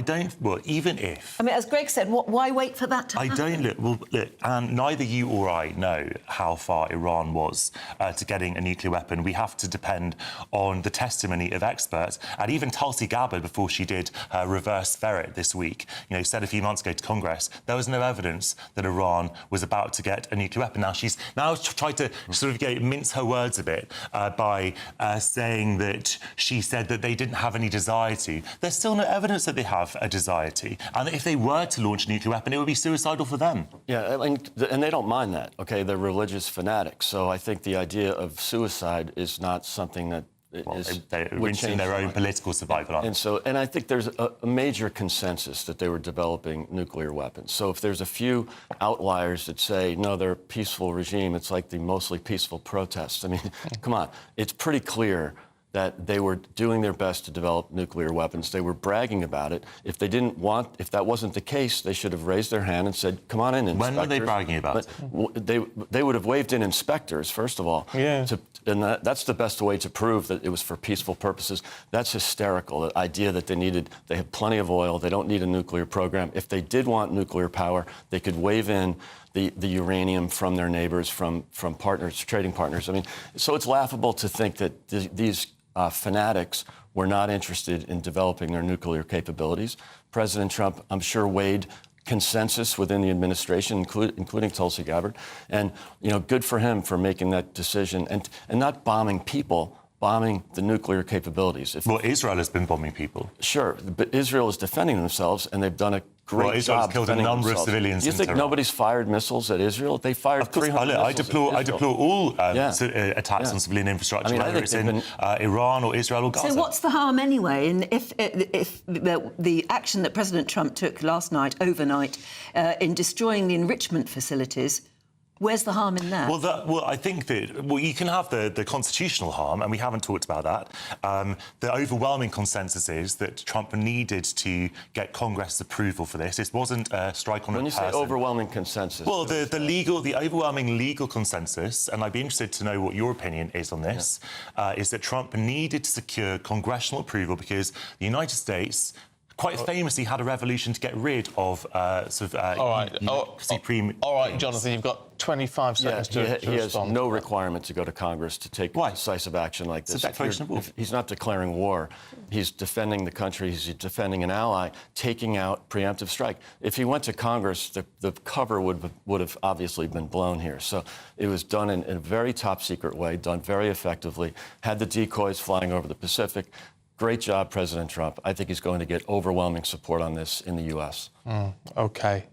even if... I mean, as Greg said, why wait for that to happen? Look, and neither you or I know how far Iran was to getting a nuclear weapon. We have to depend on the testimony of experts. And even Tulsi Gabbard, before she did her reverse ferret this week, said a few months ago to Congress, there was no evidence that Iran was about to get a nuclear weapon. Now, she's tried to sort of mince her words a bit by saying that she said that they didn't have any desire to. There's still no evidence that they have a desire to. And if they were to launch a nuclear weapon, it would be suicidal for them. Yeah, and they don't mind that, OK? They're religious fanatics. So I think the idea of suicide is not something that they're reaching their own political survival. And I think there's a major consensus that they were developing nuclear weapons. So if there's a few outliers that say, no, they're a peaceful regime, it's like the mostly peaceful protests. I mean, come on. It's pretty clear that they were doing their best to develop nuclear weapons. They were bragging about it. If that wasn't the case, they should have raised their hand and said, come on in, inspectors. When were they bragging about it? They would have waved in inspectors, first of all. Yeah. And that's the best way to prove that it was for peaceful purposes. That's hysterical, the idea that they have plenty of oil, they don't need a nuclear program. If they did want nuclear power, they could wave in the uranium from their neighbors, from partners, trading partners. I mean, so it's laughable to think that these fanatics were not interested in developing their nuclear capabilities. President Trump, I'm sure, weighed consensus within the administration, including Tulsi Gabbard. And, good for him for making that decision and not bombing people, bombing the nuclear capabilities. Israel has been bombing people. Sure, but Israel is defending themselves, and they've done a great Well, Israel's job killed a defending number of themselves. civilians You in think Tehran. nobody's fired missiles at Israel? They fired Of course, 300 I missiles deplore at Israel. all Yeah. attacks on civilian infrastructure, I mean, I whether think it's in Iran or Israel or Gaza. So what's the harm anyway? And if the action that President Trump took overnight, in destroying the enrichment facilities, where's the harm in that? Well, I think that you can have the constitutional harm, and we haven't talked about that. The overwhelming consensus is that Trump needed to get Congress approval for this. It wasn't a strike on a person. When you say overwhelming consensus... Well, the overwhelming legal consensus, and I'd be interested to know what your opinion is on this, is that Trump needed to secure congressional approval because the United States quite famously had a revolution to get rid of supreme... All right, Jonathan, you've got 25 seconds to he has respond. no requirement to go to Congress to take decisive action like this. It's a declaration of war. If he's not declaring war. He's defending the country. He's defending an ally, taking out preemptive strike. If he went to Congress, the cover would have obviously been blown here. So it was done in a very top-secret way, done very effectively, had the decoys flying over the Pacific. Great job, President Trump. I think he's going to get overwhelming support on this in the U.S. OK.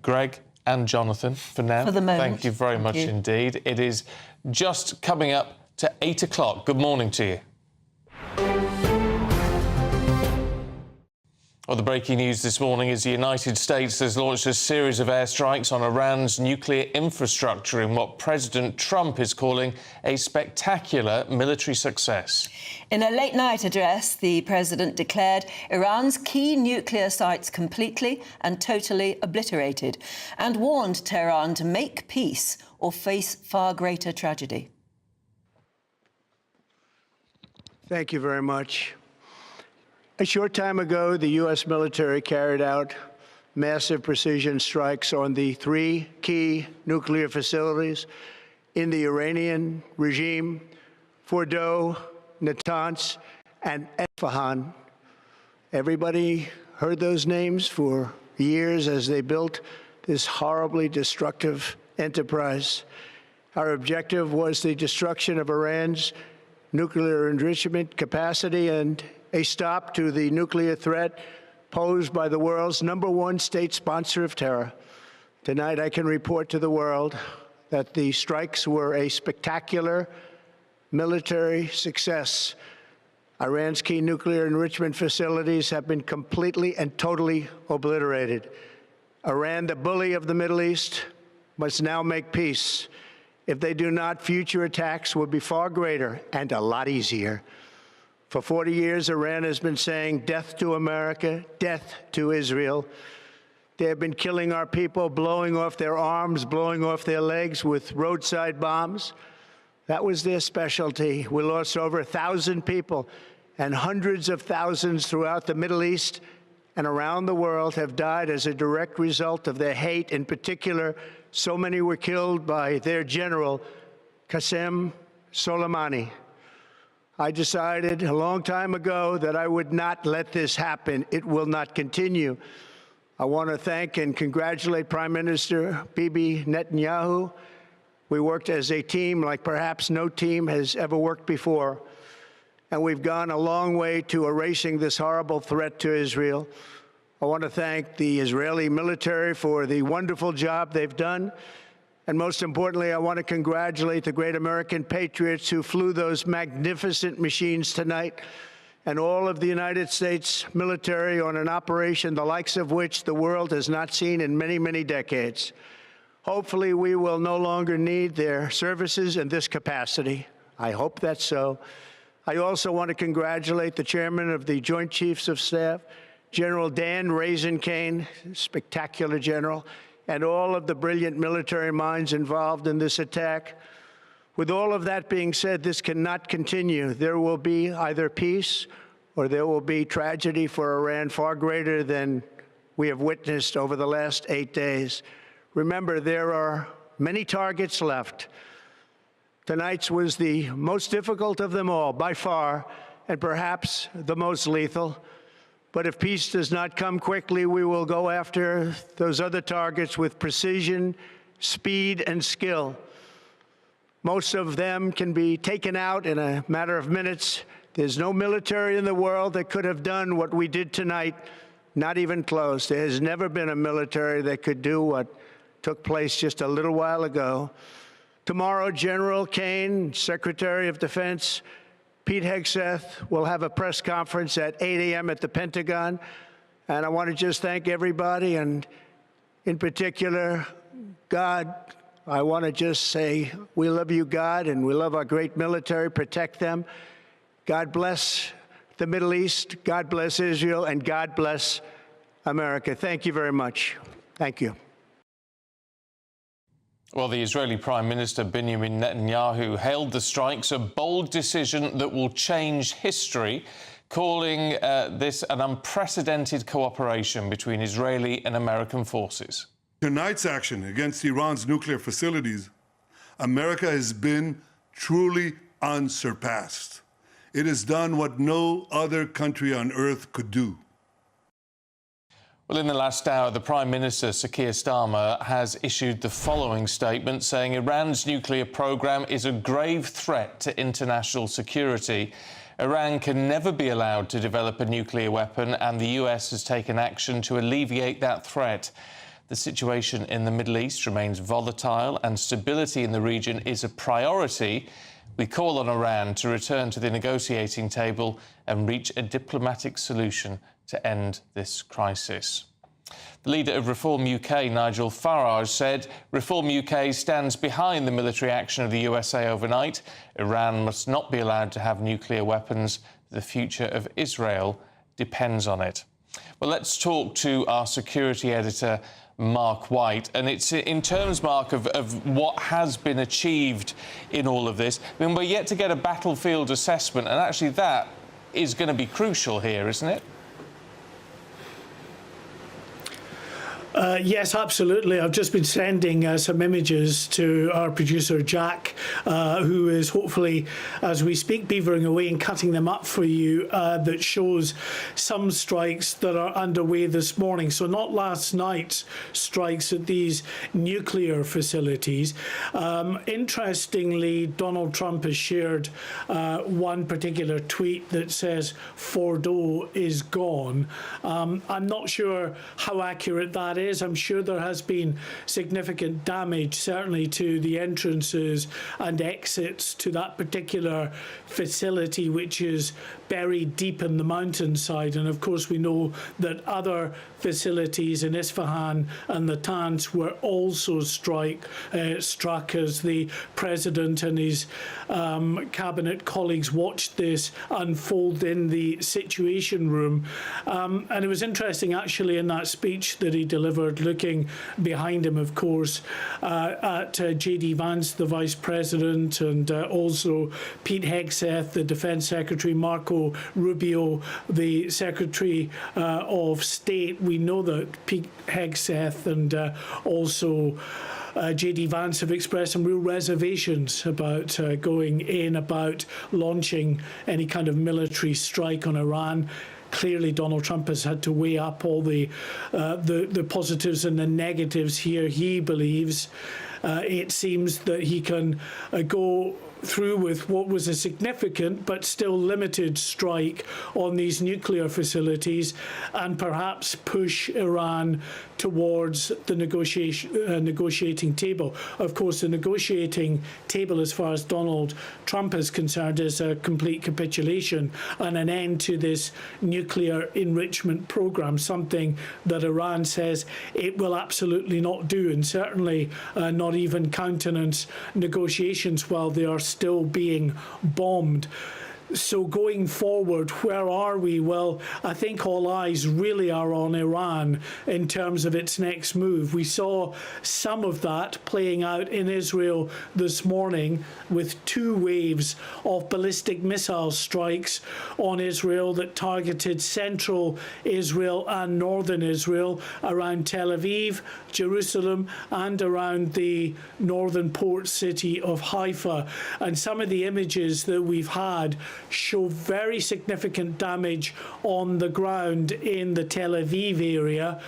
Greg and Jonathan, for now. For the moment. Thank you very much indeed. It is just coming up to 8 o'clock. Good morning to you. Well, the breaking news this morning is the United States has launched a series of airstrikes on Iran's nuclear infrastructure in what President Trump is calling a spectacular military success. In a late-night address, the president declared Iran's key nuclear sites completely and totally obliterated and warned Tehran to make peace or face far greater tragedy. Thank you very much. A short time ago, the U.S. military carried out massive precision strikes on the 3 key nuclear facilities in the Iranian regime: Fordow, Natanz, and Isfahan. Everybody heard those names for years as they built this horribly destructive enterprise. Our objective was the destruction of Iran's nuclear enrichment capacity and a stop to the nuclear threat posed by the world's #1 state sponsor of terror. Tonight, I can report to the world that the strikes were a spectacular military success. Iran's key nuclear enrichment facilities have been completely and totally obliterated. Iran, the bully of the Middle East, must now make peace. If they do not, future attacks will be far greater and a lot easier. For 40 years, Iran has been saying death to America, death to Israel. They have been killing our people, blowing off their arms, blowing off their legs with roadside bombs. That was their specialty. We lost over 1,000 people, and hundreds of thousands throughout the Middle East and around the world have died as a direct result of their hate. In particular, so many were killed by their general, Qasem Soleimani. I decided a long time ago that I would not let this happen. It will not continue. I want to thank and congratulate Prime Minister Bibi Netanyahu. We worked as a team like perhaps no team has ever worked before. And we've gone a long way to erasing this horrible threat to Israel. I want to thank the Israeli military for the wonderful job they've done. And most importantly, I want to congratulate the great American patriots who flew those magnificent machines tonight, and all of the United States military on an operation the likes of which the world has not seen in many, many decades. Hopefully, we will no longer need their services in this capacity. I hope that's so. I also want to congratulate the chairman of the Joint Chiefs of Staff, General Dan Raisin-Kane, spectacular general, and all of the brilliant military minds involved in this attack. With all of that being said, this cannot continue. There will be either peace or there will be tragedy for Iran far greater than we have witnessed over the last 8 days. Remember, there are many targets left. Tonight's was the most difficult of them all, by far, and perhaps the most lethal. But if peace does not come quickly, we will go after those other targets with precision, speed, and skill. Most of them can be taken out in a matter of minutes. There's no military in the world that could have done what we did tonight Not even close. There has never been a military that could do what took place just a little while ago. Tomorrow, General Kane, Secretary of Defense, Pete Hegseth will have a press conference at 8 a.m. at the Pentagon. And I want to just thank everybody, and in particular, God. I want to just say we love you, God, and we love our great military. Protect them. God bless the Middle East. God bless Israel, and God bless America. Thank you very much. Thank you. Well, the Israeli Prime Minister Benjamin Netanyahu hailed the strikes a bold decision that will change history, calling this an unprecedented cooperation between Israeli and American forces. Tonight's action against Iran's nuclear facilities, America has been truly unsurpassed. It has done what no other country on earth could do. Well, in the last hour, the Prime Minister, Sir Keir Starmer, has issued the following statement saying Iran's nuclear programme is a grave threat to international security. Iran can never be allowed to develop a nuclear weapon, and the US has taken action to alleviate that threat. The situation in the Middle East remains volatile, and stability in the region is a priority. We call on Iran to return to the negotiating table and reach a diplomatic solution to end this crisis. The leader of Reform UK, Nigel Farage, said Reform UK stands behind the military action of the USA overnight. Iran must not be allowed to have nuclear weapons. The future of Israel depends on it. Well, let's talk to our security editor, Mark White. And it's in terms, Mark, of what has been achieved in all of this. I mean, we're yet to get a battlefield assessment, and actually that is going to be crucial here, isn't it? Yes, absolutely. I've just been sending some images to our producer, Jack, who is hopefully, as we speak, beavering away and cutting them up for you, that shows some strikes that are underway this morning. So not last night's strikes at these nuclear facilities. Interestingly, Donald Trump has shared one particular tweet that says Fordo is gone. I'm not sure how accurate that is. I'm sure there has been significant damage, certainly to the entrances and exits to that particular facility, which is buried deep in the mountainside. And of course, we know that other facilities in Isfahan and Natanz were also struck as the president and his cabinet colleagues watched this unfold in the Situation Room. And it was interesting, actually, in that speech that he delivered, looking behind him, of course, at J.D. Vance, the vice president, and also Pete Hegseth, the defense secretary, Marco Rubio, the Secretary of State. We know that Pete Hegseth and also J.D. Vance have expressed some real reservations about going in, about launching any kind of military strike on Iran. Clearly, Donald Trump has had to weigh up all the positives and the negatives here. He believes it seems that he can go through with what was a significant but still limited strike on these nuclear facilities and perhaps push Iran towards the negotiating table. Of course, the negotiating table, as far as Donald Trump is concerned, is a complete capitulation and an end to this nuclear enrichment program, something that Iran says it will absolutely not do, and certainly not even countenance negotiations while they are still being bombed. So going forward, where are we? Well, I think all eyes really are on Iran in terms of its next move. We saw some of that playing out in Israel this morning with 2 waves of ballistic missile strikes on Israel that targeted central Israel and northern Israel, around Tel Aviv, Jerusalem, and around the northern port city of Haifa. And some of the images that we've had show very significant damage on the ground in the Tel Aviv area.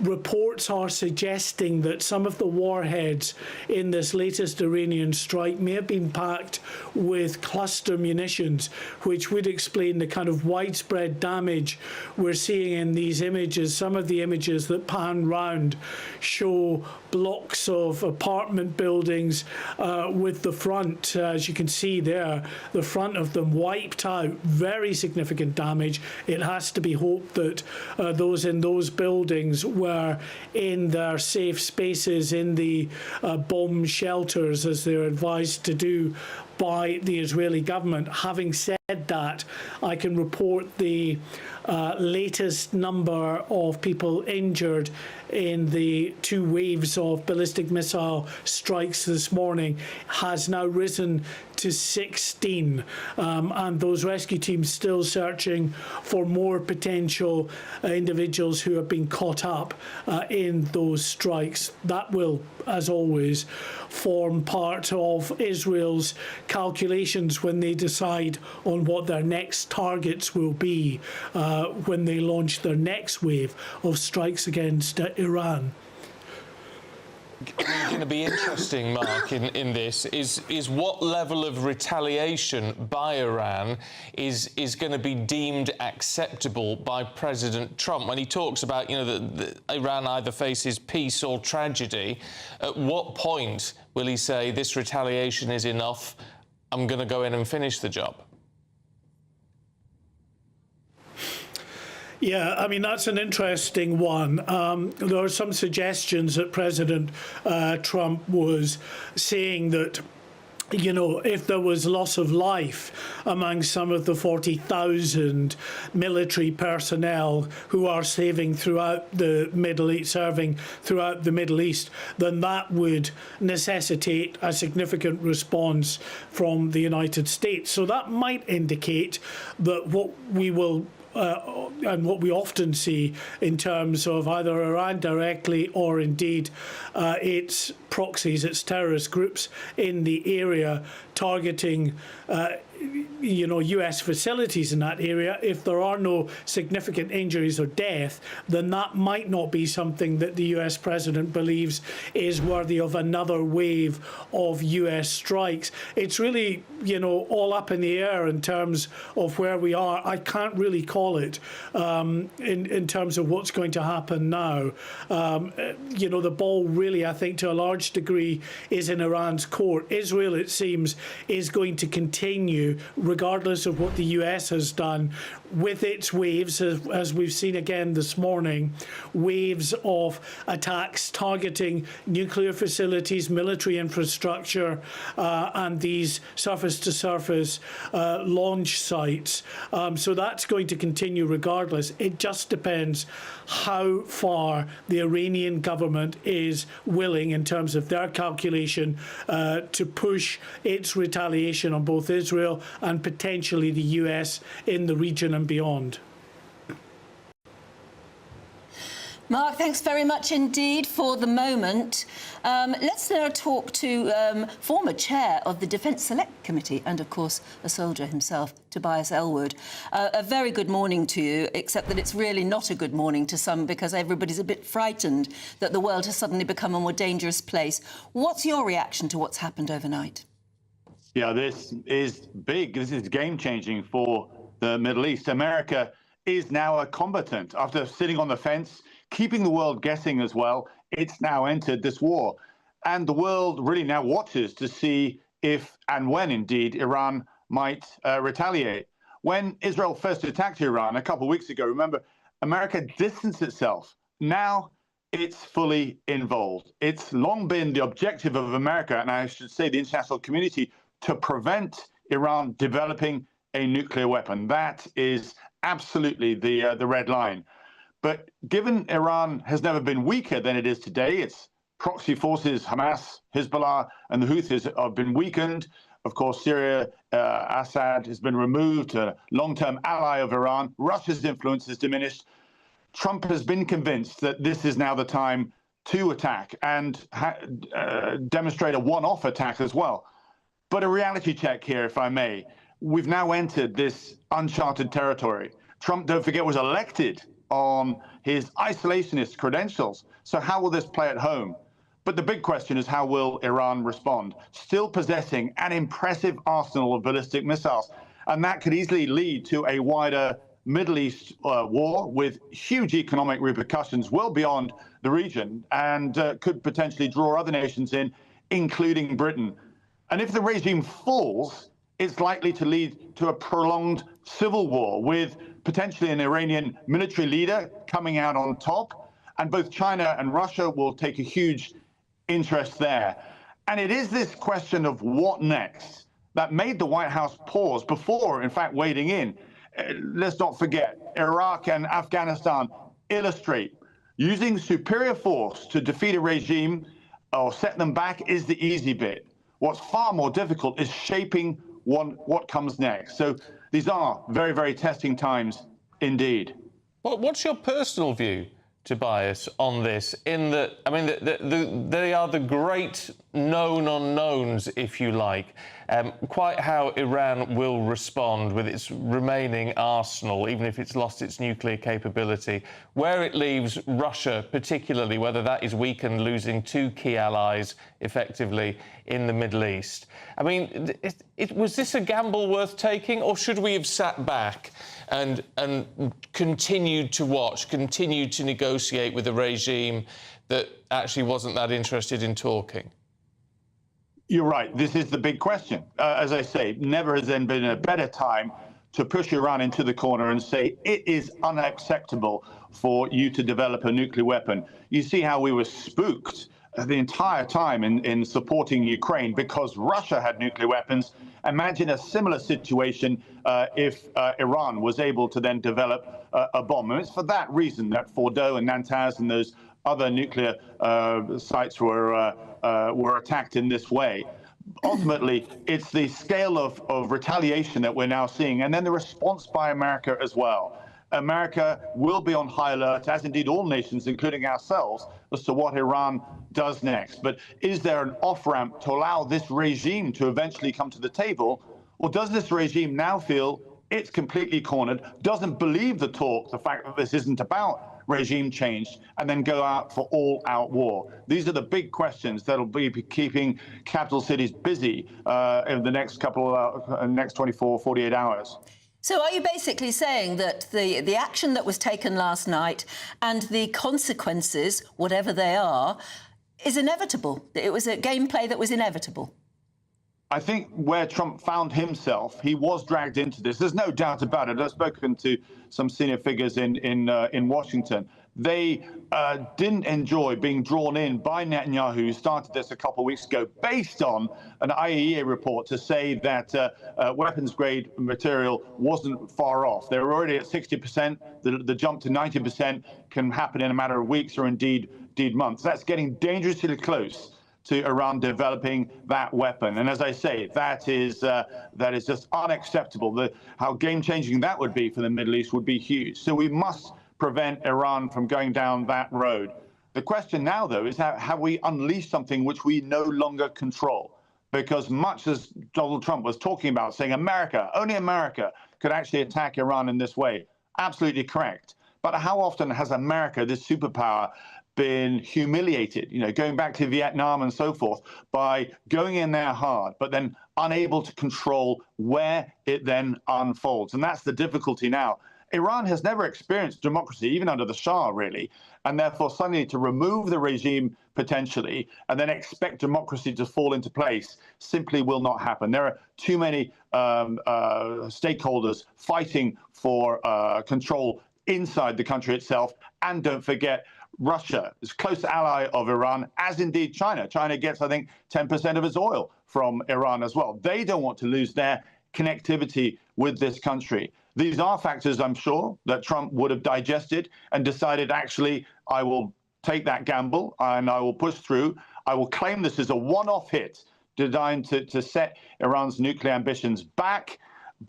reports are suggesting that some of the warheads in this latest Iranian strike may have been packed with cluster munitions, which would explain the kind of widespread damage we're seeing in these images. Some of the images that pan round show blocks of apartment buildings with the front, as you can see there, the front of them wiped out. Very significant damage. It has to be hoped that those in those buildings were in their safe spaces in the bomb shelters, as they're advised to do by the Israeli government. Having said that, I can report the latest number of people injured in the 2 waves of ballistic missile strikes this morning has now risen to 16, and those rescue teams still searching for more potential individuals who have been caught up in those strikes. That will, as always, form part of Israel's calculations when they decide on what their next targets will be when they launch their next wave of strikes against Iran. Going to be interesting, Mark, in this is what level of retaliation by Iran is going to be deemed acceptable by President Trump when he talks about, you know, that Iran either faces peace or tragedy. At what point will he say this retaliation is enough? I'm going to go in and finish the job. Yeah, I mean, that's an interesting one. There are some suggestions that President Trump was saying that, you know, if there was loss of life among some of the 40,000 military personnel who are serving throughout the Middle East, then that would necessitate a significant response from the United States. So that might indicate that what we will and what we often see in terms of either Iran directly or indeed its proxies, its terrorist groups in the area targeting you know, US facilities in that area. If there are no significant injuries or death, then that might not be something that the US president believes is worthy of another wave of US strikes. It's really, you know, all up in the air in terms of where we are. I can't really call it in terms of what's going to happen now. You know, the ball really, I think, to a large degree is in Iran's court. Israel, it seems, is going to continue, regardless of what the US has done, with its waves, as we've seen again this morning, waves of attacks targeting nuclear facilities, military infrastructure, and these surface-to-surface launch sites. So that's going to continue regardless. It just depends how far the Iranian government is willing, in terms of their calculation, to push its retaliation on both Israel and potentially the US in the region and beyond. Mark, thanks very much indeed for the moment. Let's now talk to former chair of the Defence Select Committee and, of course, a soldier himself, Tobias Ellwood. A very good morning to you, except that it's really not a good morning to some because everybody's a bit frightened that the world has suddenly become a more dangerous place. What's your reaction to what's happened overnight? Yeah, this is big. This is game-changing for the Middle East. America is now a combatant. After sitting on the fence, keeping the world guessing as well, it's now entered this war. And the world really now watches to see if and when, indeed, Iran might retaliate. When Israel first attacked Iran a couple of weeks ago, remember, America distanced itself. Now it's fully involved. It's long been the objective of America, and I should say the international community, to prevent Iran developing a nuclear weapon. That is absolutely the red line. But given Iran has never been weaker than it is today, its proxy forces, Hamas, Hezbollah, and the Houthis have been weakened. Of course, Syria, Assad has been removed, a long-term ally of Iran. Russia's influence has diminished. Trump has been convinced that this is now the time to attack and demonstrate a one-off attack as well. But a reality check here, if I may. We've now entered this uncharted territory. Trump, don't forget, was elected on his isolationist credentials. So how will this play at home? But the big question is, how will Iran respond? Still possessing an impressive arsenal of ballistic missiles. And that could easily lead to a wider Middle East war with huge economic repercussions well beyond the region, and could potentially draw other nations in, including Britain. And if the regime falls, it's likely to lead to a prolonged civil war with potentially an Iranian military leader coming out on top. And both China and Russia will take a huge interest there. And it is this question of what next that made the White House pause before, in fact, wading in. Let's not forget, Iraq and Afghanistan illustrate using superior force to defeat a regime or set them back is the easy bit. What's far more difficult is shaping what comes next. So these are very, very testing times indeed. What's your personal view, Tobias, on this? In that, I mean, they are the great known unknowns, if you like. Quite how Iran will respond with its remaining arsenal, even if it's lost its nuclear capability. Where it leaves Russia, particularly, whether that is weakened, losing two key allies effectively in the Middle East. I mean, was this a gamble worth taking, or should we have sat back and continued to watch, continued to negotiate with a regime that actually wasn't that interested in talking? You're right. This is the big question. As I say, never has there been a better time to push Iran into the corner and say it is unacceptable for you to develop a nuclear weapon. You see how we were spooked the entire time in supporting Ukraine because Russia had nuclear weapons. Imagine a similar situation if Iran was able to then develop a bomb. And it's for that reason that Fordow and Natanz and those other nuclear sites were attacked in this way. Ultimately, it's the scale of retaliation that we're now seeing, and then the response by America as well. America will be on high alert, as indeed all nations, including ourselves, as to what Iran does next. But is there an off-ramp to allow this regime to eventually come to the table, or does this regime now feel it's completely cornered, doesn't believe the talk, the fact that this isn't about regime change, and then go out for all-out war? These are the big questions that'll be keeping capital cities busy in the next next 24, 48 hours. So are you basically saying that the action that was taken last night and the consequences, whatever they are, is inevitable? It was a gameplay that was inevitable? I think where Trump found himself, he was dragged into this. There's no doubt about it. I've spoken to some senior figures in Washington. They didn't enjoy being drawn in by Netanyahu, who started this a couple of weeks ago, based on an IAEA report to say that weapons-grade material wasn't far off. They were already at 60%. The jump to 90% can happen in a matter of weeks or indeed months. That's getting dangerously close to Iran developing that weapon. And as I say, that is just unacceptable. How game-changing that would be for the Middle East would be huge. So we must prevent Iran from going down that road. The question now, though, is have we unleashed something which we no longer control? Because much as Donald Trump was talking about, saying America, only America could actually attack Iran in this way, absolutely correct. But how often has America, this superpower, been humiliated, going back to Vietnam and so forth, by going in there hard, but then unable to control where it then unfolds? And that's the difficulty now. Iran has never experienced democracy, even under the Shah, really, and therefore suddenly to remove the regime potentially and then expect democracy to fall into place simply will not happen. There are too many stakeholders fighting for control inside the country itself. And don't forget, Russia is a close ally of Iran, as indeed China. China gets, I think, 10% of its oil from Iran as well. They don't want to lose their connectivity with this country. These are factors, I'm sure, that Trump would have digested and decided, actually, I will take that gamble and I will push through. I will claim this is a one-off hit designed to set Iran's nuclear ambitions back.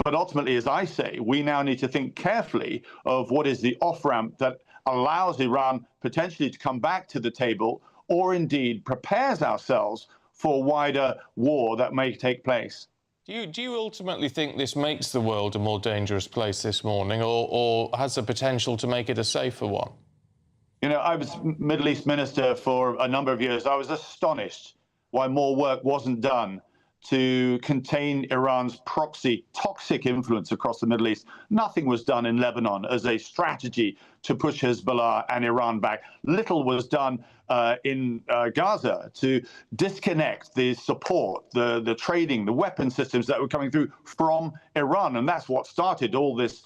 But ultimately, as I say, we now need to think carefully of what is the off-ramp that allows Iran potentially to come back to the table, or indeed prepares ourselves for a wider war that may take place. Do you ultimately think this makes the world a more dangerous place this morning, or has the potential to make it a safer one? You know, I was Middle East minister for a number of years. I was astonished why more work wasn't done to contain Iran's proxy toxic influence across the Middle East. Nothing was done in Lebanon as a strategy to push Hezbollah and Iran back. Little was done in Gaza to disconnect the support, the trading, the weapon systems that were coming through from Iran. And that's what started all this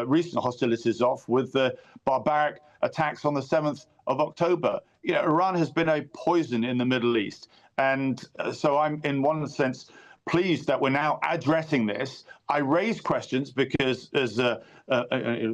recent hostilities off with the barbaric attacks on the 7th of October. You know, Iran has been a poison in the Middle East. And so I'm, in one sense, pleased that we're now addressing this. I raise questions because, as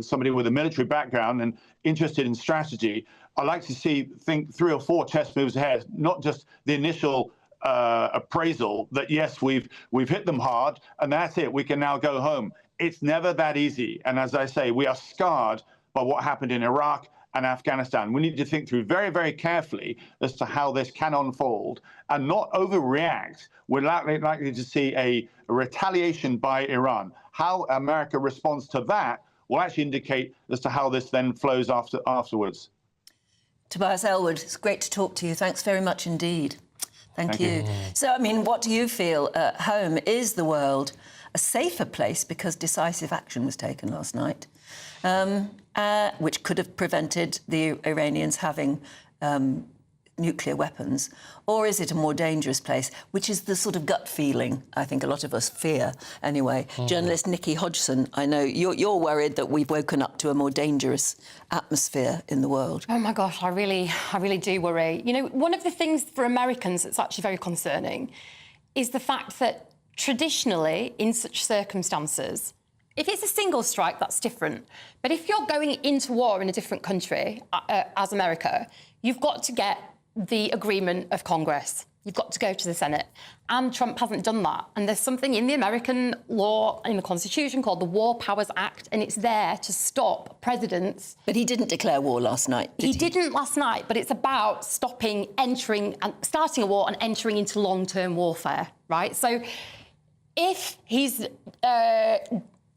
somebody with a military background and interested in strategy, I like to think 3 or 4 chess moves ahead, not just the initial appraisal that, yes, we've hit them hard and that's it, we can now go home. It's never that easy. And as I say, we are scarred by what happened in Iraq and Afghanistan. We need to think through very, very carefully as to how this can unfold and not overreact. We're likely to see a retaliation by Iran. How America responds to that will actually indicate as to how this then flows afterwards. Tobias Ellwood, it's great to talk to you. Thanks very much indeed. Thank you. So, I mean, what do you feel at home? Is the world a safer place because decisive action was taken last night? Which could have prevented the Iranians having nuclear weapons? Or is it a more dangerous place, which is the sort of gut feeling I think a lot of us fear anyway? Journalist Nikki Hodgson, I know you're worried that we've woken up to a more dangerous atmosphere in the world. Oh, my gosh, I really do worry. You know, one of the things for Americans that's actually very concerning is the fact that traditionally, in such circumstances, if it's a single strike, that's different. But if you're going into war in a different country, as America, you've got to get the agreement of Congress. You've got to go to the Senate. And Trump hasn't done that. And there's something in the American law, in the Constitution, called the War Powers Act, and it's there to stop presidents. But he didn't declare war last night, did he? He didn't last night, but it's about starting a war and entering into long-term warfare, right? So if he's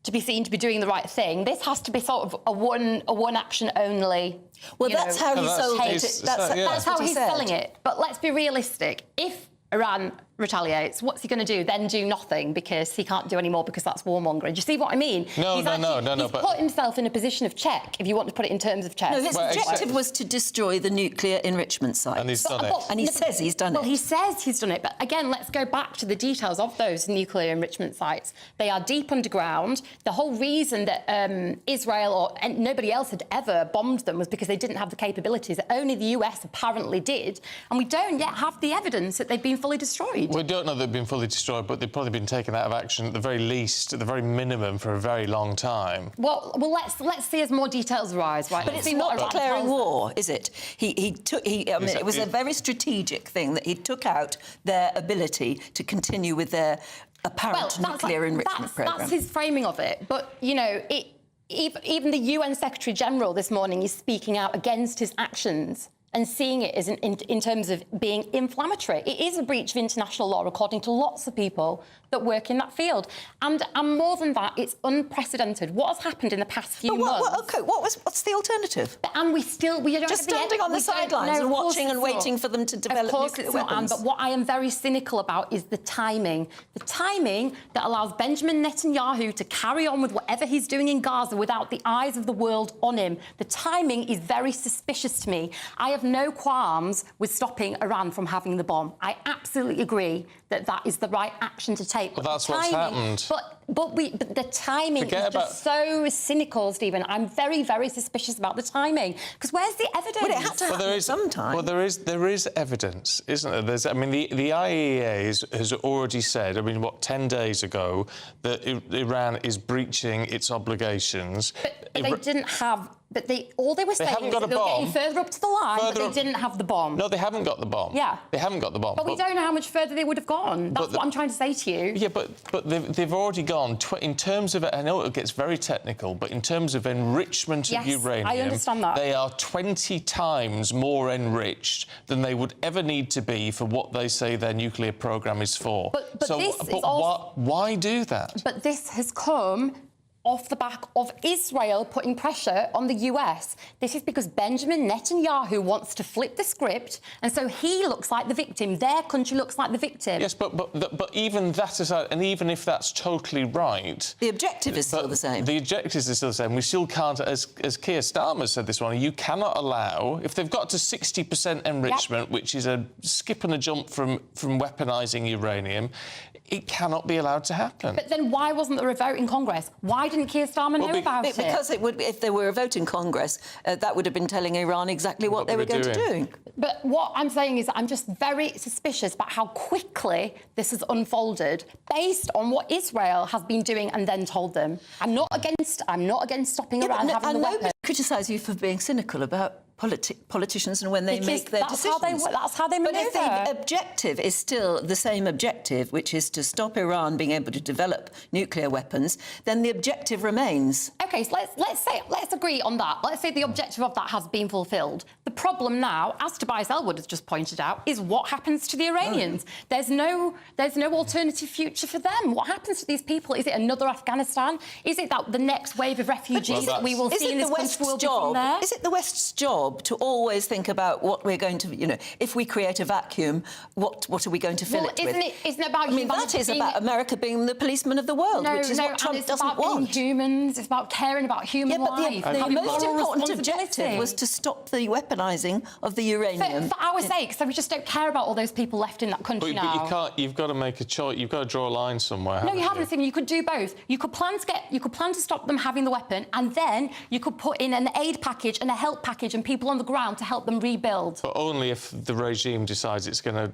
to be seen to be doing the right thing, this has to be sort of a one action only. Well, that's how he sold it. That's how he's selling it. But let's be realistic. If Iran retaliates, what's he going to do? Then do nothing because he can't do any more because that's warmongering. Do you see what I mean? No. He's put himself in a position of check, if you want to put it in terms of chess. No, his objective was to destroy the nuclear enrichment site. And he's done it. And he says he's done it. Well, he says he's done it. But again, let's go back to the details of those nuclear enrichment sites. They are deep underground. The whole reason that Israel or nobody else had ever bombed them was because they didn't have the capabilities that only the US apparently did. And we don't yet have the evidence that they've been fully destroyed. We don't know they've been fully destroyed, but they've probably been taken out of action at the very least, at the very minimum, for a very long time. Well, let's see as more details arise, right? But it's not declaring war, is it? It was a very strategic thing that he took out their ability to continue with their apparent nuclear enrichment programme. That's his framing of it. But, you know, even the UN Secretary-General this morning is speaking out against his actions and seeing it as in terms of being inflammatory. It is a breach of international law, according to lots of people that work in that field. And more than that, it's unprecedented. What has happened in the past few months... What's the alternative? And we don't just standing on the sidelines and watching and waiting for them to develop nuclear weapons. But what I am very cynical about is the timing. The timing that allows Benjamin Netanyahu to carry on with whatever he's doing in Gaza without the eyes of the world on him. The timing is very suspicious to me. I have no qualms with stopping Iran from having the bomb. I absolutely agree that that is the right action to take. Well, that's what's happened. But the timing is just so cynical, Stephen. I'm very, very suspicious about the timing. Because where's the evidence? Well, it had to happen sometime. Well, there is evidence, isn't there? The IAEA has already said, 10 days ago, that Iran is breaching its obligations. But they didn't have But all they were saying haven't is got that a they were bomb. getting further up to the line, but they didn't have the bomb. No, they haven't got the bomb. Yeah. They haven't got the bomb. But we don't know how much further they would have gone. That's what I'm trying to say to you. Yeah, but they've already gone. In terms of, I know it gets very technical, but in terms of enrichment of uranium, I understand that. they are 20 times more enriched than they would ever need to be for what they say their nuclear program is for. Why do that? But this has come off the back of Israel putting pressure on the US. This is because Benjamin Netanyahu wants to flip the script, and so he looks like the victim. Their country looks like the victim. Yes, but even that aside, and even if that's totally right... The objective is still the same. The objectives are still the same. We still can't, as Keir Starmer said this morning, you cannot allow... If they've got to 60% enrichment, which is a skip and a jump from weaponising uranium, it cannot be allowed to happen. But then why wasn't there a vote in Congress? Why didn't Keir Starmer know about it? Because it would, if there were a vote in Congress, that would have been telling Iran exactly what they were going to do. But what I'm saying is that I'm just very suspicious about how quickly this has unfolded based on what Israel has been doing and then told them. I'm not against stopping Iran having the weapon. Nobody criticise you for being cynical about politicians and when they make their decisions. That's how they manoeuvre. But if the objective is still the same objective, which is to stop Iran being able to develop nuclear weapons, then the objective remains. OK, so let's agree on that. Let's say the objective of that has been fulfilled. The problem now, as Tobias Ellwood has just pointed out, is what happens to the Iranians. There's no alternative future for them. What happens to these people? Is it another Afghanistan? Is it that the next wave of refugees that we will see in this country will be from there? Is it the West's job to always think about what we're going to, if we create a vacuum, what are we going to fill it with? Isn't it about that is about America being the policeman of the world, which is what Trump doesn't want. It's about being humans, it's about caring about human life. The most important objective was to stop the weaponising of the uranium. For our sake, so we just don't care about all those people left in that country now. But you've got to make a choice. You've got to draw a line somewhere. No, you haven't, Stephen. You could do both. You could plan to stop them having the weapon, and then you could put in an aid package and a help package and people on the ground to help them rebuild. But only if the regime decides it's going to...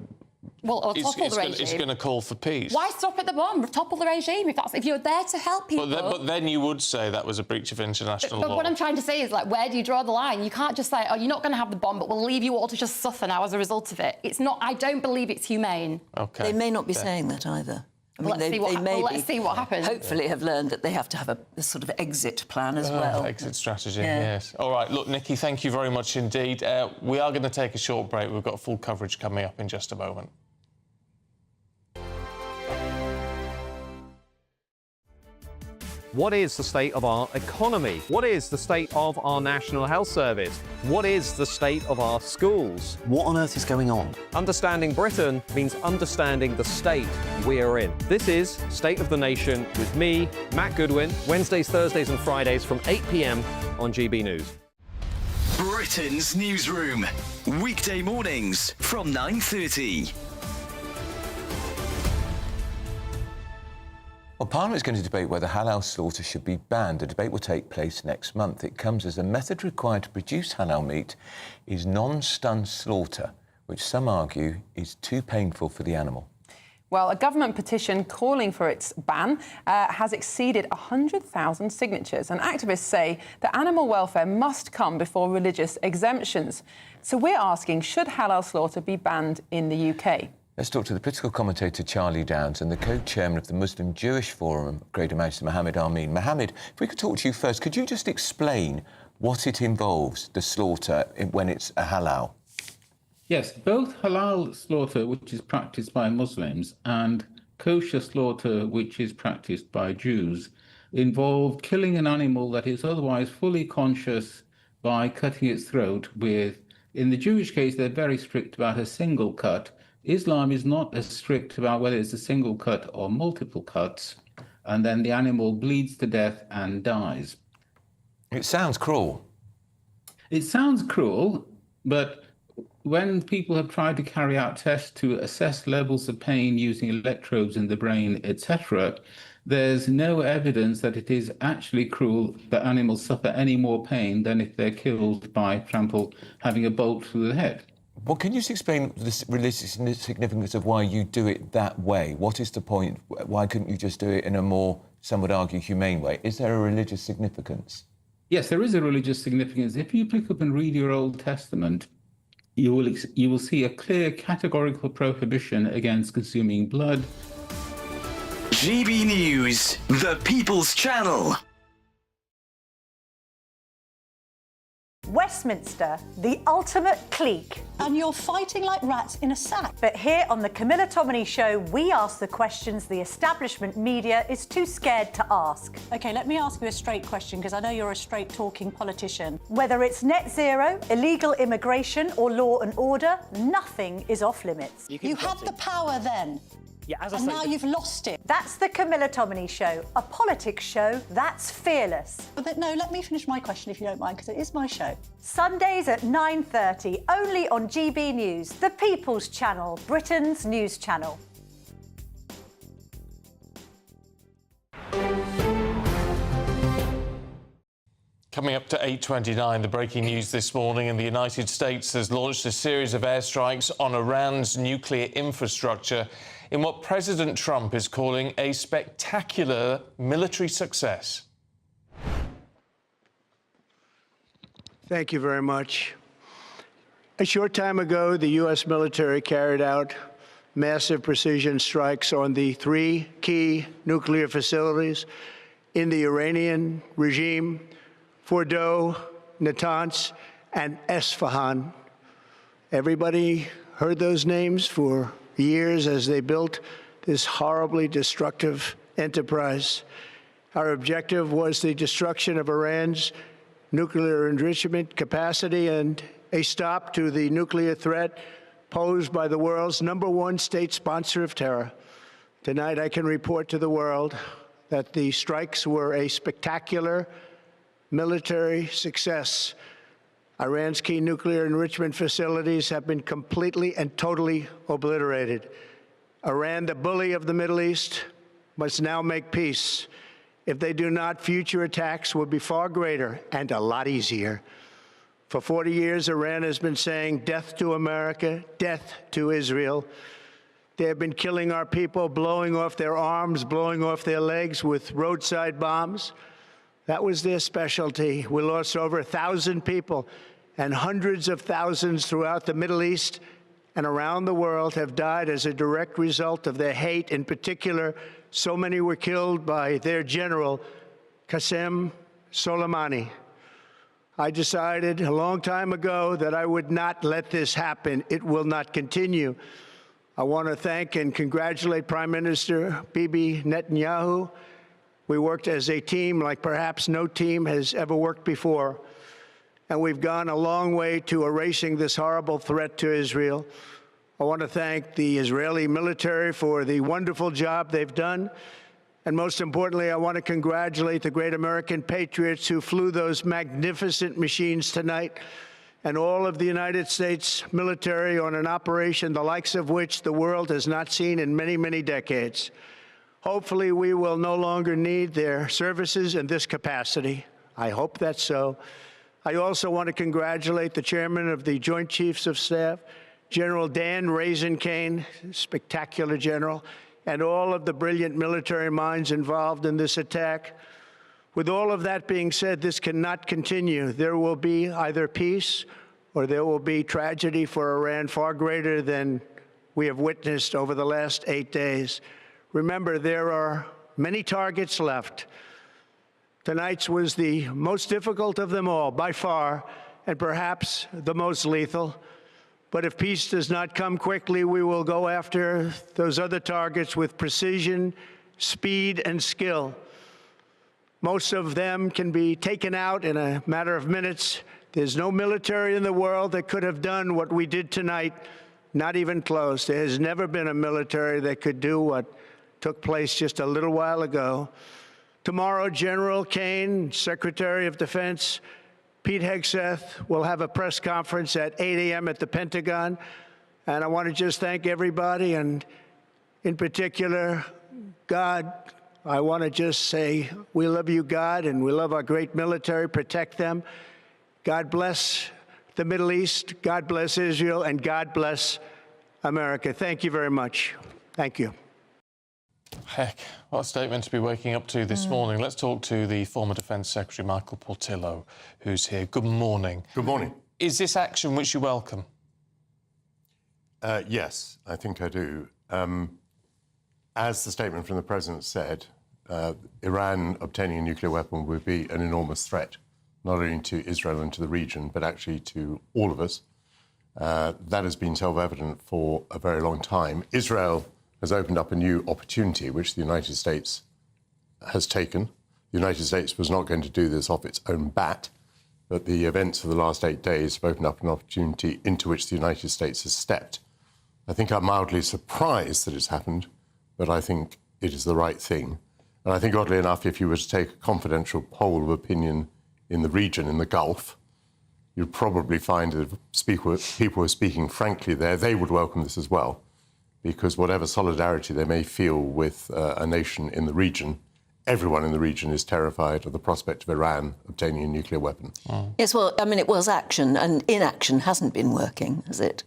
Well, topple the regime. It's going to call for peace. Why stop at the bomb? Topple the regime if you're there to help people. But then you would say that was a breach of international law. But what I'm trying to say is, where do you draw the line? You can't just say, oh, you're not going to have the bomb, but we'll leave you all to just suffer now as a result of it. It's not... I don't believe it's humane. OK. They may not be saying that either. I mean, let's see what happens. Hopefully have learned that they have to have a sort of exit plan as well. Exit strategy, yes. All right, look, Nikki, thank you very much indeed. We are going to take a short break. We've got full coverage coming up in just a moment. What is the state of our economy? What is the state of our National Health Service? What is the state of our schools? What on earth is going on? Understanding Britain means understanding the state we are in. This is State of the Nation with me, Matt Goodwin, Wednesdays, Thursdays and Fridays from 8 p.m. on GB News. Britain's Newsroom, weekday mornings from 9:30. Well, Parliament is going to debate whether halal slaughter should be banned. The debate will take place next month. It comes as the method required to produce halal meat is non-stun slaughter, which some argue is too painful for the animal. Well, a government petition calling for its ban has exceeded 100,000 signatures, and activists say that animal welfare must come before religious exemptions. So we're asking, should halal slaughter be banned in the UK? Let's talk to the political commentator Charlie Downs and the co-chairman of the Muslim Jewish Forum, Greater Manchester, Mohammed Amin. Mohammed, if we could talk to you first, could you just explain what it involves, the slaughter, when it's a halal? Yes, both halal slaughter, which is practiced by Muslims, and kosher slaughter, which is practiced by Jews, involve killing an animal that is otherwise fully conscious by cutting its throat with, in the Jewish case, they're very strict about a single cut. Islam is not as strict about whether it's a single cut or multiple cuts, and then the animal bleeds to death and dies. It sounds cruel. It sounds cruel, but when people have tried to carry out tests to assess levels of pain using electrodes in the brain, etc., there's no evidence that it is actually cruel that animals suffer any more pain than if they're killed by, for example, having a bolt through the head. Well, can you just explain the religious significance of why you do it that way? What is the point? Why couldn't you just do it in a more, some would argue, humane way? Is there a religious significance? Yes, there is a religious significance. If you pick up and read your Old Testament, you will see a clear categorical prohibition against consuming blood. GB News, the People's Channel. Westminster, the ultimate clique. And you're fighting like rats in a sack. But here on the Camilla Tominey Show, we ask the questions the establishment media is too scared to ask. OK, let me ask you a straight question, because I know you're a straight-talking politician. Whether it's net zero, illegal immigration or law and order, nothing is off limits. You had the power then. Yeah, as I and say, now you've lost it. That's the Camilla Tominey Show, a politics show that's fearless. But no, let me finish my question if you don't mind, because it is my show. Sundays at 9:30, only on GB News, the People's Channel, Britain's news channel. Coming up to 8:29, the breaking news this morning, and the United States has launched a series of airstrikes on Iran's nuclear infrastructure in what President Trump is calling a spectacular military success. Thank you very much. A short time ago, the U.S. military carried out massive precision strikes on the 3 key nuclear facilities in the Iranian regime: Fordow, Natanz, and Esfahan. Everybody heard those names for years as they built this horribly destructive enterprise. Our objective was the destruction of Iran's nuclear enrichment capacity and a stop to the nuclear threat posed by the world's #1 state sponsor of terror. Tonight, I can report to the world that the strikes were a spectacular military success. Iran's key nuclear enrichment facilities have been completely and totally obliterated. Iran, the bully of the Middle East, must now make peace. If they do not, future attacks will be far greater and a lot easier. For 40 years, Iran has been saying death to America, death to Israel. They have been killing our people, blowing off their arms, blowing off their legs with roadside bombs. That was their specialty. We lost over 1,000 people, and hundreds of thousands throughout the Middle East and around the world have died as a direct result of their hate. In particular, so many were killed by their general, Qasem Soleimani. I decided a long time ago that I would not let this happen. It will not continue. I want to thank and congratulate Prime Minister Bibi Netanyahu. We worked as a team like perhaps no team has ever worked before, and we've gone a long way to erasing this horrible threat to Israel. I want to thank the Israeli military for the wonderful job they've done, and most importantly, I want to congratulate the great American patriots who flew those magnificent machines tonight, and all of the United States military on an operation the likes of which the world has not seen in many, many decades. Hopefully, we will no longer need their services in this capacity. I hope that's so. I also want to congratulate the chairman of the Joint Chiefs of Staff, General Dan Raisin Kane, spectacular general, and all of the brilliant military minds involved in this attack. With all of that being said, this cannot continue. There will be either peace or there will be tragedy for Iran far greater than we have witnessed over the last 8 days. Remember, there are many targets left. Tonight's was the most difficult of them all, by far, and perhaps the most lethal. But if peace does not come quickly, we will go after those other targets with precision, speed, and skill. Most of them can be taken out in a matter of minutes. There's no military in the world that could have done what we did tonight, not even close. There has never been a military that could do what took place just a little while ago. Tomorrow, General Kane, Secretary of Defense, Pete Hegseth will have a press conference at 8 a.m. at the Pentagon. And I want to just thank everybody, and in particular, God. I want to just say we love you, God, and we love our great military. Protect them. God bless the Middle East. God bless Israel, and God bless America. Thank you very much. Thank you. heck, what a statement to be waking up to this morning. Let's talk to the former Defence Secretary, Michael Portillo, who's here. Good morning. Good morning. Is this action which you welcome? Yes, I think I do. As the statement from the President said, Iran obtaining a nuclear weapon would be an enormous threat, not only to Israel and to the region, but actually to all of us. That has been self-evident for a very long time. Israel has opened up a new opportunity, which the United States has taken. The United States was not going to do this off its own bat, but the events of the last 8 days have opened up an opportunity into which the United States has stepped. I think I'm mildly surprised that it's happened, but I think it is the right thing. And I think, oddly enough, if you were to take a confidential poll of opinion in the region, in the Gulf, you'd probably find that if people who are speaking frankly there, they would welcome this as well, because whatever solidarity they may feel with a nation in the region, everyone in the region is terrified of the prospect of Iran obtaining a nuclear weapon. Yes, well, I mean, it was action, and inaction hasn't been working, has it?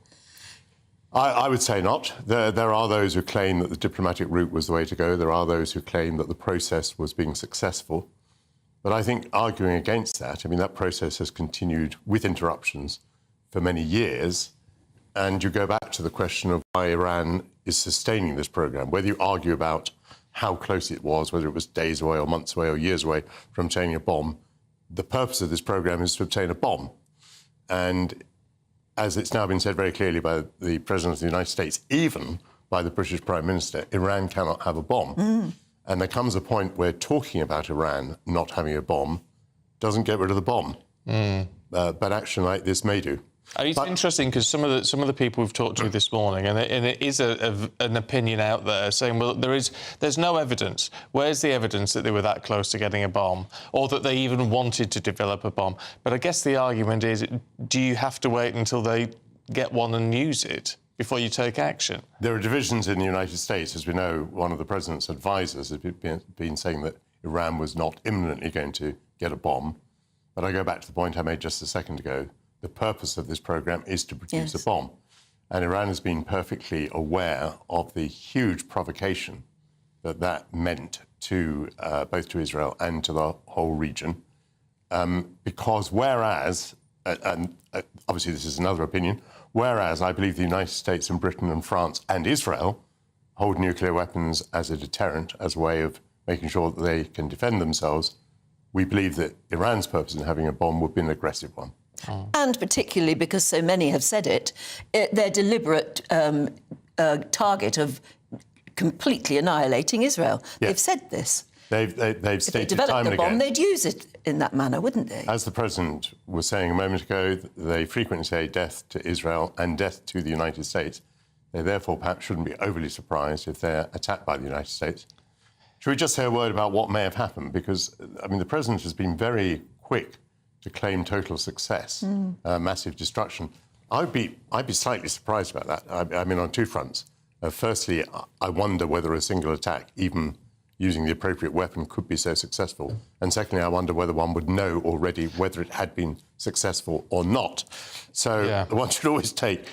I would say not. There are those who claim that the diplomatic route was the way to go. There are those who claim that the process was being successful. But I think arguing against that, I mean, that process has continued with interruptions for many years. And you go back to the question of why Iran is sustaining this program, whether you argue about how close it was, whether it was days away or months away or years away from obtaining a bomb. The purpose of this program is to obtain a bomb. And as it's now been said very clearly by the President of the United States, even by the British Prime Minister, Iran cannot have a bomb. And there comes a point where talking about Iran not having a bomb doesn't get rid of the bomb. But action like this may do. It's interesting because some of the people we've talked to this morning, and it is an opinion out there saying, well, there's no evidence. Where's the evidence that they were that close to getting a bomb, or that they even wanted to develop a bomb? But I guess the argument is, do you have to wait until they get one and use it before you take action? There are divisions in the United States. As we know, one of the President's advisors has been saying that Iran was not imminently going to get a bomb. But I go back to the point I made just a second ago. The purpose of this program is to produce a bomb. And Iran has been perfectly aware of the huge provocation that that meant to both to Israel and to the whole region. Because whereas, and obviously this is another opinion, whereas I believe the United States and Britain and France and Israel hold nuclear weapons as a deterrent, as a way of making sure that they can defend themselves, we believe that Iran's purpose in having a bomb would be an aggressive one. And particularly because so many have said it, their deliberate target of completely annihilating Israel. Yes. They've said this. They've stated time and again. If they developed a bomb, they'd use it in that manner, wouldn't they? As the President was saying a moment ago, they frequently say death to Israel and death to the United States. They therefore perhaps shouldn't be overly surprised if they're attacked by the United States. Should we just say a word about what may have happened? Because, I mean, the President has been very quick to claim total success, massive destruction. I'd be slightly surprised about that. I mean, on two fronts. Firstly, I wonder whether a single attack, even using the appropriate weapon, could be so successful. And secondly, I wonder whether one would know already whether it had been successful or not. So one should always take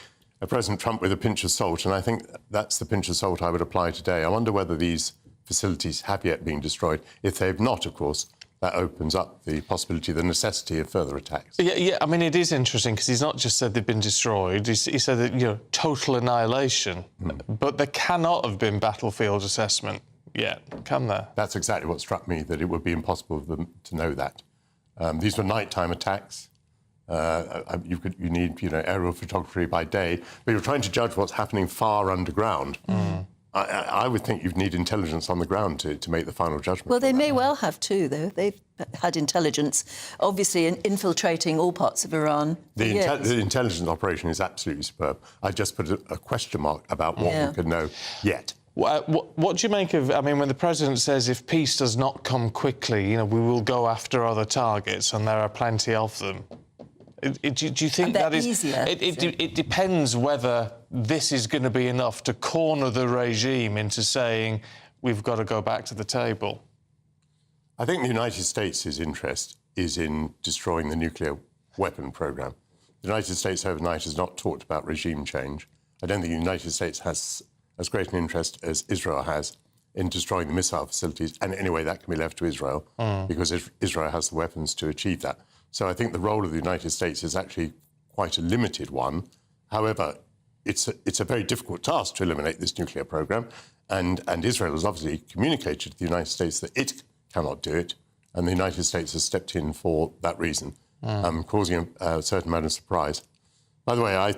President Trump with a pinch of salt, and I think that's the pinch of salt I would apply today. I wonder whether these facilities have yet been destroyed. If they've not, of course, that opens up the possibility, the necessity of further attacks. Yeah. I mean, it is interesting because he's not just said they've been destroyed. He said that, total annihilation. But there cannot have been battlefield assessment yet, can there? That's exactly what struck me, that it would be impossible for them to know that. These were nighttime attacks. You need, aerial photography by day, but you're trying to judge what's happening far underground. I would think you'd need intelligence on the ground to make the final judgment. Well, they may well have too, though. They've had intelligence, obviously, infiltrating all parts of Iran. The intelligence operation is absolutely superb. I just put a question mark about what we could know yet. What do you make of, when the President says if peace does not come quickly, we will go after other targets, and there are plenty of them. Do you think that is easier? It depends whether this is going to be enough to corner the regime into saying we've got to go back to the table. I think the United States' interest is in destroying the nuclear weapon program. The United States overnight has not talked about regime change. I don't think the United States has as great an interest as Israel has in destroying the missile facilities, and anyway, that can be left to Israel because Israel has the weapons to achieve that. So I think the role of the United States is actually quite a limited one. However, it's a very difficult task to eliminate this nuclear program, and Israel has obviously communicated to the United States that it cannot do it, and the United States has stepped in for that reason, causing a certain amount of surprise. By the way, I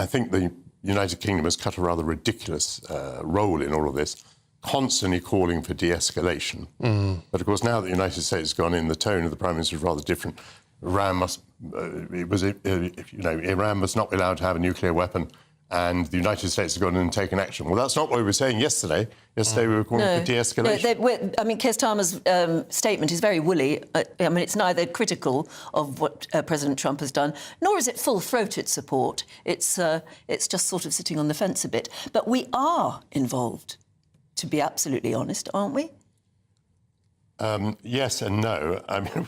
think the United Kingdom has cut a rather ridiculous role in all of this, constantly calling for de-escalation. But of course, now that the United States has gone in, the tone of the Prime Minister is rather different. Iran must not be allowed to have a nuclear weapon, and the United States has gone in and taken action. Well, that's not what we were saying yesterday. Yesterday we were calling for de-escalation. No, Keir Starmer's statement is very woolly. I mean, it's neither critical of what President Trump has done, nor is it full-throated support. It's just sort of sitting on the fence a bit. But we are involved, to be absolutely honest, aren't we? Yes and no. I mean,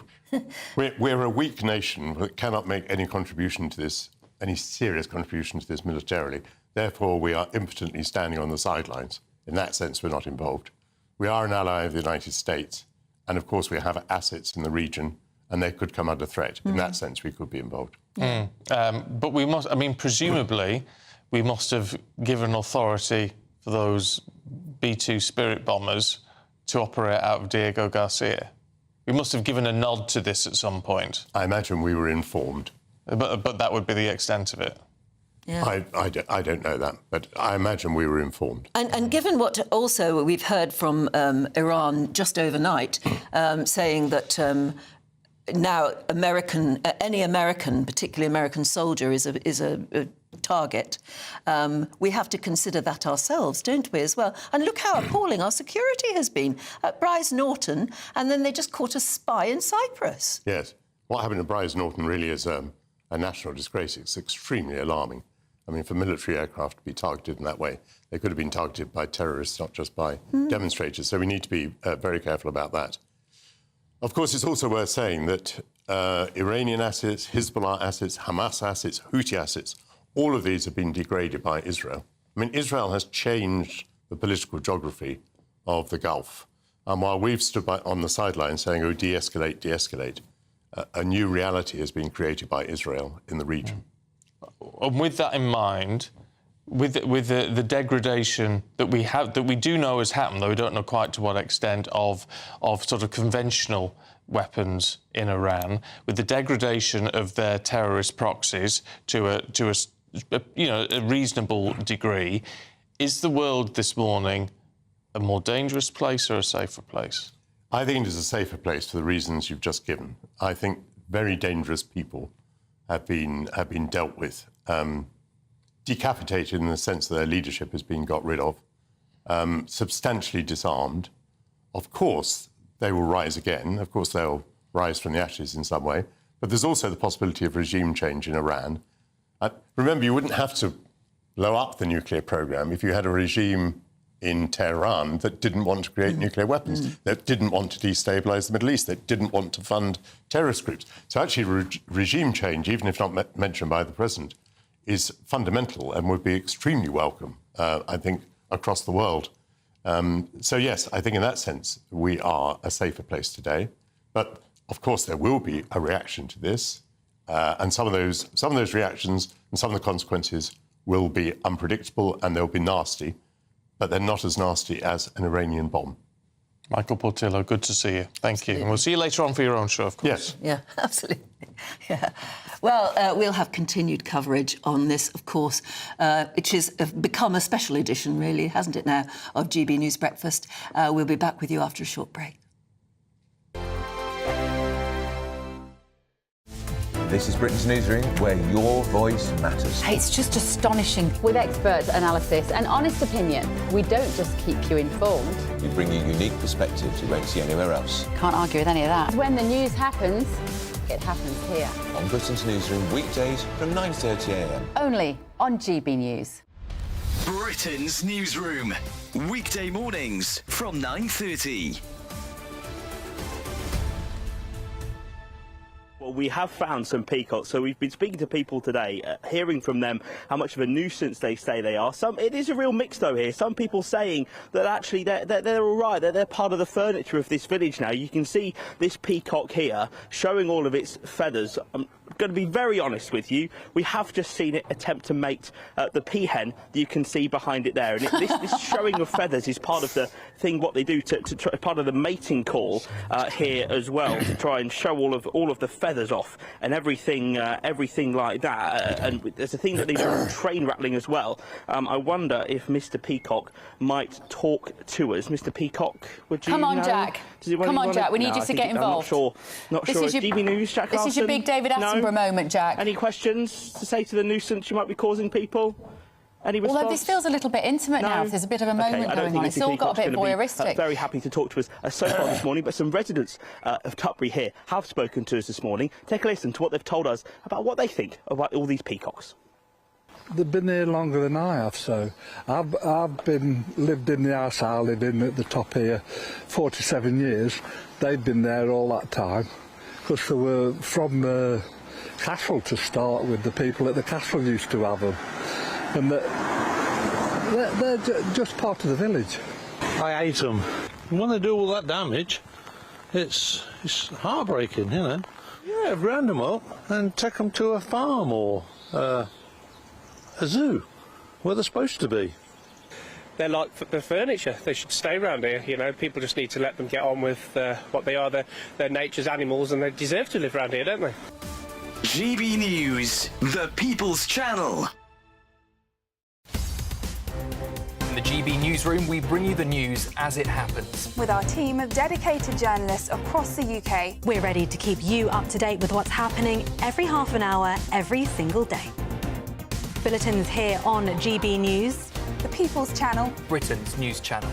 we're a weak nation that cannot make any contribution to this, any serious contribution to this militarily. Therefore, we are impotently standing on the sidelines. In that sense, we're not involved. We are an ally of the United States, and of course, we have assets in the region, and they could come under threat. In that sense, we could be involved. But we must, I mean, presumably, we must have given authority for those B-2 Spirit bombers to operate out of Diego Garcia. We must have given a nod to this at some point. I imagine we were informed. But that would be the extent of it. Yeah. I don't know that, but I imagine we were informed. And given what also we've heard from Iran just overnight, saying that now any American, particularly American soldier, is a target, we have to consider that ourselves, don't we, as well? And look how appalling our security has been at Brize Norton, and then they just caught a spy in Cyprus. Yes. What happened at Brize Norton really is a national disgrace. It's extremely alarming. I mean, for military aircraft to be targeted in that way, they could have been targeted by terrorists, not just by demonstrators. So we need to be very careful about that. Of course, it's also worth saying that Iranian assets, Hezbollah assets, Hamas assets, Houthi assets, all of these have been degraded by Israel. I mean, Israel has changed the political geography of the Gulf. And while we've stood on the sidelines saying, oh, de-escalate, de-escalate, a new reality has been created by Israel in the region. And with that in mind, with the degradation that we do know has happened, though we don't know quite to what extent, of sort of conventional weapons in Iran, with the degradation of their terrorist proxies to a reasonable degree, is the world this morning a more dangerous place or a safer place? I think it is a safer place for the reasons you've just given. I think very dangerous people have been dealt with, decapitated in the sense that their leadership has been got rid of, substantially disarmed. Of course, they will rise again. Of course, they'll rise from the ashes in some way. But there's also the possibility of regime change in Iran. Remember, you wouldn't have to blow up the nuclear program if you had a regime in Tehran that didn't want to create nuclear weapons, that didn't want to destabilise the Middle East, that didn't want to fund terrorist groups. So actually regime change, even if not mentioned by the President, is fundamental and would be extremely welcome, I think, across the world. So yes, I think in that sense we are a safer place today. But of course there will be a reaction to this, and some of those reactions and some of the consequences will be unpredictable and they'll be nasty. But they're not as nasty as an Iranian bomb. Michael Portillo, good to see you. Thank you. And we'll see you later on for your own show, of course. Yes. Yeah, absolutely. Yeah. Well, we'll have continued coverage on this, of course, which has become a special edition, really, hasn't it now, of GB News Breakfast. We'll be back with you after a short break. This is Britain's Newsroom, where your voice matters. It's just astonishing. With expert analysis and honest opinion, we don't just keep you informed. We bring you unique perspectives you won't see anywhere else. Can't argue with any of that. When the news happens, it happens here. On Britain's Newsroom, weekdays from 9:30 a.m. Only on GB News. Britain's Newsroom, weekday mornings from 9:30. Well, we have found some peacocks. So we've been speaking to people today, hearing from them how much of a nuisance they say they are. It is a real mix though here. Some people saying that actually they're all right, that they're part of the furniture of this village now. You can see this peacock here showing all of its feathers. I'm going to be very honest with you. We have just seen it attempt to mate the peahen that you can see behind it there. And this showing of feathers is part of the thing, what they do to part of the mating call here as well, to try and show all of the feathers off and everything like that. And there's a thing that they do, train rattling as well. I wonder if Mr. Peacock might talk to us. Mr. Peacock, would you? Come on, Jack. Come on, Jack. We need you to get involved. I'm not sure. This is GB News, Jack This Carson? is your big David Attenborough moment, Jack. Any questions to say to the nuisance you might be causing people? Any response? Although this feels a little bit intimate now. There's a bit of a moment going on. It's all got a bit voyeuristic. Very happy to talk to us so far this morning, but some residents of Tutbury here have spoken to us this morning. Take a listen to what they've told us about what they think about all these peacocks. They've been here longer than I have, so I've lived in the house I live in at the top here 47 years. They've been there all that time, because they were from the castle to start with. The people at the castle used to have them, and they're just part of the village. I hate them. When they do all that damage, it's heartbreaking, you know. Yeah, round them up and take them to a farm or a zoo, where they're supposed to be. They're like the furniture. They should stay around here. You know, people just need to let them get on with what they are. They're nature's animals, and they deserve to live around here, don't they? GB News, the People's Channel. In the GB Newsroom, we bring you the news as it happens. With our team of dedicated journalists across the UK, We're ready to keep you up to date with what's happening every half an hour, every single day. Bulletins here on GB News, the People's Channel, Britain's news channel.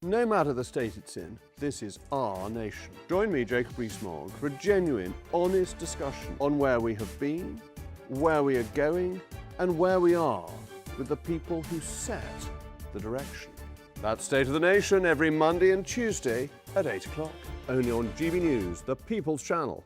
No matter the state it's in, this is our nation. Join me, Jacob Rees-Mogg, for a genuine, honest discussion on where we have been, where we are going, and where we are with the people who set the direction. That's State of the Nation every Monday and Tuesday at 8 o'clock, only on GB News, the People's Channel.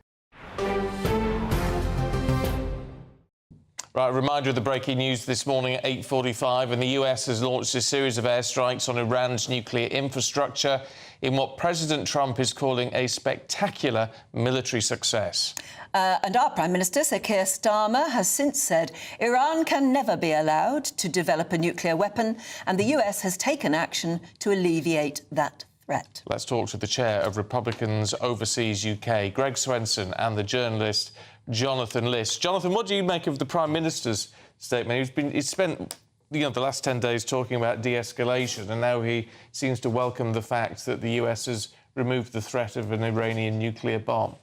Right, a reminder of the breaking news this morning at 8:45, and the US has launched a series of airstrikes on Iran's nuclear infrastructure in what President Trump is calling a spectacular military success. And our Prime Minister, Sir Keir Starmer, has since said Iran can never be allowed to develop a nuclear weapon, and the US has taken action to alleviate that threat. Let's talk to the chair of Republicans Overseas UK, Greg Swenson, and the journalist Jonathan Liss. Jonathan, what do you make of the Prime Minister's statement? He's spent the last 10 days talking about de-escalation, and now he seems to welcome the fact that the US has removed the threat of an Iranian nuclear bomb.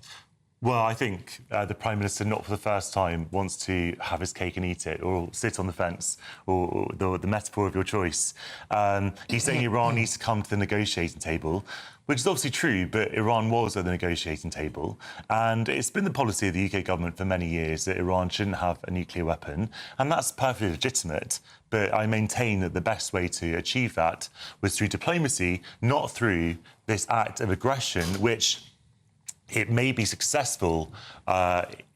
Well, I think the Prime Minister, not for the first time, wants to have his cake and eat it, or sit on the fence, or the metaphor of your choice. He's saying Iran needs to come to the negotiating table, which is obviously true, but Iran was at the negotiating table. And it's been the policy of the UK government for many years that Iran shouldn't have a nuclear weapon, and that's perfectly legitimate. But I maintain that the best way to achieve that was through diplomacy, not through this act of aggression, which it may be successful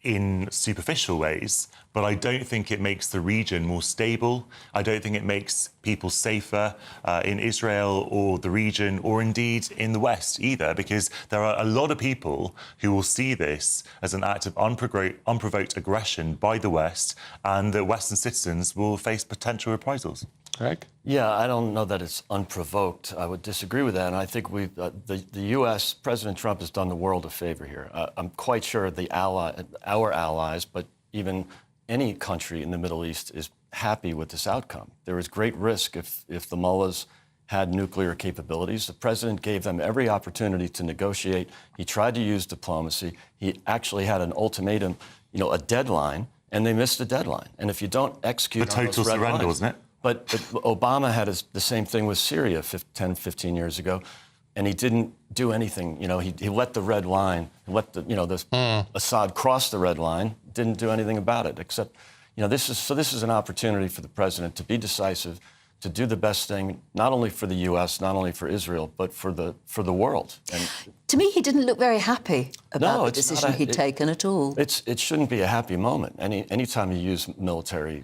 in superficial ways, but I don't think it makes the region more stable. I don't think it makes people safer in Israel or the region, or indeed in the West either, because there are a lot of people who will see this as an act of unprovoked aggression by the West, and that Western citizens will face potential reprisals. Greg? Yeah, I don't know that it's unprovoked. I would disagree with that. And I think the U.S., President Trump has done the world a favor here. I'm quite sure our allies, but even any country in the Middle East is happy with this outcome. There is great risk if the mullahs had nuclear capabilities. The president gave them every opportunity to negotiate. He tried to use diplomacy. He actually had an ultimatum, a deadline, and they missed the deadline. And if you don't execute the total surrender, wasn't it? But Obama had the same thing with Syria 10, 15 years ago, and he didn't do anything. He let the red line, Assad cross the red line, didn't do anything about it, except, this is an opportunity for the president to be decisive, to do the best thing, not only for the U.S., not only for Israel, but for the world. And to me, he didn't look very happy about the it's decision not he'd taken at all. It shouldn't be a happy moment. Anytime you use military,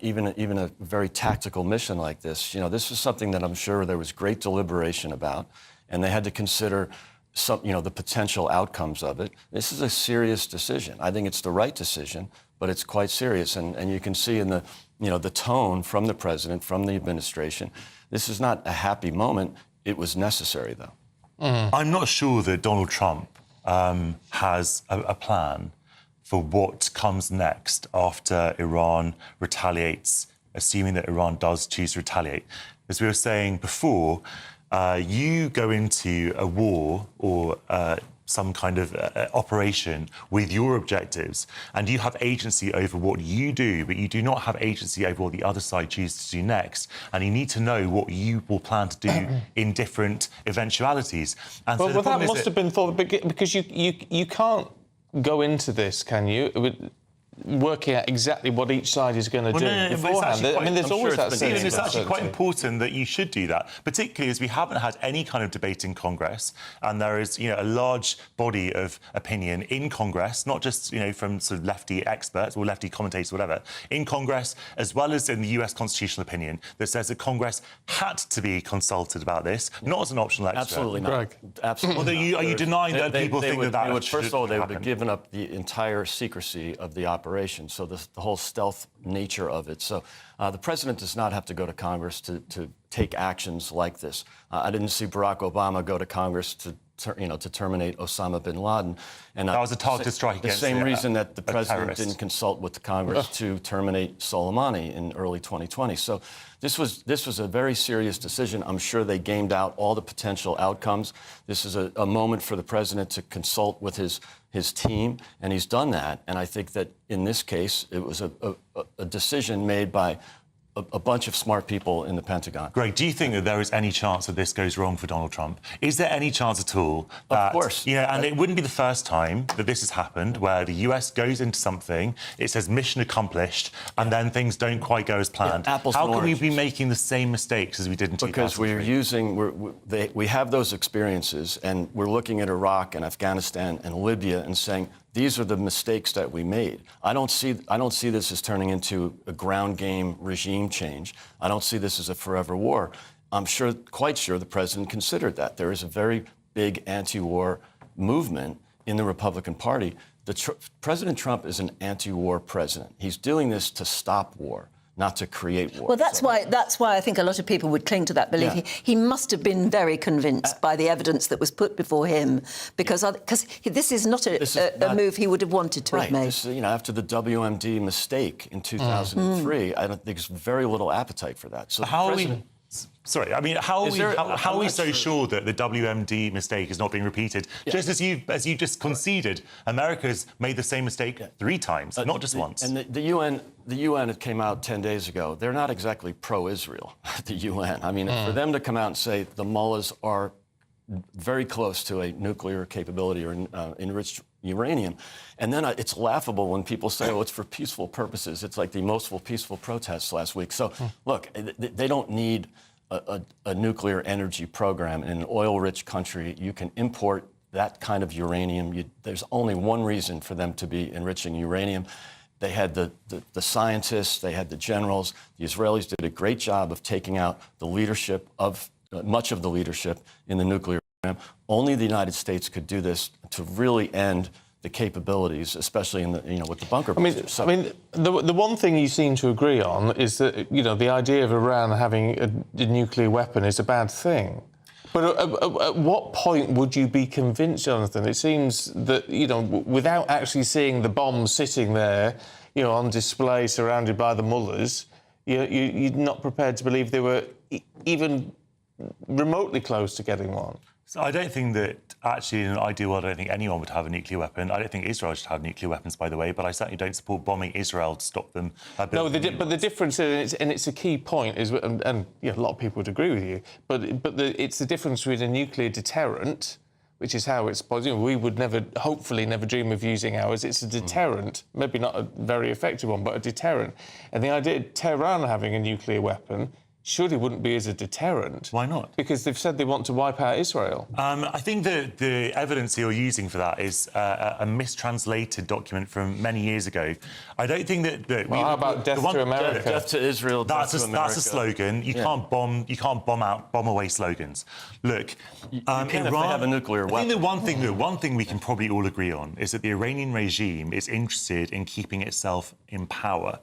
even a very tactical mission like this, this is something that I'm sure there was great deliberation about, and they had to consider the potential outcomes of it. This is a serious decision. I think it's the right decision, but it's quite serious, and you can see in the tone from the president, from the administration, this is not a happy moment. It was necessary, though. I'm not sure that Donald Trump has a plan for what comes next after Iran retaliates, assuming that Iran does choose to retaliate. As we were saying before, you go into a war or some kind of operation with your objectives, and you have agency over what you do, but you do not have agency over what the other side chooses to do next. And you need to know what you will plan to do in different eventualities. And well, that must have been thought, because you can't go into this, can you? Working out exactly what each side is going to do beforehand. There's always that sense. It's actually quite important that you should do that, particularly as we haven't had any kind of debate in Congress, and there is, a large body of opinion in Congress, not just, from sort of lefty experts or lefty commentators, whatever, in Congress, as well as in the US constitutional opinion, that says that Congress had to be consulted about this, not as an optional expert. Absolutely not. Greg. Absolutely. Well, are you denying that people think that would first of all, they would have given up the entire secrecy of the operation. So the whole stealth nature of it. So the president does not have to go to Congress to take actions like this. I didn't see Barack Obama go to Congress to terminate Osama bin Laden. And that was a targeted strike against the same reason that the president didn't consult with the Congress to terminate Soleimani in early 2020. So this was a very serious decision. I'm sure they gamed out all the potential outcomes. This is a moment for the president to consult with his team, and he's done that. And I think that in this case, it was a decision made by a bunch of smart people in the Pentagon. Greg, do you think that there is any chance that this goes wrong for Donald Trump? Is there any chance at all that... Of course. And it wouldn't be the first time that this has happened, where the US goes into something, it says mission accomplished, and then things don't quite go as planned. Yeah, apples How and can we oranges. be making the same mistakes as we did in 2003? Because we have those experiences, and we're looking at Iraq and Afghanistan and Libya and saying, these are the mistakes that we made. I don't see this as turning into a ground game regime change. I don't see this as a forever war. I'm quite sure the president considered that. There is a very big anti-war movement in the Republican Party. President Trump is an anti-war president. He's doing this to stop war, not to create war. Well, that's why I think a lot of people would cling to that belief. Yeah. He must have been very convinced by the evidence that was put before him, because this is not a move he would have wanted to have made. This, after the WMD mistake in 2003, I don't think there's very little appetite for that. So how are we? Sorry, I mean, how are we so sure that the WMD mistake is not being repeated? Yeah. Just as you just conceded, America's made the same mistake 3 times, not just once. And the UN it came out 10 days ago. They're not exactly pro-Israel, the UN. I mean, for them to come out and say the mullahs are very close to a nuclear capability or enriched uranium, and then it's laughable when people say, oh, it's for peaceful purposes. It's like the most peaceful protests last week. So, look, they don't need a nuclear energy program in an oil-rich country. You can import that kind of uranium. There's only one reason for them to be enriching uranium. They had the scientists, they had the generals. The Israelis did a great job of taking out the leadership of much of the leadership in the nuclear program. Only the United States could do this to really end the capabilities, especially in with the bunker. I mean, the one thing you seem to agree on is that the idea of Iran having a nuclear weapon is a bad thing. But at what point would you be convinced, Jonathan? It seems that without actually seeing the bombs sitting there, on display, surrounded by the mullahs, you're not prepared to believe they were even remotely close to getting one. So I don't think that actually in an ideal world, I don't think anyone would have a nuclear weapon. I don't think Israel should have nuclear weapons, by the way, but I certainly don't support bombing Israel to stop them. No, but the difference is, and it's a key point, is, and a lot of people would agree with you, but it's the difference between a nuclear deterrent, which is how it's possible. We would hopefully never dream of using ours. It's a deterrent, maybe not a very effective one, but a deterrent. And the idea of Tehran having a nuclear weapon surely wouldn't be as a deterrent. Why not? Because they've said they want to wipe out Israel. I think that the evidence you're using for that is a mistranslated document from many years ago. I don't think that. How about death to America? Death to Israel. That's death to America. That's a slogan. You can't bomb away slogans. Look, you can if they have a nuclear weapon. I think the one thing we can probably all agree on is that the Iranian regime is interested in keeping itself in power,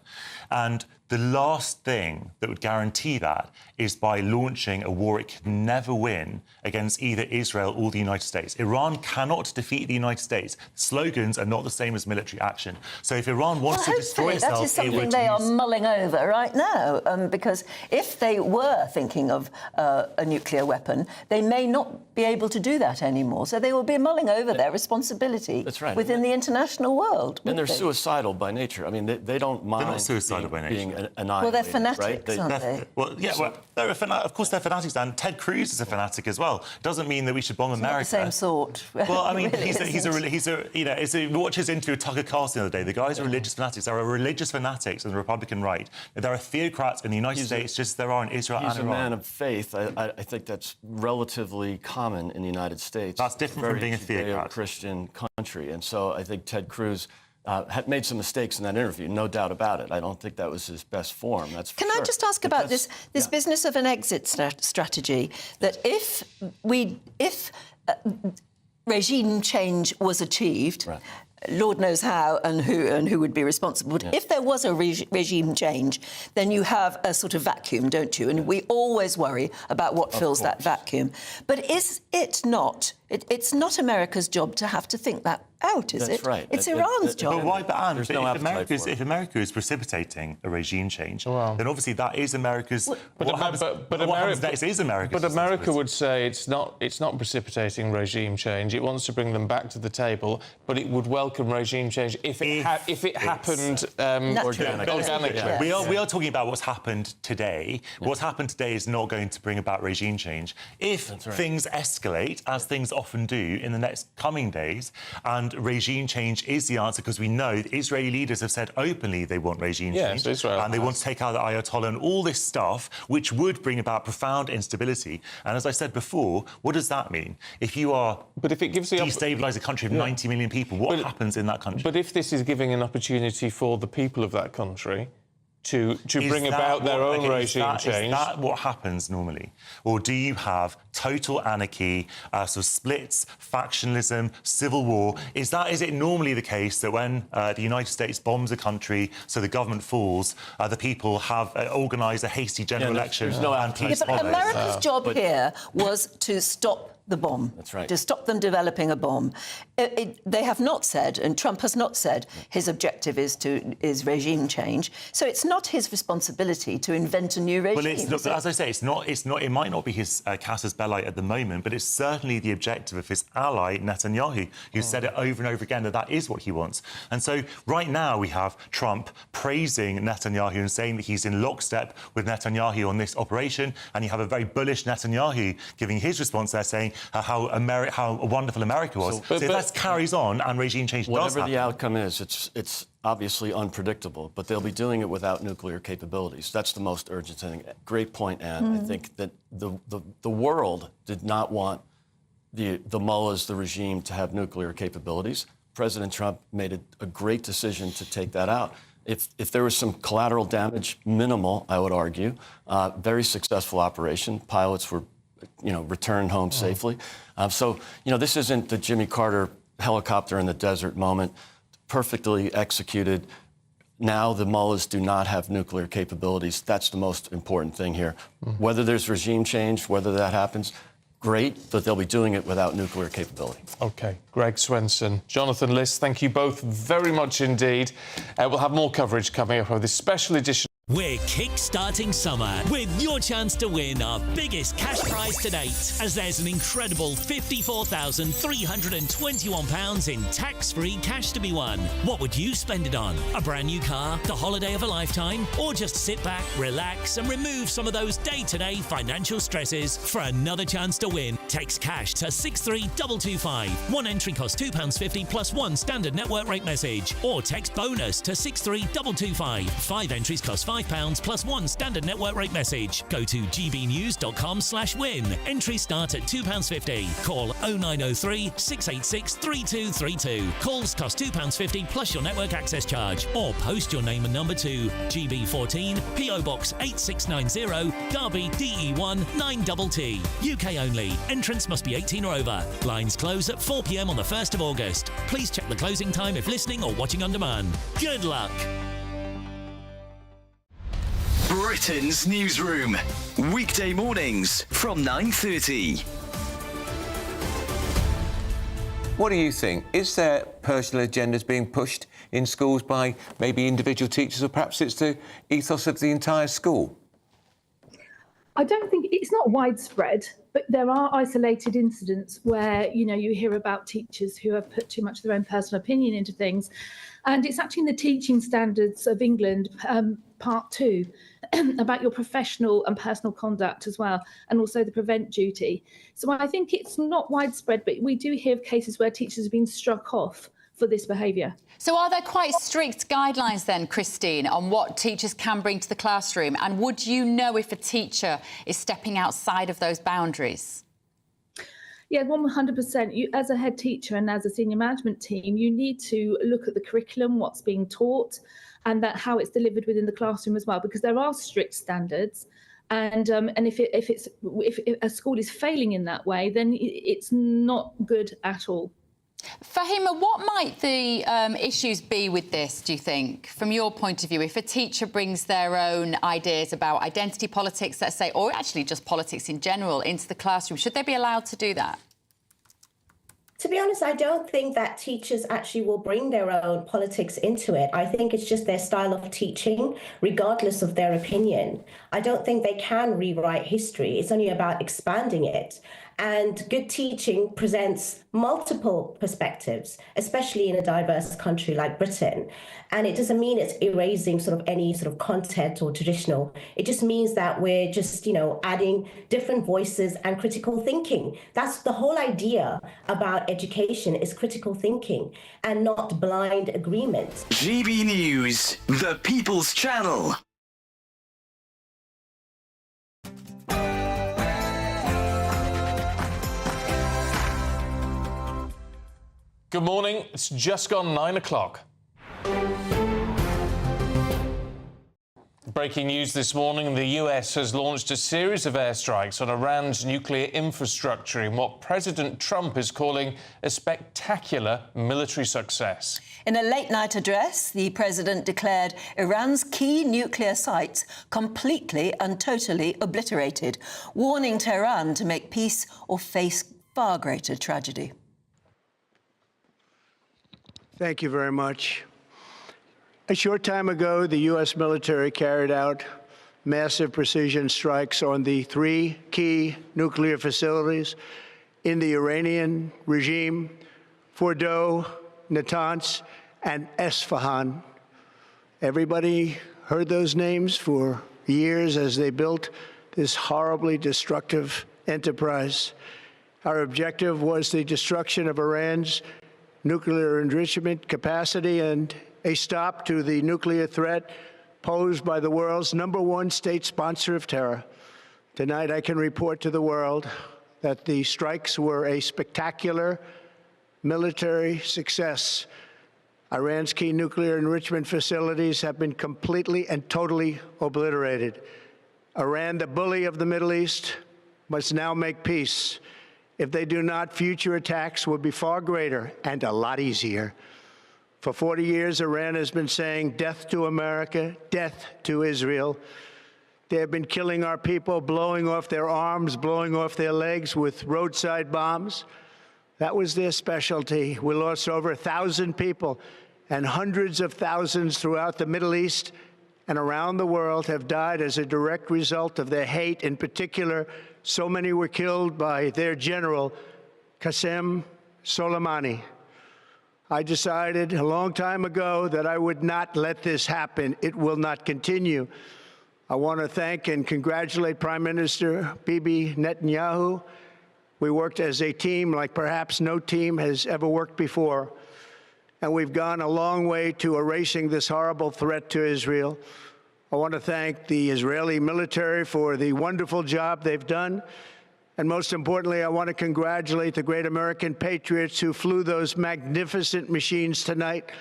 and the last thing that would guarantee that is by launching a war it could never win against either Israel or the United States. Iran cannot defeat the United States. Slogans are not the same as military action. So if Iran wants to destroy itself, that is something they are mulling over right now, because if they were thinking of a nuclear weapon, they may not be able to do that anymore. So they will be mulling over their responsibility within the international world. And they're suicidal by nature. I mean, they don't mind. They're not suicidal by nature. Being annihilated. Well, they're fanatics, right? aren't they? Well, yeah, well, of course they're fanatics, and Ted Cruz is a fanatic as well. Doesn't mean that we should bomb America. Not the same sort. Well, I mean, really watch his interview with Tucker Carlson the other day. The guys are religious fanatics. There are religious fanatics on the Republican right. There are theocrats in the United States, just as there are in Israel and Iran. He's a man of faith. I think that's relatively common in the United States. That's different from being a theocrat. Christian country, and so I think Ted Cruz had made some mistakes in that interview, no doubt about it. I don't think that was his best form. That's for Can sure. I just ask about this business of an exit strategy? That if regime change was achieved, Lord knows how and who would be responsible. But if there was a regime change, then you have a sort of vacuum, don't you? And we always worry about what fills that vacuum. But is it not? It's not America's job to have to think that out, is it? That's right. It's Iran's job. But why? But Anne, if America is precipitating a regime change, then obviously that is America's. What happens next is America's. But America would say it's not precipitating regime change. It wants to bring them back to the table, but it would welcome regime change if it happened organically. Yeah. We are talking about what's happened today. What's happened today is not going to bring about regime change. If things escalate, as things often do in the next coming days, and regime change is the answer, because we know the Israeli leaders have said openly they want regime change, and they want to take out the Ayatollah and all this stuff, which would bring about profound instability. And as I said before, what does that mean? If you are destabilise a country of 90 million people, what happens in that country? But if this is giving an opportunity for the people of that country to bring about their own regime change. Is that what happens normally? Or do you have total anarchy, sort of splits, factionalism, civil war? Is it normally the case that when the United States bombs a country so the government falls, the people have organised a hasty general election and peace follows? But America's job here was to stop the bomb. That's right. To stop them developing a bomb. They have not said, and Trump has not said, his objective is regime change. So it's not his responsibility to invent a new regime. Well, as I say, it's not. It might not be his casus belli at the moment, but it's certainly the objective of his ally Netanyahu, who said it over and over again that is what he wants. And so right now we have Trump praising Netanyahu and saying that he's in lockstep with Netanyahu on this operation, and you have a very bullish Netanyahu giving his response there, saying how wonderful America was. So if that carries on and regime change does happen... Whatever the outcome is, it's obviously unpredictable, but they'll be doing it without nuclear capabilities. That's the most urgent thing. Great point, Anne. I think that the world did not want the mullahs, the regime, to have nuclear capabilities. President Trump made a great decision to take that out. If there was some collateral damage, minimal, I would argue. Very successful operation. Pilots were returned home safely. So, this isn't the Jimmy Carter helicopter in the desert moment. Perfectly executed. Now the mullahs do not have nuclear capabilities. That's the most important thing here. Whether there's regime change, whether that happens, great, but they'll be doing it without nuclear capability. OK. Greg Swenson, Jonathan Liss, thank you both very much indeed. We'll have more coverage coming up of this special edition. We're kick-starting summer with your chance to win our biggest cash prize to date, as there's an incredible £54,321 in tax-free cash to be won. What would you spend it on? A brand new car, the holiday of a lifetime, or just sit back, relax and remove some of those day-to-day financial stresses? For another chance to win Text cash to 63225. One entry costs £2.50 plus one standard network rate message. Or text bonus to 63225. 5 entries cost £5 plus one standard network rate message. Go to gbnews.com/win. Entries start at £2.50. Call 0903 686 3232. Calls cost £2.50 plus your network access charge. Or post your name and number to GB14 PO Box 8690 Derby DE1 9TT. UK only. Entrance must be 18 or over. Lines close at 4 p.m. on the 1st of August. Please check the closing time if listening or watching on demand. Good luck. Britain's newsroom. Weekday mornings from 9:30. What do you think? Is there personal agendas being pushed in schools by maybe individual teachers, or perhaps it's the ethos of the entire school? I don't think it's not widespread, but there are isolated incidents where, you hear about teachers who have put too much of their own personal opinion into things. And it's actually in the Teaching Standards of England, Part 2, about your professional and personal conduct as well, and also the prevent duty. So I think it's not widespread, but we do hear of cases where teachers have been struck off for this behaviour. So are there quite strict guidelines then, Christine, on what teachers can bring to the classroom? And would you know if a teacher is stepping outside of those boundaries? Yeah, 100%. You, as a head teacher and as a senior management team, you need to look at the curriculum, what's being taught, and that how it's delivered within the classroom as well, because there are strict standards. And if a school is failing in that way, then it's not good at all. Fahima, what might the issues be with this, do you think, from your point of view? If a teacher brings their own ideas about identity politics, let's say, or actually just politics in general, into the classroom, should they be allowed to do that? To be honest, I don't think that teachers actually will bring their own politics into it. I think it's just their style of teaching, regardless of their opinion. I don't think they can rewrite history. It's only about expanding it. And good teaching presents multiple perspectives, especially in a diverse country like Britain. And it doesn't mean it's erasing sort of any sort of content or traditional. It just means that we're just, adding different voices and critical thinking. That's the whole idea about education, is critical thinking and not blind agreement. GB News, the People's Channel. Good morning. It's just gone 9 o'clock. Breaking news this morning, the US has launched a series of airstrikes on Iran's nuclear infrastructure in what President Trump is calling a spectacular military success. In a late-night address, the president declared Iran's key nuclear sites completely and totally obliterated, warning Tehran to make peace or face far greater tragedy. Thank you very much. A short time ago, the U.S. military carried out massive precision strikes on the 3 key nuclear facilities in the Iranian regime: Fordow, Natanz, and Esfahan. Everybody heard those names for years as they built this horribly destructive enterprise. Our objective was the destruction of Iran's nuclear enrichment capacity and a stop to the nuclear threat posed by the world's #1 state sponsor of terror. Tonight, I can report to the world that the strikes were a spectacular military success. Iran's key nuclear enrichment facilities have been completely and totally obliterated. Iran, the bully of the Middle East, must now make peace. If they do not, future attacks will be far greater and a lot easier. For 40 years, Iran has been saying death to America, death to Israel. They have been killing our people, blowing off their arms, blowing off their legs with roadside bombs. That was their specialty. We lost over 1,000 people, and hundreds of thousands throughout the Middle East and around the world have died as a direct result of their hate. In particular, so many were killed by their general, Qasem Soleimani. I decided a long time ago that I would not let this happen. It will not continue. I want to thank and congratulate Prime Minister Bibi Netanyahu We worked as a team like perhaps no team has ever worked before, and we've gone a long way to erasing this horrible threat to Israel. I want to thank the Israeli military for the wonderful job they've done. And most importantly, I want to congratulate the great American patriots who flew those magnificent machines tonight,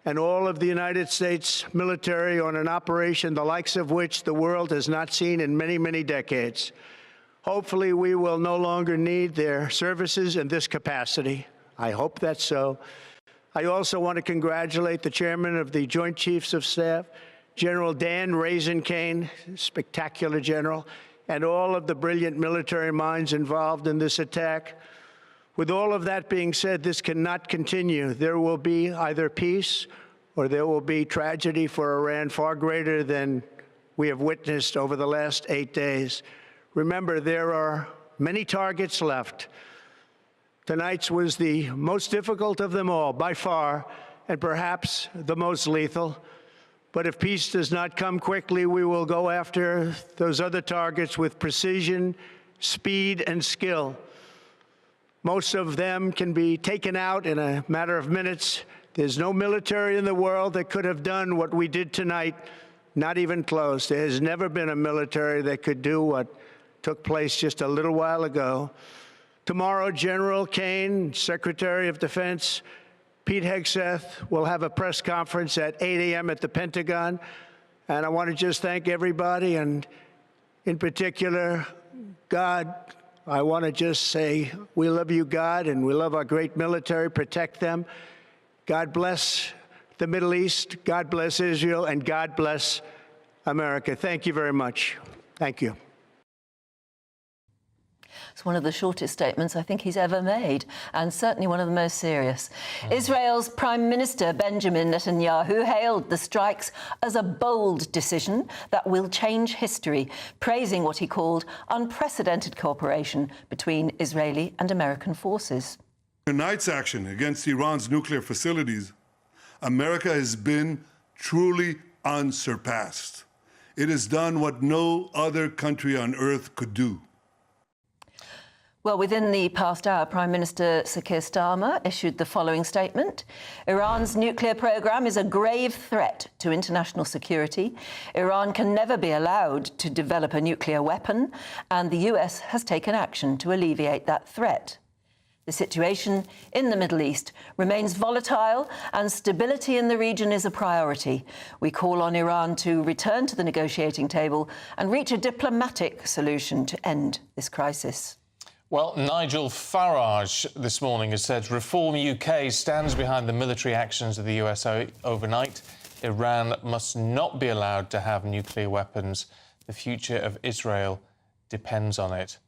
and all of the United States military on an operation the likes of which the world has not seen in many, many decades. Hopefully, we will no longer need their services in this capacity. I hope that's so. I also want to congratulate the chairman of the Joint Chiefs of Staff, General Dan Raisin Kane, spectacular general, and all of the brilliant military minds involved in this attack. With all of that being said, this cannot continue. There will be either peace or there will be tragedy for Iran far greater than we have witnessed over the last 8 days. Remember, there are many targets left. Tonight's was the most difficult of them all, by far, and perhaps the most lethal. But if peace does not come quickly, we will go after those other targets with precision, speed, and skill. Most of them can be taken out in a matter of minutes. There's no military in the world that could have done what we did tonight, not even close. There has never been a military that could do what took place just a little while ago. Tomorrow, General Kane, Secretary of Defense, Pete Hegseth will have a press conference at 8 a.m. at the Pentagon. And I want to just thank everybody, and in particular, God. I want to just say we love you, God, and we love our great military. Protect them. God bless the Middle East. God bless Israel, and God bless America. Thank you very much. Thank you. It's one of the shortest statements I think he's ever made, and certainly one of the most serious. Israel's Prime Minister Benjamin Netanyahu hailed the strikes as a bold decision that will change history, praising what he called unprecedented cooperation between Israeli and American forces. Tonight's action against Iran's nuclear facilities, America has been truly unsurpassed. It has done what no other country on earth could do. Well, within the past hour, Prime Minister Sir Keir Starmer issued the following statement. Iran's nuclear programme is a grave threat to international security. Iran can never be allowed to develop a nuclear weapon, and the US has taken action to alleviate that threat. The situation in the Middle East remains volatile, and stability in the region is a priority. We call on Iran to return to the negotiating table and reach a diplomatic solution to end this crisis. Well, Nigel Farage this morning has said Reform UK stands behind the military actions of the USA overnight. Iran must not be allowed to have nuclear weapons. The future of Israel depends on it.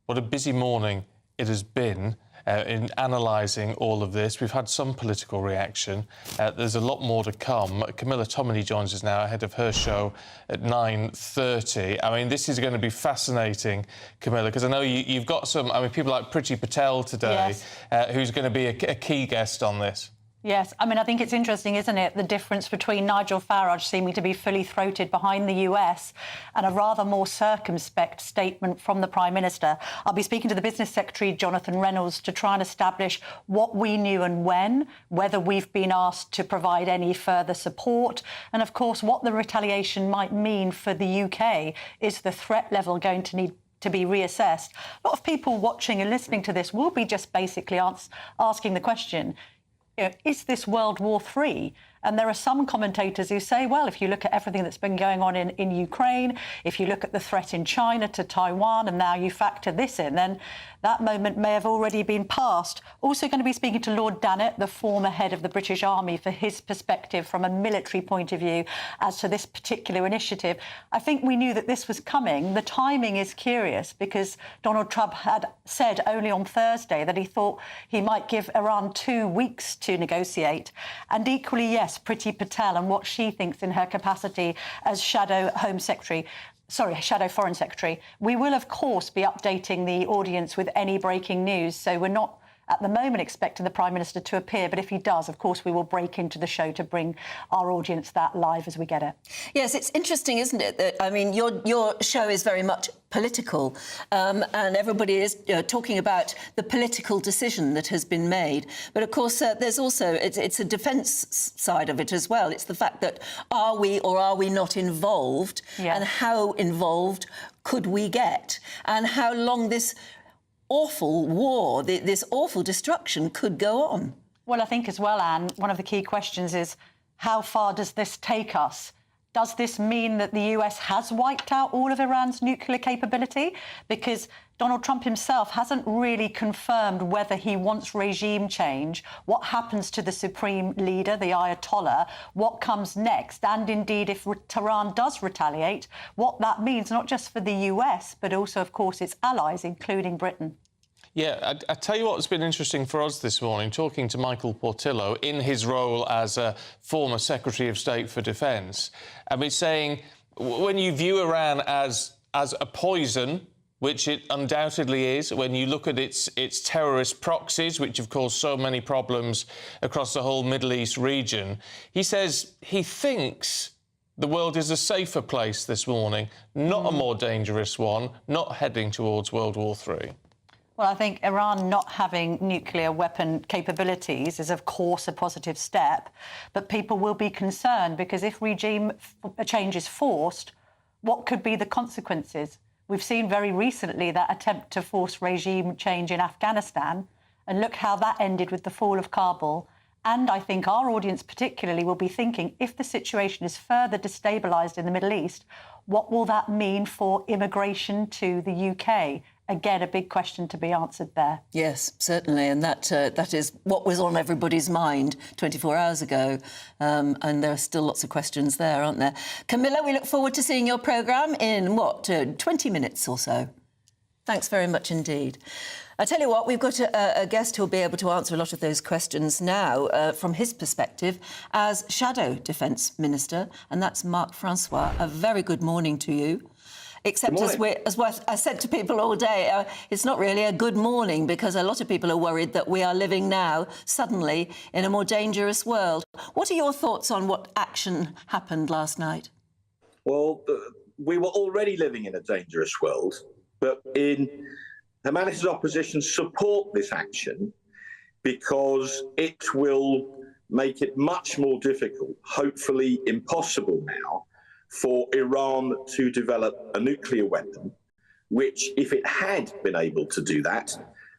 What a busy morning it has been in analysing all of this. We've had some political reaction. There's a lot more to come. Camilla Tominey joins us now ahead of her show at 9:30. I mean, this is going to be fascinating, Camilla, because I know you've got some, people like Priti Patel today, yes, who's going to be a key guest on this. Yes, I mean, I think it's interesting, isn't it, the difference between Nigel Farage seeming to be fully throated behind the US and a rather more circumspect statement from the Prime Minister. I'll be speaking to the Business Secretary, Jonathan Reynolds, to try and establish what we knew and when, whether we've been asked to provide any further support, and, of course, what the retaliation might mean for the UK. Is the threat level going to need to be reassessed? A lot of people watching and listening to this will be just basically asking the question, is this World War III? And there are some commentators who say, well, if you look at everything that's been going on in Ukraine, if you look at the threat in China to Taiwan, and now you factor this in, then that moment may have already been past. Also going to be speaking to Lord Dannatt, the former head of the British Army, for his perspective from a military point of view as to this particular initiative. I think we knew that this was coming. The timing is curious because Donald Trump had said only on Thursday that he thought he might give Iran 2 weeks to negotiate. And equally, yes, Priti Patel and what she thinks in her capacity as Shadow Foreign Secretary. We will, of course, be updating the audience with any breaking news, so we're not at the moment expecting the Prime Minister to appear, but if he does, of course, we will break into the show to bring our audience that live as we get it. Yes, it's interesting, isn't it, that, I mean, your show is very much political, and everybody is talking about the political decision that has been made. But, of course, there's also, it's a defence side of it as well. It's the fact that are we or are we not involved, and how involved could we get, and how long this awful war, this awful destruction could go on. Well, I think as well, Anne, one of the key questions is how far does this take us? Does this mean that the US has wiped out all of Iran's nuclear capability? Because Donald Trump himself hasn't really confirmed whether he wants regime change, what happens to the supreme leader, the Ayatollah, what comes next, and indeed if Tehran does retaliate, what that means not just for the US, but also, of course, its allies, including Britain. Yeah, I tell you what's been interesting for us this morning, talking to Michael Portillo in his role as a former Secretary of State for Defence. I mean, saying when you view Iran as a poison, which it undoubtedly is, when you look at its terrorist proxies, which have caused so many problems across the whole Middle East region, he says he thinks the world is a safer place this morning, not a more dangerous one, not heading towards World War III. Well, I think Iran not having nuclear weapon capabilities is, of course, a positive step, but people will be concerned because if regime change is forced, what could be the consequences? We've seen very recently that attempt to force regime change in Afghanistan, and look how that ended with the fall of Kabul. And I think our audience particularly will be thinking, if the situation is further destabilised in the Middle East, what will that mean for immigration to the UK? Again, a big question to be answered there. Yes, certainly, and that is what was on everybody's mind 24 hours ago, and there are still lots of questions there, aren't there? Camilla, we look forward to seeing your programme in, 20 minutes or so. Thanks very much indeed. I tell you what, we've got a guest who'll be able to answer a lot of those questions now from his perspective as Shadow Defence Minister, and that's Marc Francois. A very good morning to you. Except as I said to people all day, it's not really a good morning because a lot of people are worried that we are living now, suddenly, in a more dangerous world. What are your thoughts on what action happened last night? Well, we were already living in a dangerous world, but Humanity's opposition support this action because it will make it much more difficult, hopefully impossible now, for Iran to develop a nuclear weapon, which, if it had been able to do that,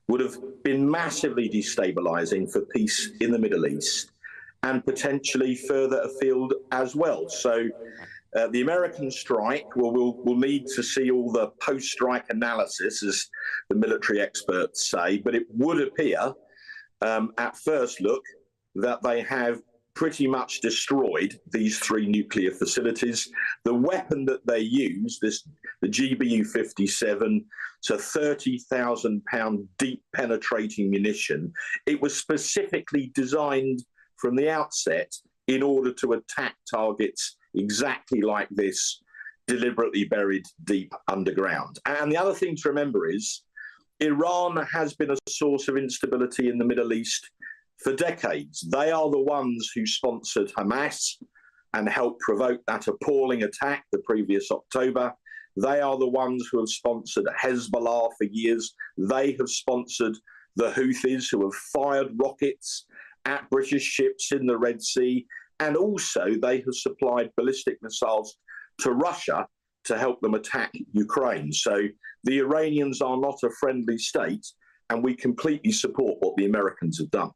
would have been massively destabilising for peace in the Middle East and potentially further afield as well. So the American strike, we'll need to see all the post-strike analysis, as the military experts say, but it would appear at first look that they have pretty much destroyed these 3 nuclear facilities. The weapon that they use, the GBU-57, it's a 30,000-pound deep penetrating munition. It was specifically designed from the outset in order to attack targets exactly like this, deliberately buried deep underground. And the other thing to remember is Iran has been a source of instability in the Middle East for decades. They are the ones who sponsored Hamas and helped provoke that appalling attack the previous October. They are the ones who have sponsored Hezbollah for years. They have sponsored the Houthis, who have fired rockets at British ships in the Red Sea. And also they have supplied ballistic missiles to Russia to help them attack Ukraine. So the Iranians are not a friendly state, and we completely support what the Americans have done.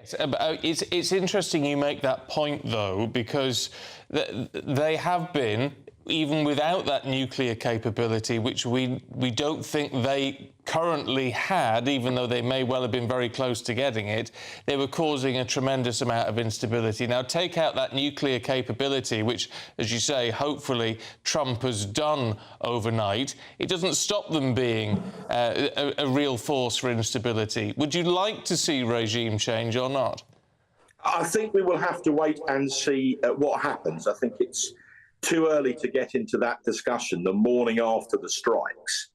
It's interesting you make that point, though, because they have been, even without that nuclear capability, which we don't think they currently had, even though they may well have been very close to getting it, they were causing a tremendous amount of instability. Now, take out that nuclear capability, which, as you say, hopefully Trump has done overnight. It doesn't stop them being a real force for instability. Would you like to see regime change or not? I think we will have to wait and see what happens. I think it's too early to get into that discussion the morning after the strikes.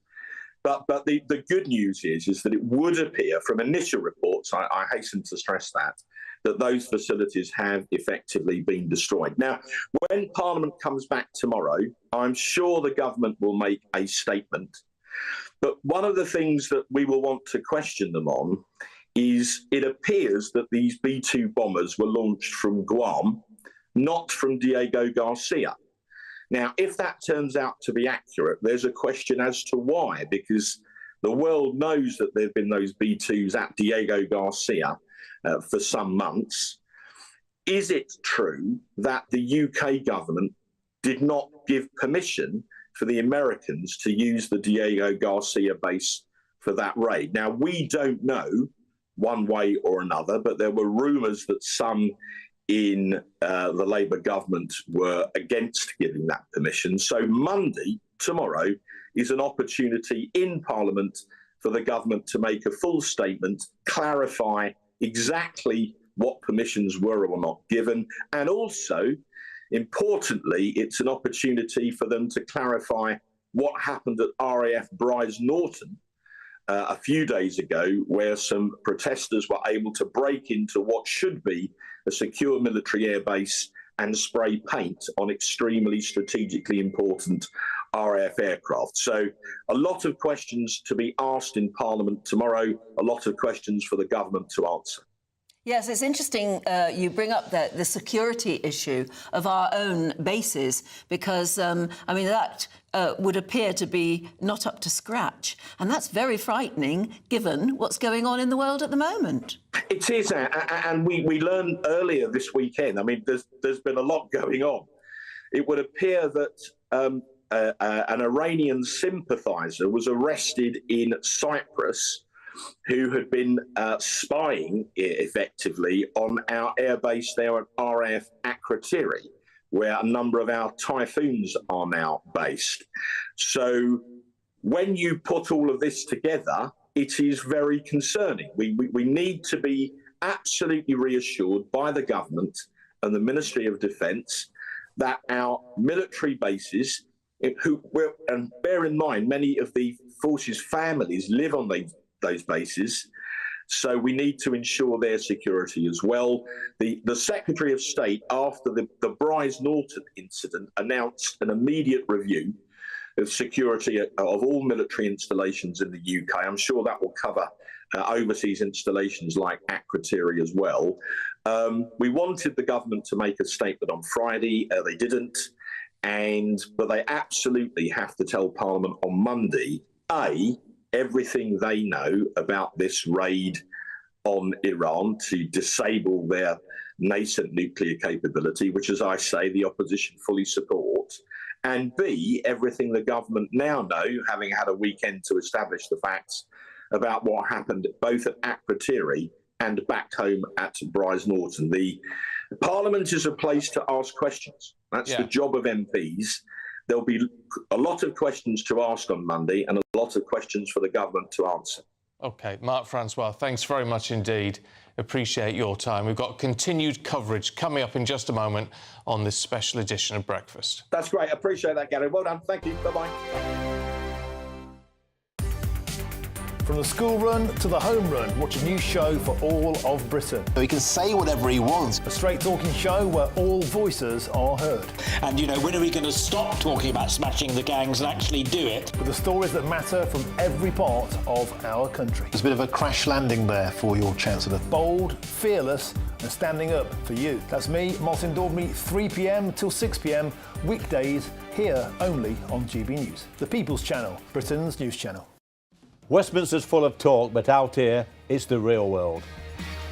But the good news is that it would appear from initial reports, I hasten to stress that those facilities have effectively been destroyed. Now, when Parliament comes back tomorrow, I'm sure the government will make a statement. But one of the things that we will want to question them on is it appears that these B-2 bombers were launched from Guam, not from Diego Garcia. Now, if that turns out to be accurate, there's a question as to why, because the world knows that there have been those B-2s at Diego Garcia for some months. Is it true that the UK government did not give permission for the Americans to use the Diego Garcia base for that raid? Now, we don't know one way or another, but there were rumours that some in the Labour government were against giving that permission. So Monday, tomorrow, is an opportunity in Parliament for the government to make a full statement, clarify exactly what permissions were or not given, and also, importantly, it's an opportunity for them to clarify what happened at RAF Brize Norton a few days ago, where some protesters were able to break into what should be a secure military airbase and spray paint on extremely strategically important RAF aircraft. So a lot of questions to be asked in Parliament tomorrow, a lot of questions for the government to answer. Yes, it's interesting you bring up the security issue of our own bases because, I mean, that would appear to be not up to scratch. And that's very frightening, given what's going on in the world at the moment. It is, and we learned earlier this weekend, I mean, there's been a lot going on. It would appear that an Iranian sympathiser was arrested in Cyprus who had been spying effectively on our airbase there at RAF Akrotiri, where a number of our Typhoons are now based. So when you put all of this together, it is very concerning. We need to be absolutely reassured by the government and the Ministry of Defence that our military bases, and bear in mind, many of the forces' families live on those bases, so we need to ensure their security as well. The Secretary of State, after the Brize Norton incident, announced an immediate review of security of all military installations in the UK. I'm sure that will cover overseas installations like Akrotiri as well. We wanted the government to make a statement on Friday. They didn't, but they absolutely have to tell Parliament on Monday, everything they know about this raid on Iran to disable their nascent nuclear capability, which, as I say, the opposition fully support, and B, everything the government now know, having had a weekend to establish the facts about what happened both at Akrotiri and back home at Brize Norton. The Parliament is a place to ask questions. That's the job of MPs. There'll be a lot of questions to ask on Monday and a lot of questions for the government to answer. OK, Mark Francois, thanks very much indeed. Appreciate your time. We've got continued coverage coming up in just a moment on this special edition of Breakfast. That's great. I appreciate that, Gary. Well done. Thank you. Bye-bye. From the school run to the home run, watch a new show for all of Britain. He can say whatever he wants. A straight-talking show where all voices are heard. And, you know, when are we going to stop talking about smashing the gangs and actually do it? With the stories that matter from every part of our country. There's a bit of a crash landing there for your Chancellor. Bold, fearless and standing up for you. That's me, Martin Daubney, 3 p.m. till 6 p.m, weekdays, here only on GB News. The People's Channel, Britain's news channel. Westminster's full of talk, but out here, it's the real world.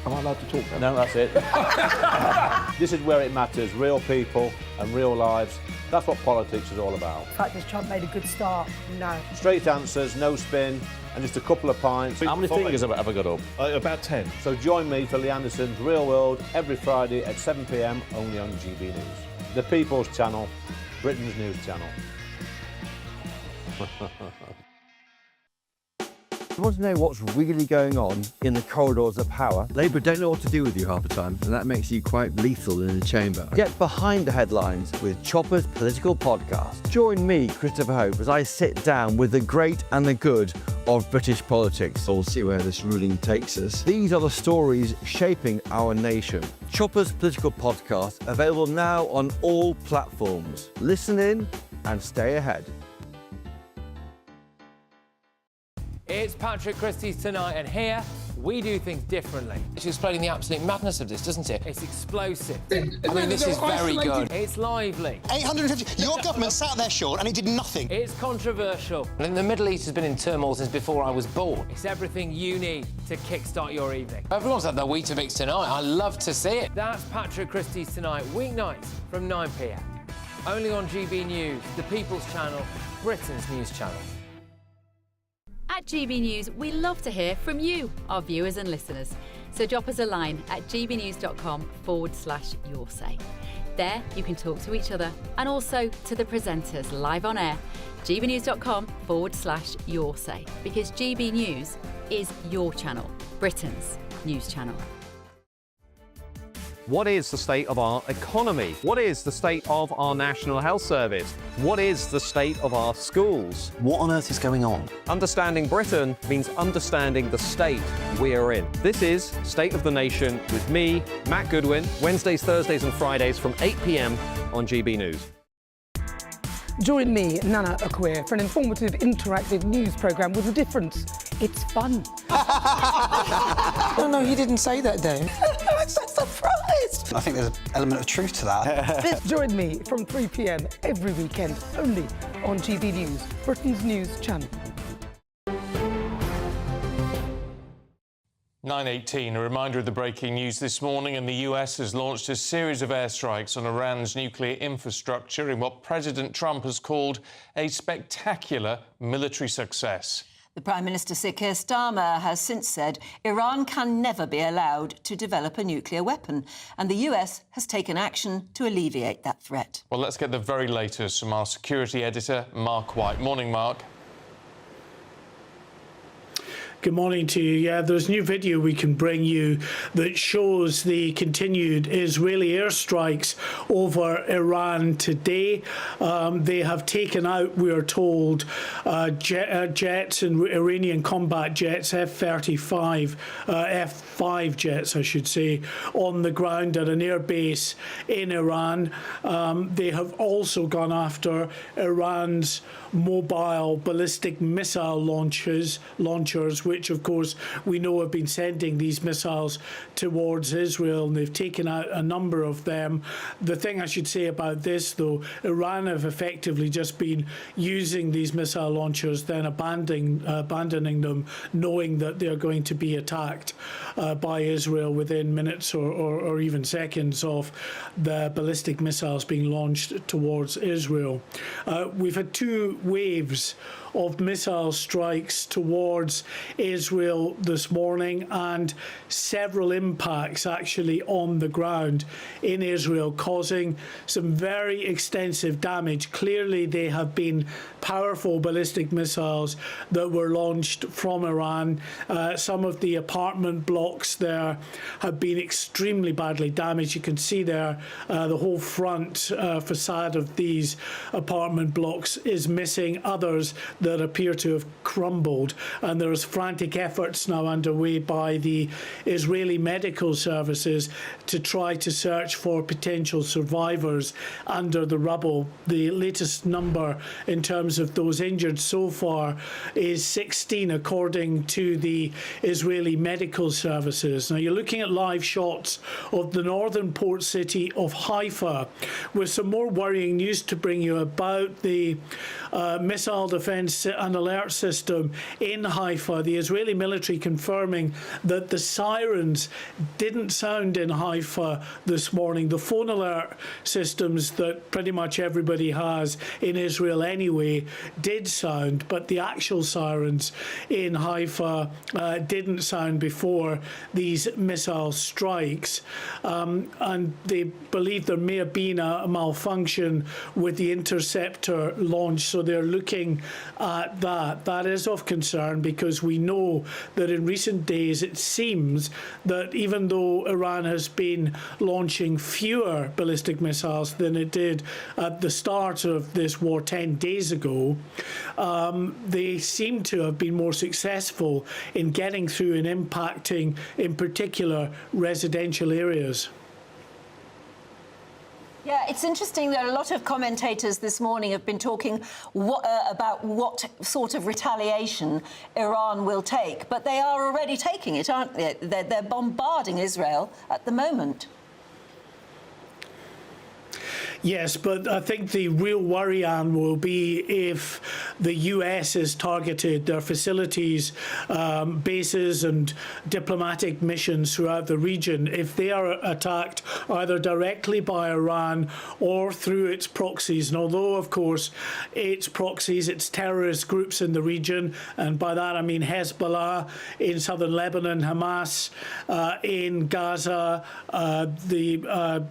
Am I allowed to talk now? No, that's it. This is where it matters, real people and real lives. That's what politics is all about. In fact, has Trump made a good start? No. Straight answers, no spin, and just a couple of pints. How many fingers have I got up? About 10. So join me for Lee Anderson's Real World every Friday at 7 p.m, only on GB News. The People's Channel, Britain's news channel. You want to know what's really going on in the corridors of power? Labour don't know what to do with you half the time, and that makes you quite lethal in the chamber. Get behind the headlines with Chopper's Political Podcast. Join me, Christopher Hope, as I sit down with the great and the good of British politics. We'll see where this ruling takes us. These are the stories shaping our nation. Chopper's Political Podcast, available now on all platforms. Listen in and stay ahead. It's Patrick Christie's Tonight, and here we do things differently. It's explaining the absolute madness of this, doesn't it? It's explosive. I mean, this is very good. It's lively. 850. Your government sat there, Sean, and it did nothing. It's controversial. And the Middle East has been in turmoil since before I was born. It's everything you need to kickstart your evening. Everyone's had their Weetabix tonight. I love to see it. That's Patrick Christie's Tonight, weeknights from 9 p.m. Only on GB News, the People's Channel, Britain's news channel. At GB News, we love to hear from you, our viewers and listeners. So drop us a line at gbnews.com/your say. There, you can talk to each other and also to the presenters live on air. gbnews.com/your say. Because GB News is your channel, Britain's news channel. What is the state of our economy? What is the state of our National Health Service? What is the state of our schools? What on earth is going on? Understanding Britain means understanding the state we are in. This is State of the Nation with me, Matt Goodwin, Wednesdays, Thursdays and Fridays from 8 p.m. on GB News. Join me, Nana Akwe, for an informative, interactive news programme with a difference. It's fun. No, you didn't say that, though. I'm so surprised. I think there's an element of truth to that. Join me from 3 p.m. every weekend, only on GB News, Britain's news channel. 9:18, a reminder of the breaking news this morning, and the US has launched a series of airstrikes on Iran's nuclear infrastructure in what President Trump has called a spectacular military success. The Prime Minister, Sir Keir Starmer, has since said Iran can never be allowed to develop a nuclear weapon, and the US has taken action to alleviate that threat. Well, let's get the very latest from our security editor, Mark White. Morning, Mark. Good morning to you. Yeah, there's new video we can bring you that shows the continued Israeli airstrikes over Iran today. They have taken out, we are told, jets and Iranian combat jets, F-35, F-5 jets, I should say, on the ground at an air base in Iran. They have also gone after Iran's mobile ballistic missile launchers, which of course we know have been sending these missiles towards Israel, and they've taken out a number of them. The thing I should say about this, though, Iran have effectively just been using these missile launchers, then abandoning them, knowing that they're going to be attacked by Israel within minutes or even seconds of the ballistic missiles being launched towards Israel. We've had two waves of missile strikes towards Israel this morning, and several impacts actually on the ground in Israel, causing some very extensive damage. Clearly, they have been powerful ballistic missiles that were launched from Iran. Some of the apartment blocks there have been extremely badly damaged. You can see there the whole front facade of these apartment blocks is missing. Others that appear to have crumbled, and there's frantic efforts now underway by the Israeli medical services to try to search for potential survivors under the rubble. The latest number in terms of those injured so far is 16, according to the Israeli medical services. Now, you're looking at live shots of the northern port city of Haifa, with some more worrying news to bring you about the missile defense and alert system in Haifa. The Israeli military confirming that the sirens didn't sound in Haifa this morning. The phone alert systems that pretty much everybody has in Israel anyway did sound, but the actual sirens in Haifa didn't sound before these missile strikes. And they believe there may have been a malfunction with the interceptor launch, so they're looking at that. That is of concern because we know that in recent days it seems that even though Iran has been launching fewer ballistic missiles than it did at the start of this war 10 days ago, they seem to have been more successful in getting through and impacting, in particular, residential areas. Yeah, it's interesting that a lot of commentators this morning have been talking about what sort of retaliation Iran will take, but they are already taking it, aren't they? They're bombarding Israel at the moment. Yes, but I think the real worry, Anne, will be if the US is targeted, their facilities, bases and diplomatic missions throughout the region, if they are attacked either directly by Iran or through its proxies. And although, of course, its proxies, its terrorist groups in the region, and by that I mean Hezbollah in southern Lebanon, Hamas in Gaza, the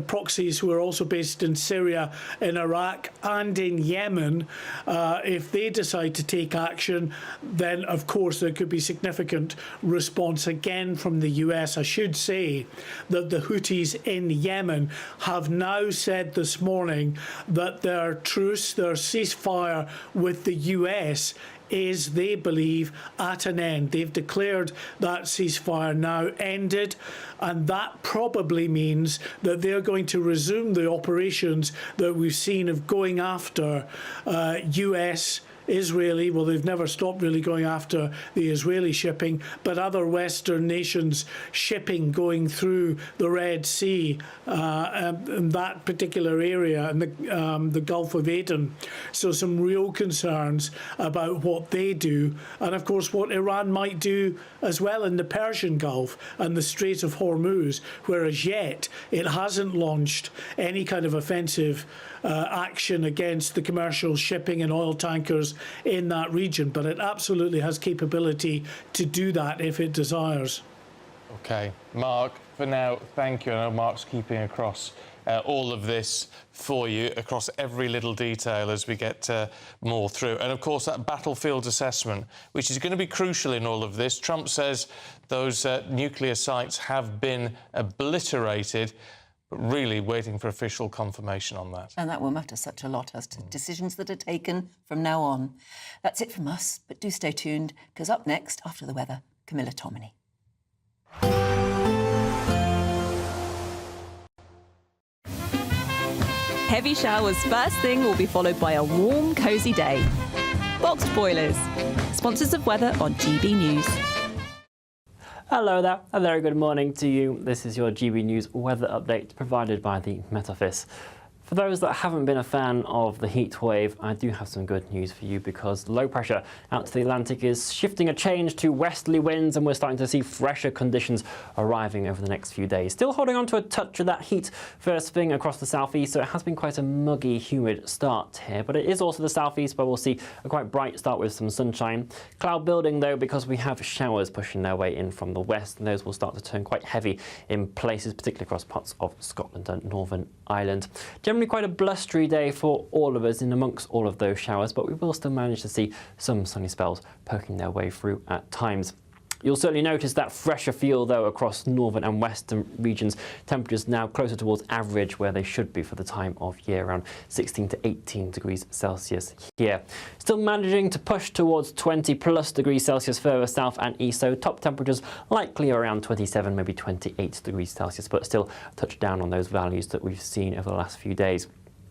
proxies who are also based in Syria, in Iraq and in Yemen, if they decide to take action, then of course there could be significant response again from the US. I should say that the Houthis in Yemen have now said this morning that their truce, their ceasefire with the US is, they believe, at an end. They've declared that ceasefire now ended, and that probably means that they're going to resume the operations that we've seen of going after US, Israeli, well, they've never stopped really going after the Israeli shipping, but other Western nations shipping going through the Red Sea in that particular area and the Gulf of Aden. So some real concerns about what they do, and of course what Iran might do as well in the Persian Gulf and the Strait of Hormuz, where as yet it hasn't launched any kind of offensive action against the commercial shipping and oil tankers in that region, but it absolutely has capability to do that if it desires. OK. Mark, for now, thank you. I know Mark's keeping across all of this for you, across every little detail as we get more through. And, of course, that battlefield assessment, which is going to be crucial in all of this. Trump says those nuclear sites have been obliterated, but really waiting for official confirmation on that. And that will matter such a lot as to decisions that are taken from now on. That's it from us, but do stay tuned, because up next, after the weather, Camilla Tominey. Heavy showers first thing will be followed by a warm, cosy day. Boxed Boilers, sponsors of weather on GB News. Hello there, a very good morning to you. This is your GB News weather update provided by the Met Office. For those that haven't been a fan of the heat wave, I do have some good news for you, because low pressure out to the Atlantic is shifting a change to westerly winds, and we're starting to see fresher conditions arriving over the next few days. Still holding on to a touch of that heat first thing across the southeast, so it has been quite a muggy, humid start here. But it is also the southeast where we'll see a quite bright start with some sunshine. Cloud building though, because we have showers pushing their way in from the west, and those will start to turn quite heavy in places, particularly across parts of Scotland and Northern Ireland. Generally quite a blustery day for all of us in amongst all of those showers, but we will still manage to see some sunny spells poking their way through at times. You'll certainly notice that fresher feel, though, across northern and western regions. Temperatures now closer towards average, where they should be for the time of year, around 16 to 18 degrees Celsius here. Still managing to push towards 20 plus degrees Celsius further south and east, so top temperatures likely around 27, maybe 28 degrees Celsious, but still a touch down on those values that we've seen over the last few days.